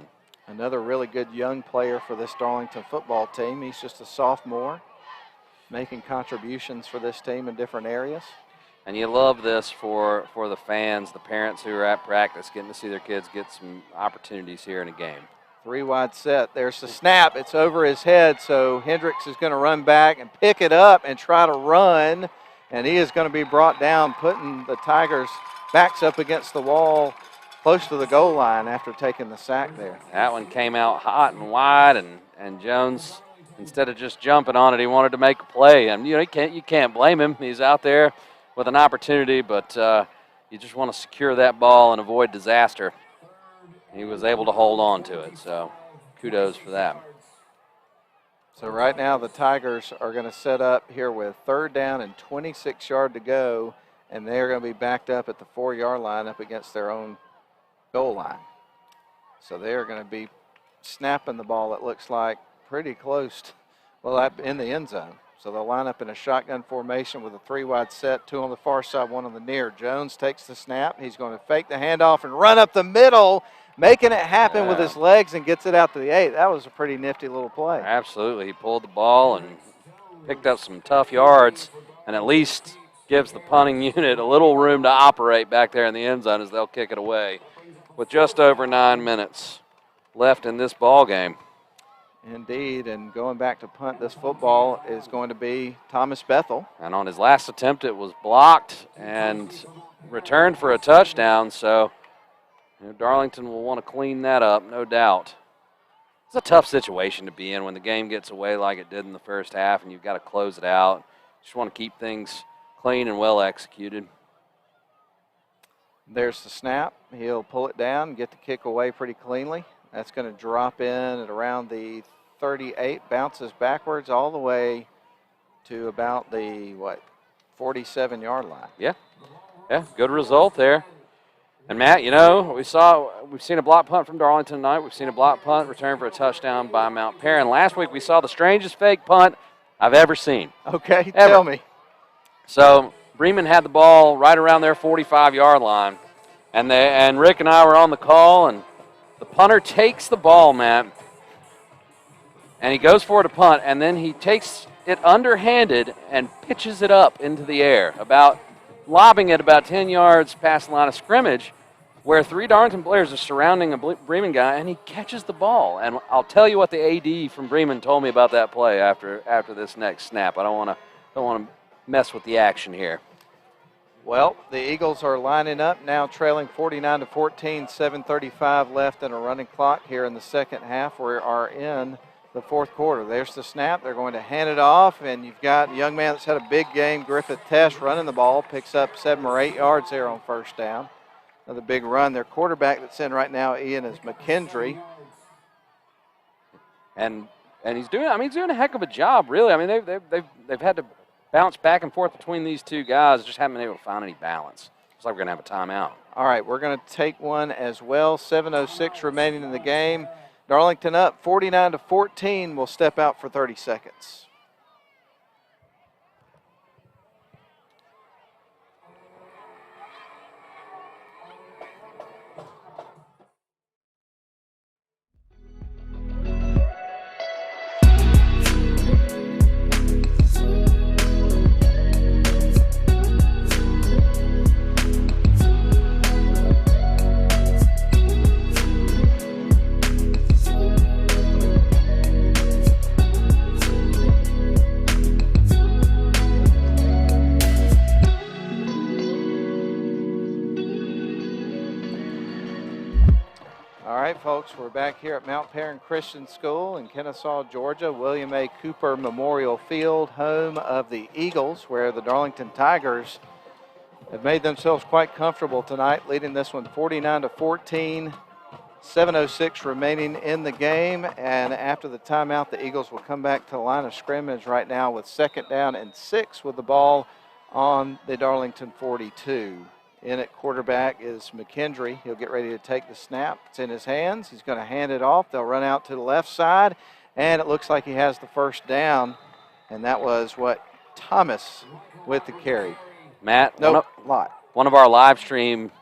Another really good young player for this Darlington football team. He's just a sophomore, making contributions for this team in different areas. And you love this for the fans, the parents who are at practice, getting to see their kids get some opportunities here in a game. 3 wide set. There's the snap. It's over his head, so Hendricks is going to run back and pick it up and try to run, and he is going to be brought down, putting the Tigers' backs up against the wall close to the goal line after taking the sack there. That one came out hot and wide, and and Jones, instead of just jumping on it, he wanted to make a play. And, you can't blame him. He's out there with an opportunity, but you just want to secure that ball and avoid disaster. He was able to hold on to it, so kudos for that. So right now the Tigers are going to set up here with 3rd down and 26 yards to go, and they're going to be backed up at the 4-yard line up against their own goal line. So they're going to be snapping the ball, it looks like, pretty close in the end zone. So they'll line up in a shotgun formation with a 3-wide set, 2 on the far side, 1 on the near. Jones takes the snap. He's going to fake the handoff and run up the middle, making it happen with his legs and gets it out to the 8. That was a pretty nifty little play. Absolutely. He pulled the ball and picked up some tough yards and at least gives the punting unit a little room to operate back there in the end zone as they'll kick it away with just over 9 minutes left in this ball game. Indeed, and going back to punt this football is going to be Thomas Bethel. And on his last attempt, it was blocked and returned for a touchdown, so Darlington will want to clean that up, no doubt. It's a tough situation to be in when the game gets away like it did in the first half and you've got to close it out. Just want to keep things clean and well executed. There's the snap. He'll pull it down, get the kick away pretty cleanly. That's going to drop in at around the 38, bounces backwards all the way to about the, 47-yard line. Yeah, good result there. And Matt, we've seen a block punt from Darlington tonight. We've seen a block punt return for a touchdown by Mount Perrin. Last week we saw the strangest fake punt I've ever seen. Okay, tell me. So Bremen had the ball right around their 45-yard line, and Rick and I were on the call, and the punter takes the ball, Matt, and he goes for it to punt, and then he takes it underhanded and pitches it up into the air, lobbing it about 10 yards past the line of scrimmage, where 3 Darlington players are surrounding a Bremen guy, and he catches the ball. And I'll tell you what the AD from Bremen told me about that play after this next snap. I don't want to mess with the action here. Well, the Eagles are lining up now, trailing 49-14, 7:35 left in a running clock here in the second half. We are in the fourth quarter. There's the snap. They're going to hand it off, and you've got a young man that's had a big game, Griffith Tesh, running the ball, picks up 7 or 8 yards there on first down. Another big run. Their quarterback that's in right now, Ian, is McKendry. And he's doing a heck of a job, really. I mean, they've had to bounce back and forth between these two guys, just haven't been able to find any balance. Looks like we're going to have a timeout. All right, we're going to take one as well. 7:06 remaining in the game. Darlington up 49-14. We'll step out for 30 seconds. Folks, we're back here at Mount Perrin Christian School in Kennesaw, Georgia, William A. Cooper Memorial Field, home of the Eagles, where the Darlington Tigers have made themselves quite comfortable tonight, leading this one 49-14, 7:06 remaining in the game. And after the timeout, the Eagles will come back to the line of scrimmage right now with 2nd down and 6 with the ball on the Darlington 42. In at quarterback is McKendry. He'll get ready to take the snap. It's in his hands. He's going to hand it off. They'll run out to the left side, and it looks like he has the first down, and that was Thomas with the carry. Matt, one of our live stream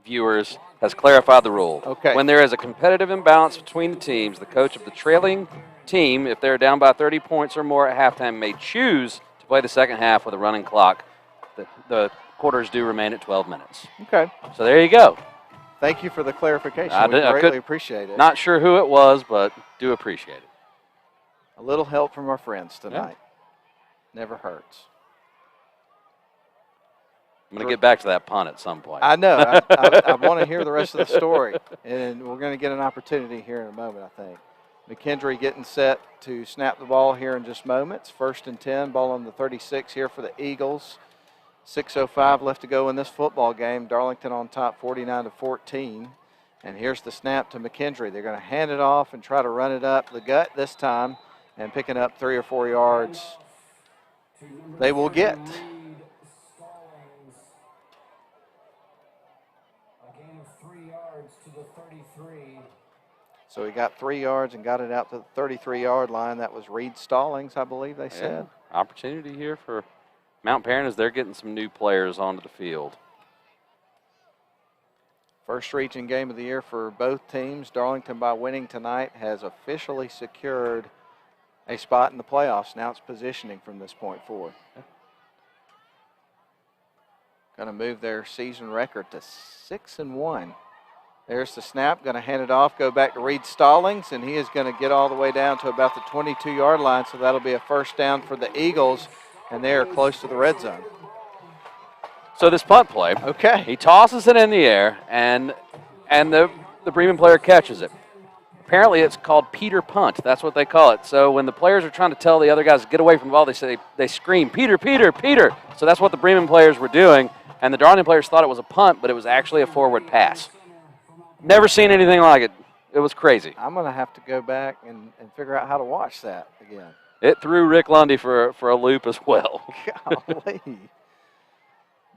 viewers has clarified the rule. Okay. When there is a competitive imbalance between the teams, the coach of the trailing team, if they're down by 30 points or more at halftime, may choose to play the second half with a running clock. The quarters do remain at 12 minutes. Okay. So there you go. Thank you for the clarification. We greatly appreciate it. Not sure who it was, but do appreciate it. A little help from our friends tonight. Yeah. Never hurts. I'm going to get back to that punt at some point. I know. I want to hear the rest of the story, and we're going to get an opportunity here in a moment, I think. McKendree getting set to snap the ball here in just moments. 1st and 10, ball on the 36 here for the Eagles. 6:05 left to go in this football game. Darlington on top 49-14. And here's the snap to McKendree. They're going to hand it off and try to run it up the gut this time, and picking up 3 or 4 yards they will get. So he got 3 yards and got it out to the 33-yard line. That was Reed Stallings, I believe they said. Opportunity here for Mount Perrin as they're getting some new players onto the field. First region game of the year for both teams. Darlington, by winning tonight, has officially secured a spot in the playoffs. Now it's positioning from this point forward. Going to move their season record to 6-1. There's the snap, going to hand it off, go back to Reed Stallings, and he is going to get all the way down to about the 22-yard line, so that'll be a first down for the Eagles, and they are close to the red zone. So this punt play, okay, he tosses it in the air, and the Bremen player catches it. Apparently it's called Peter punt. That's what they call it. So when the players are trying to tell the other guys to get away from the ball, they scream, Peter, Peter, Peter. So that's what the Bremen players were doing, and the Darlington players thought it was a punt, but it was actually a forward pass. Never seen anything like it. It was crazy. I'm going to have to go back and figure out how to watch that again. It threw Rick Lundy for a loop as well. Golly.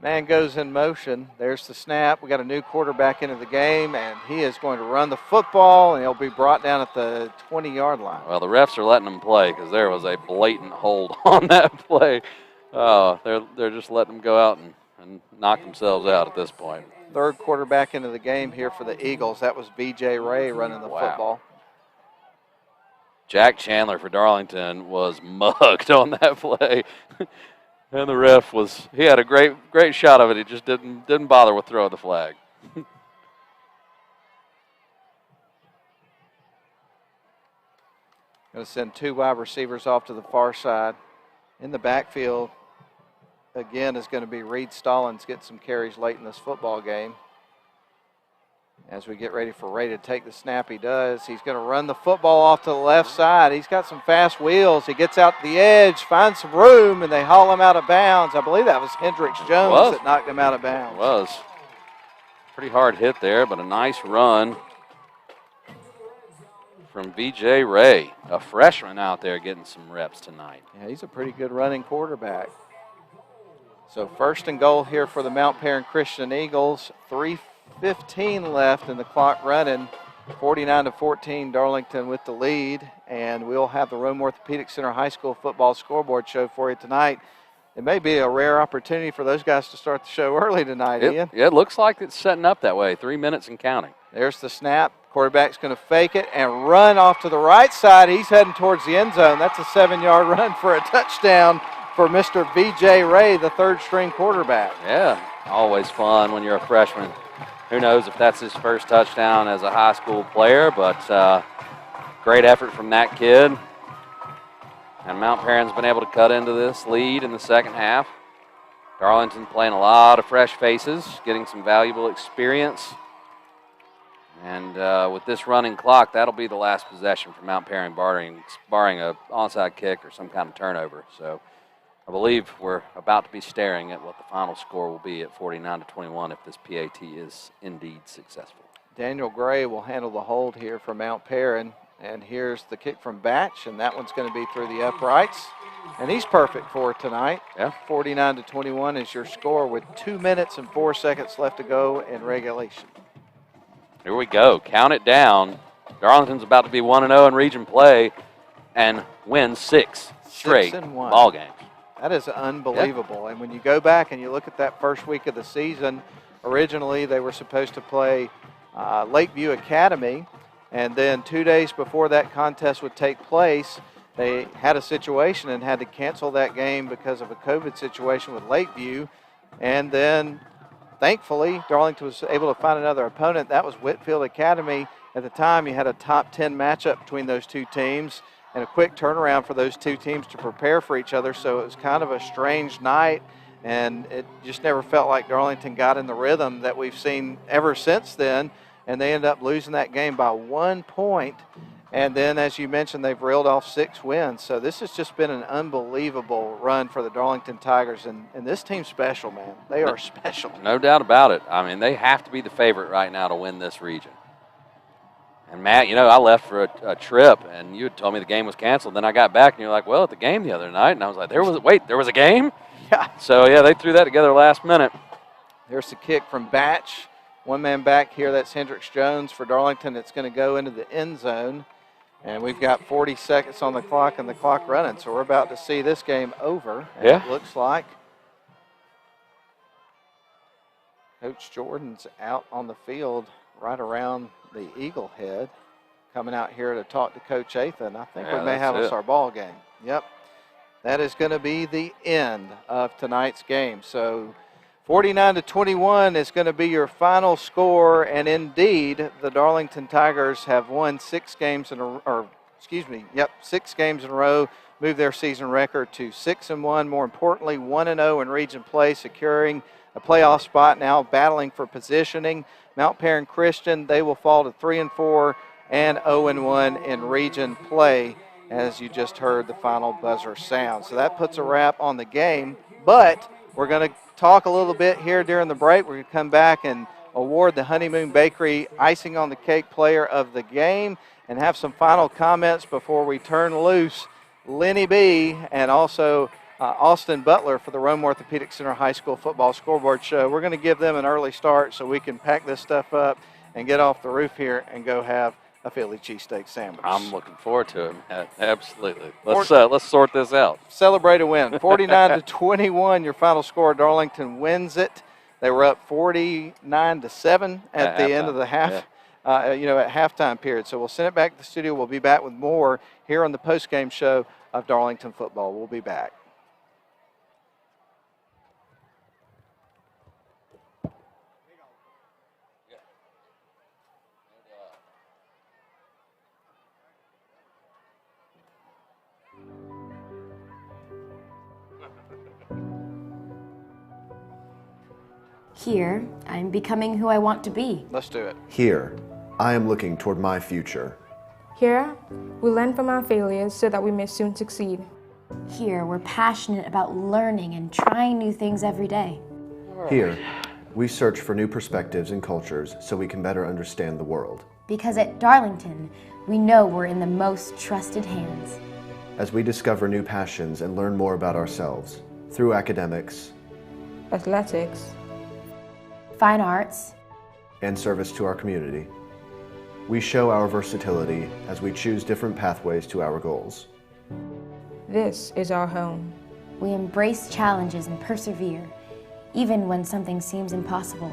Man goes in motion. There's the snap. We got a new quarterback into the game, and he is going to run the football, and he'll be brought down at the 20-yard line. Well, the refs are letting him play because there was a blatant hold on that play. They're just letting them go out and knock themselves out at this point. Third quarterback into the game here for the Eagles. That was B.J. Ray running the football. Jack Chandler for Darlington was mugged on that play. And the ref he had a great shot of it. He just didn't bother with throwing the flag. Going to send 2 wide receivers off to the far side. In the backfield, again, is going to be Reed Stallings, get some carries late in this football game. As we get ready for Ray to take the snap, he does. He's going to run the football off to the left side. He's got some fast wheels. He gets out to the edge, finds some room, and they haul him out of bounds. I believe that was Hendricks Jones that knocked him out of bounds. It was. Pretty hard hit there, but a nice run from B.J. Ray, a freshman out there getting some reps tonight. Yeah, he's a pretty good running quarterback. So 1st and goal here for the Mount Perrin Christian Eagles. 3:15 left and the clock running. 49-14, Darlington with the lead. And we'll have the Rome Orthopedic Center High School football scoreboard show for you tonight. It may be a rare opportunity for those guys to start the show early tonight, Ian. Yeah, it looks like it's setting up that way. 3 minutes and counting. There's the snap. Quarterback's going to fake it and run off to the right side. He's heading towards the end zone. That's a 7-yard run for a touchdown for Mr. B.J. Ray, the third-string quarterback. Yeah, always fun when you're a freshman. Who knows if that's his first touchdown as a high school player, but great effort from that kid. And Mount Perrin's been able to cut into this lead in the second half. Darlington playing a lot of fresh faces, getting some valuable experience. And with this running clock, that'll be the last possession for Mount Perrin, barring an onside kick or some kind of turnover. So I believe we're about to be staring at what the final score will be at 49-21 if this PAT is indeed successful. Daniel Gray will handle the hold here for Mount Perrin. And here's the kick from Batch, and that one's going to be through the uprights. And he's perfect for tonight. Yeah. 49-21 is your score with 2 minutes and 4 seconds left to go in regulation. Here we go. Count it down. Darlington's about to be 1-0 in region play and win 6 straight ball games. That is unbelievable. And when you go back and you look at that first week of the season, originally they were supposed to play Lakeview Academy. And then 2 days before that contest would take place, they had a situation and had to cancel that game because of a COVID situation with Lakeview. And then, thankfully, Darlington was able to find another opponent. That was Whitfield Academy. At the time, you had a top 10 matchup between those two teams and a quick turnaround for those two teams to prepare for each other. So it was kind of a strange night, and it just never felt like Darlington got in the rhythm that we've seen ever since then. And they ended up losing that game by 1 point. And then, as you mentioned, they've reeled off 6 wins. So this has just been an unbelievable run for the Darlington Tigers. And this team's special, man. They are special. No doubt about it. I mean, they have to be the favorite right now to win this region. And, Matt, you know, I left for a trip, and you had told me the game was canceled. Then I got back, and you're like, well, at the game the other night. And I was like, there was a game? Yeah. So, yeah, they threw that together last minute. There's the kick from Batch. One man back here, that's Hendricks Jones for Darlington. It's going to go into the end zone. And we've got 40 seconds on the clock and the clock running. So we're about to see this game over, Yeah. it looks like. Coach Jordan's out on the field right around the Eagle head, coming out here to talk to Coach Athan. I think we may have us our ball game. Yep. That is going to be the end of tonight's game. So 49-21 is going to be your final score, and indeed, the Darlington Tigers have won 6 games in a 6 games in a row, moved their season record to 6-1. More importantly, 1-0 in region play, securing a playoff spot now, battling for positioning. Mount Perrin Christian, they will fall to 3-4 and 0-1 in region play, as you just heard the final buzzer sound. So that puts a wrap on the game, but we're going to talk a little bit here during the break. We're going to come back and award the Honeymoon Bakery Icing on the Cake Player of the Game and have some final comments before we turn loose Lenny B and also Austin Butler for the Rome Orthopedic Center High School Football Scoreboard Show. We're going to give them an early start so we can pack this stuff up and get off the roof here and go have a Philly cheesesteak sandwich. I'm looking forward to it, man. Absolutely. Let's sort this out. Celebrate a win. 49-21, your final score. Darlington wins it. They were up 49-7 at the end of the half. At halftime period. So we'll send it back to the studio. We'll be back with more here on the post-game show of Darlington football. We'll be back. Here, I'm becoming who I want to be. Let's do it. Here, I am looking toward my future. Here, we learn from our failures so that we may soon succeed. Here, we're passionate about learning and trying new things every day. Here, we search for new perspectives and cultures so we can better understand the world. Because at Darlington, we know we're in the most trusted hands. As we discover new passions and learn more about ourselves through academics, athletics, fine arts, and service to our community, we show our versatility as we choose different pathways to our goals. This is our home. We embrace challenges and persevere, even when something seems impossible.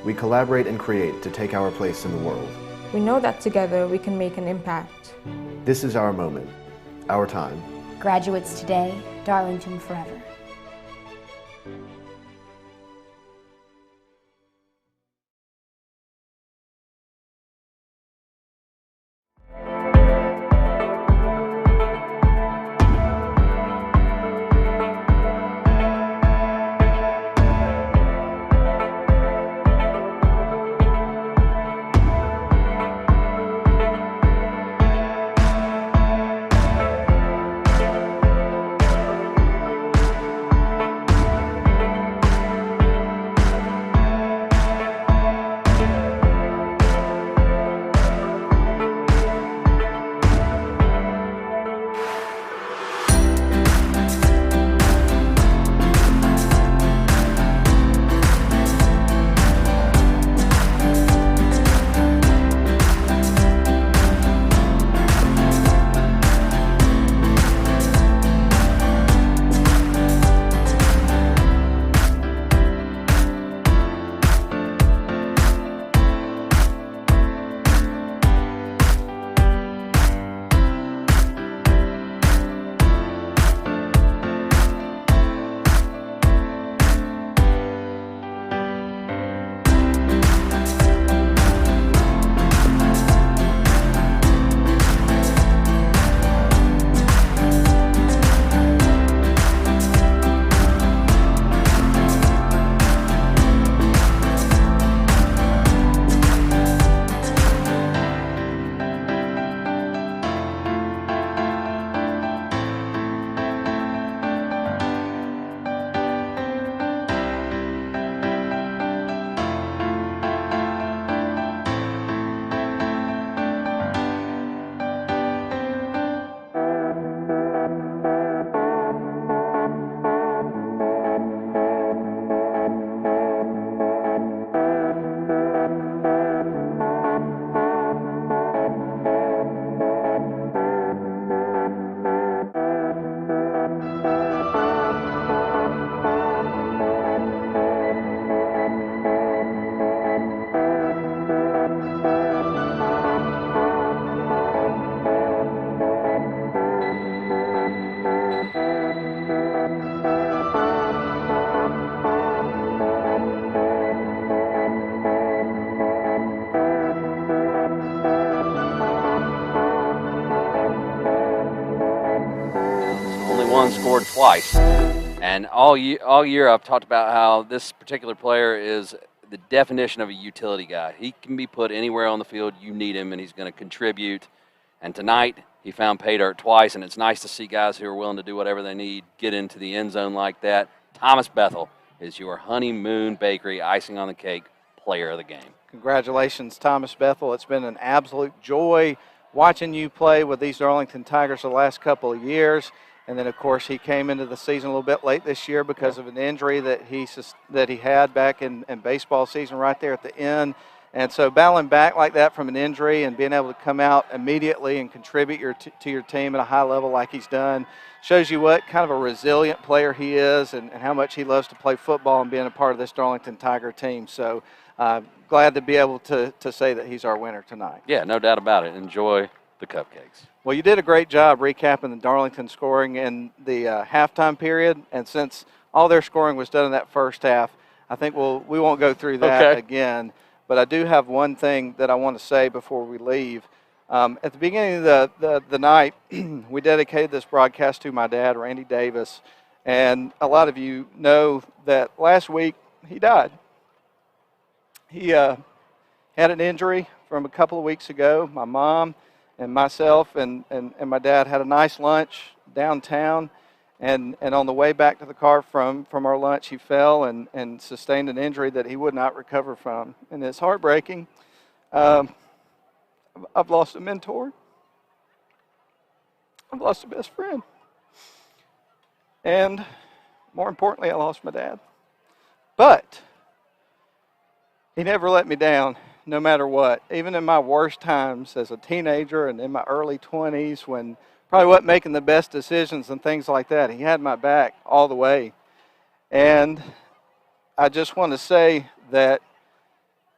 We collaborate and create to take our place in the world. We know that together we can make an impact. This is our moment, our time. Graduates today, Darlington forever. scored twice. And all year I've talked about how this particular player is the definition of a utility guy. He can be put anywhere on the field you need him, and he's going to contribute. And tonight he found pay dirt twice, and it's nice to see guys who are willing to do whatever they need get into the end zone like that. Thomas Bethel is your Honeymoon Bakery icing on the cake player of the game. Congratulations, Thomas Bethel. It's been an absolute joy watching you play with these Darlington Tigers the last couple of years. And then, of course, he came into the season a little bit late this year because of an injury that he had back in baseball season right there at the end. And so battling back like that from an injury and being able to come out immediately and contribute to your team at a high level like he's done shows you what kind of a resilient player he is and how much he loves to play football and being a part of this Darlington Tiger team. So glad to be able to say that he's our winner tonight. Yeah, no doubt about it. Enjoy the cupcakes. Well, you did a great job recapping the Darlington scoring in the halftime period, and since all their scoring was done in that first half, I think we won't go through that again. But I do have one thing that I want to say before we leave. At the beginning of the night, we dedicated this broadcast to my dad, Randy Davis, and a lot of you know that last week he died. He had an injury from a couple of weeks ago. My mom and myself and my dad had a nice lunch downtown, and on the way back to the car from our lunch, he fell and sustained an injury that he would not recover from. And it's heartbreaking. I've lost a mentor. I've lost a best friend. And more importantly, I lost my dad. But he never let me down, no matter what. Even in my worst times as a teenager and in my early 20s when probably wasn't making the best decisions and things like that, he had my back all the way. And I just want to say that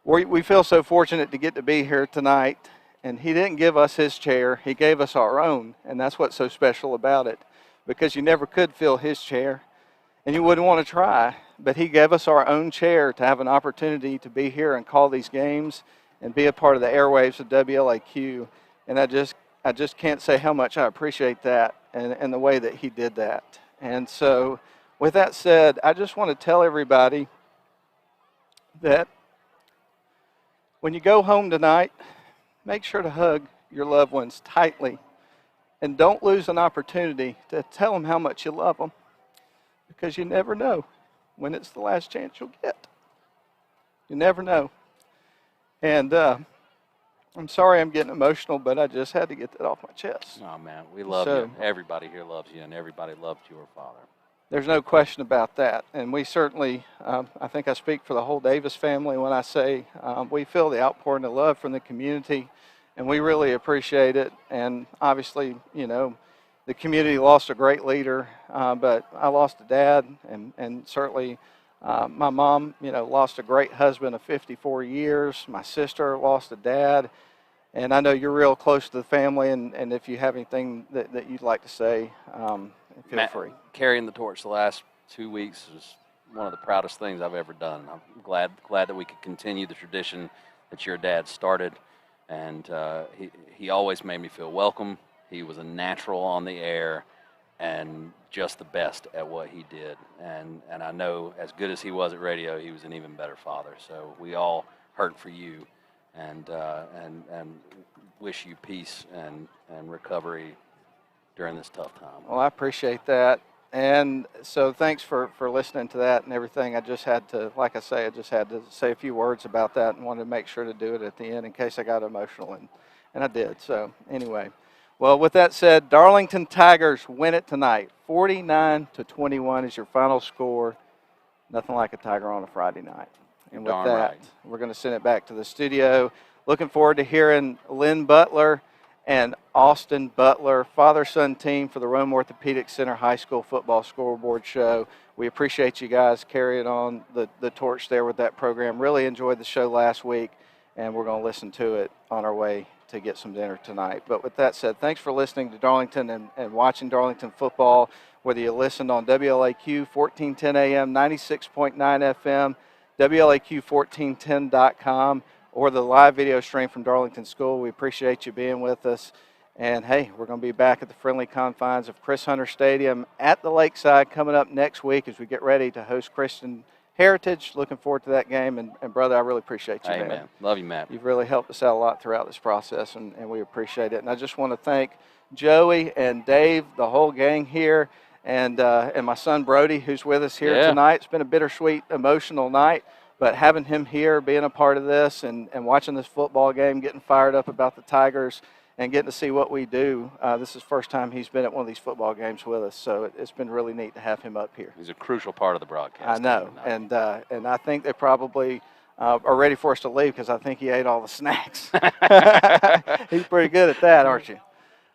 we feel so fortunate to get to be here tonight. And he didn't give us his chair, he gave us our own. And that's what's so special about it, because you never could fill his chair and you wouldn't want to try. But he gave us our own chair to have an opportunity to be here and call these games and be a part of the airwaves of WLAQ. And I just can't say how much I appreciate that and the way that he did that. And so with that said, I just want to tell everybody that when you go home tonight, make sure to hug your loved ones tightly and don't lose an opportunity to tell them how much you love them, because you never know when it's the last chance you'll get. You never know. And I'm sorry I'm getting emotional, but I just had to get that off my chest. Oh, man, we love you. Everybody here loves you, and everybody loved your father. There's no question about that. And we certainly, I think I speak for the whole Davis family when I say we feel the outpouring of love from the community, and we really appreciate it. And obviously, you know, the community lost a great leader, but I lost a dad, and certainly my mom, you know, lost a great husband of 54 years. My sister lost a dad. And I know you're real close to the family, and if you have anything that you'd like to say, feel free. Carrying the torch the last 2 weeks is one of the proudest things I've ever done. I'm glad that we could continue the tradition that your dad started, and he always made me feel welcome. He was a natural on the air and just the best at what he did. And I know as good as he was at radio, he was an even better father. So we all hurt for you and wish you peace and recovery during this tough time. Well, I appreciate that. And so thanks for listening to that and everything. I just had to, like I say, I just had to say a few words about that and wanted to make sure to do it at the end in case I got emotional, and I did. So anyway. Well, with that said, Darlington Tigers win it tonight. 49-21 is your final score. Nothing like a Tiger on a Friday night. And with that, we're going to send it back to the studio. Looking forward to hearing Lynn Butler and Austin Butler, father-son team for the Rome Orthopedic Center High School Football Scoreboard Show. We appreciate you guys carrying on the torch there with that program. Really enjoyed the show last week, and we're going to listen to it on our way to get some dinner tonight. But with that said, thanks for listening to Darlington and watching Darlington football, whether you listened on WLAQ 1410 AM, 96.9 FM, WLAQ1410.com, or the live video stream from Darlington School. We appreciate you being with us. And, hey, we're going to be back at the friendly confines of Chris Hunter Stadium at the Lakeside coming up next week as we get ready to host Christian Heritage. Looking forward to that game. And brother, I really appreciate you, man. man. Love you, Matt. You've really helped us out a lot throughout this process, and we appreciate it. And I just want to thank Joey and Dave, the whole gang here, and my son Brody, who's with us here tonight. It's been a bittersweet, emotional night, but having him here, being a part of this, and watching this football game, getting fired up about the Tigers, and getting to see what we do. This is the first time he's been at one of these football games with us, so it's been really neat to have him up here. He's a crucial part of the broadcast. I know, and I think they probably are ready for us to leave because I think he ate all the snacks. He's pretty good at that, aren't you?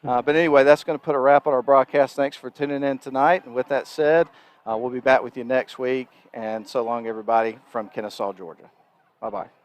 But anyway, that's going to put a wrap on our broadcast. Thanks for tuning in tonight. And with that said, we'll be back with you next week. And so long, everybody, from Kennesaw, Georgia. Bye-bye.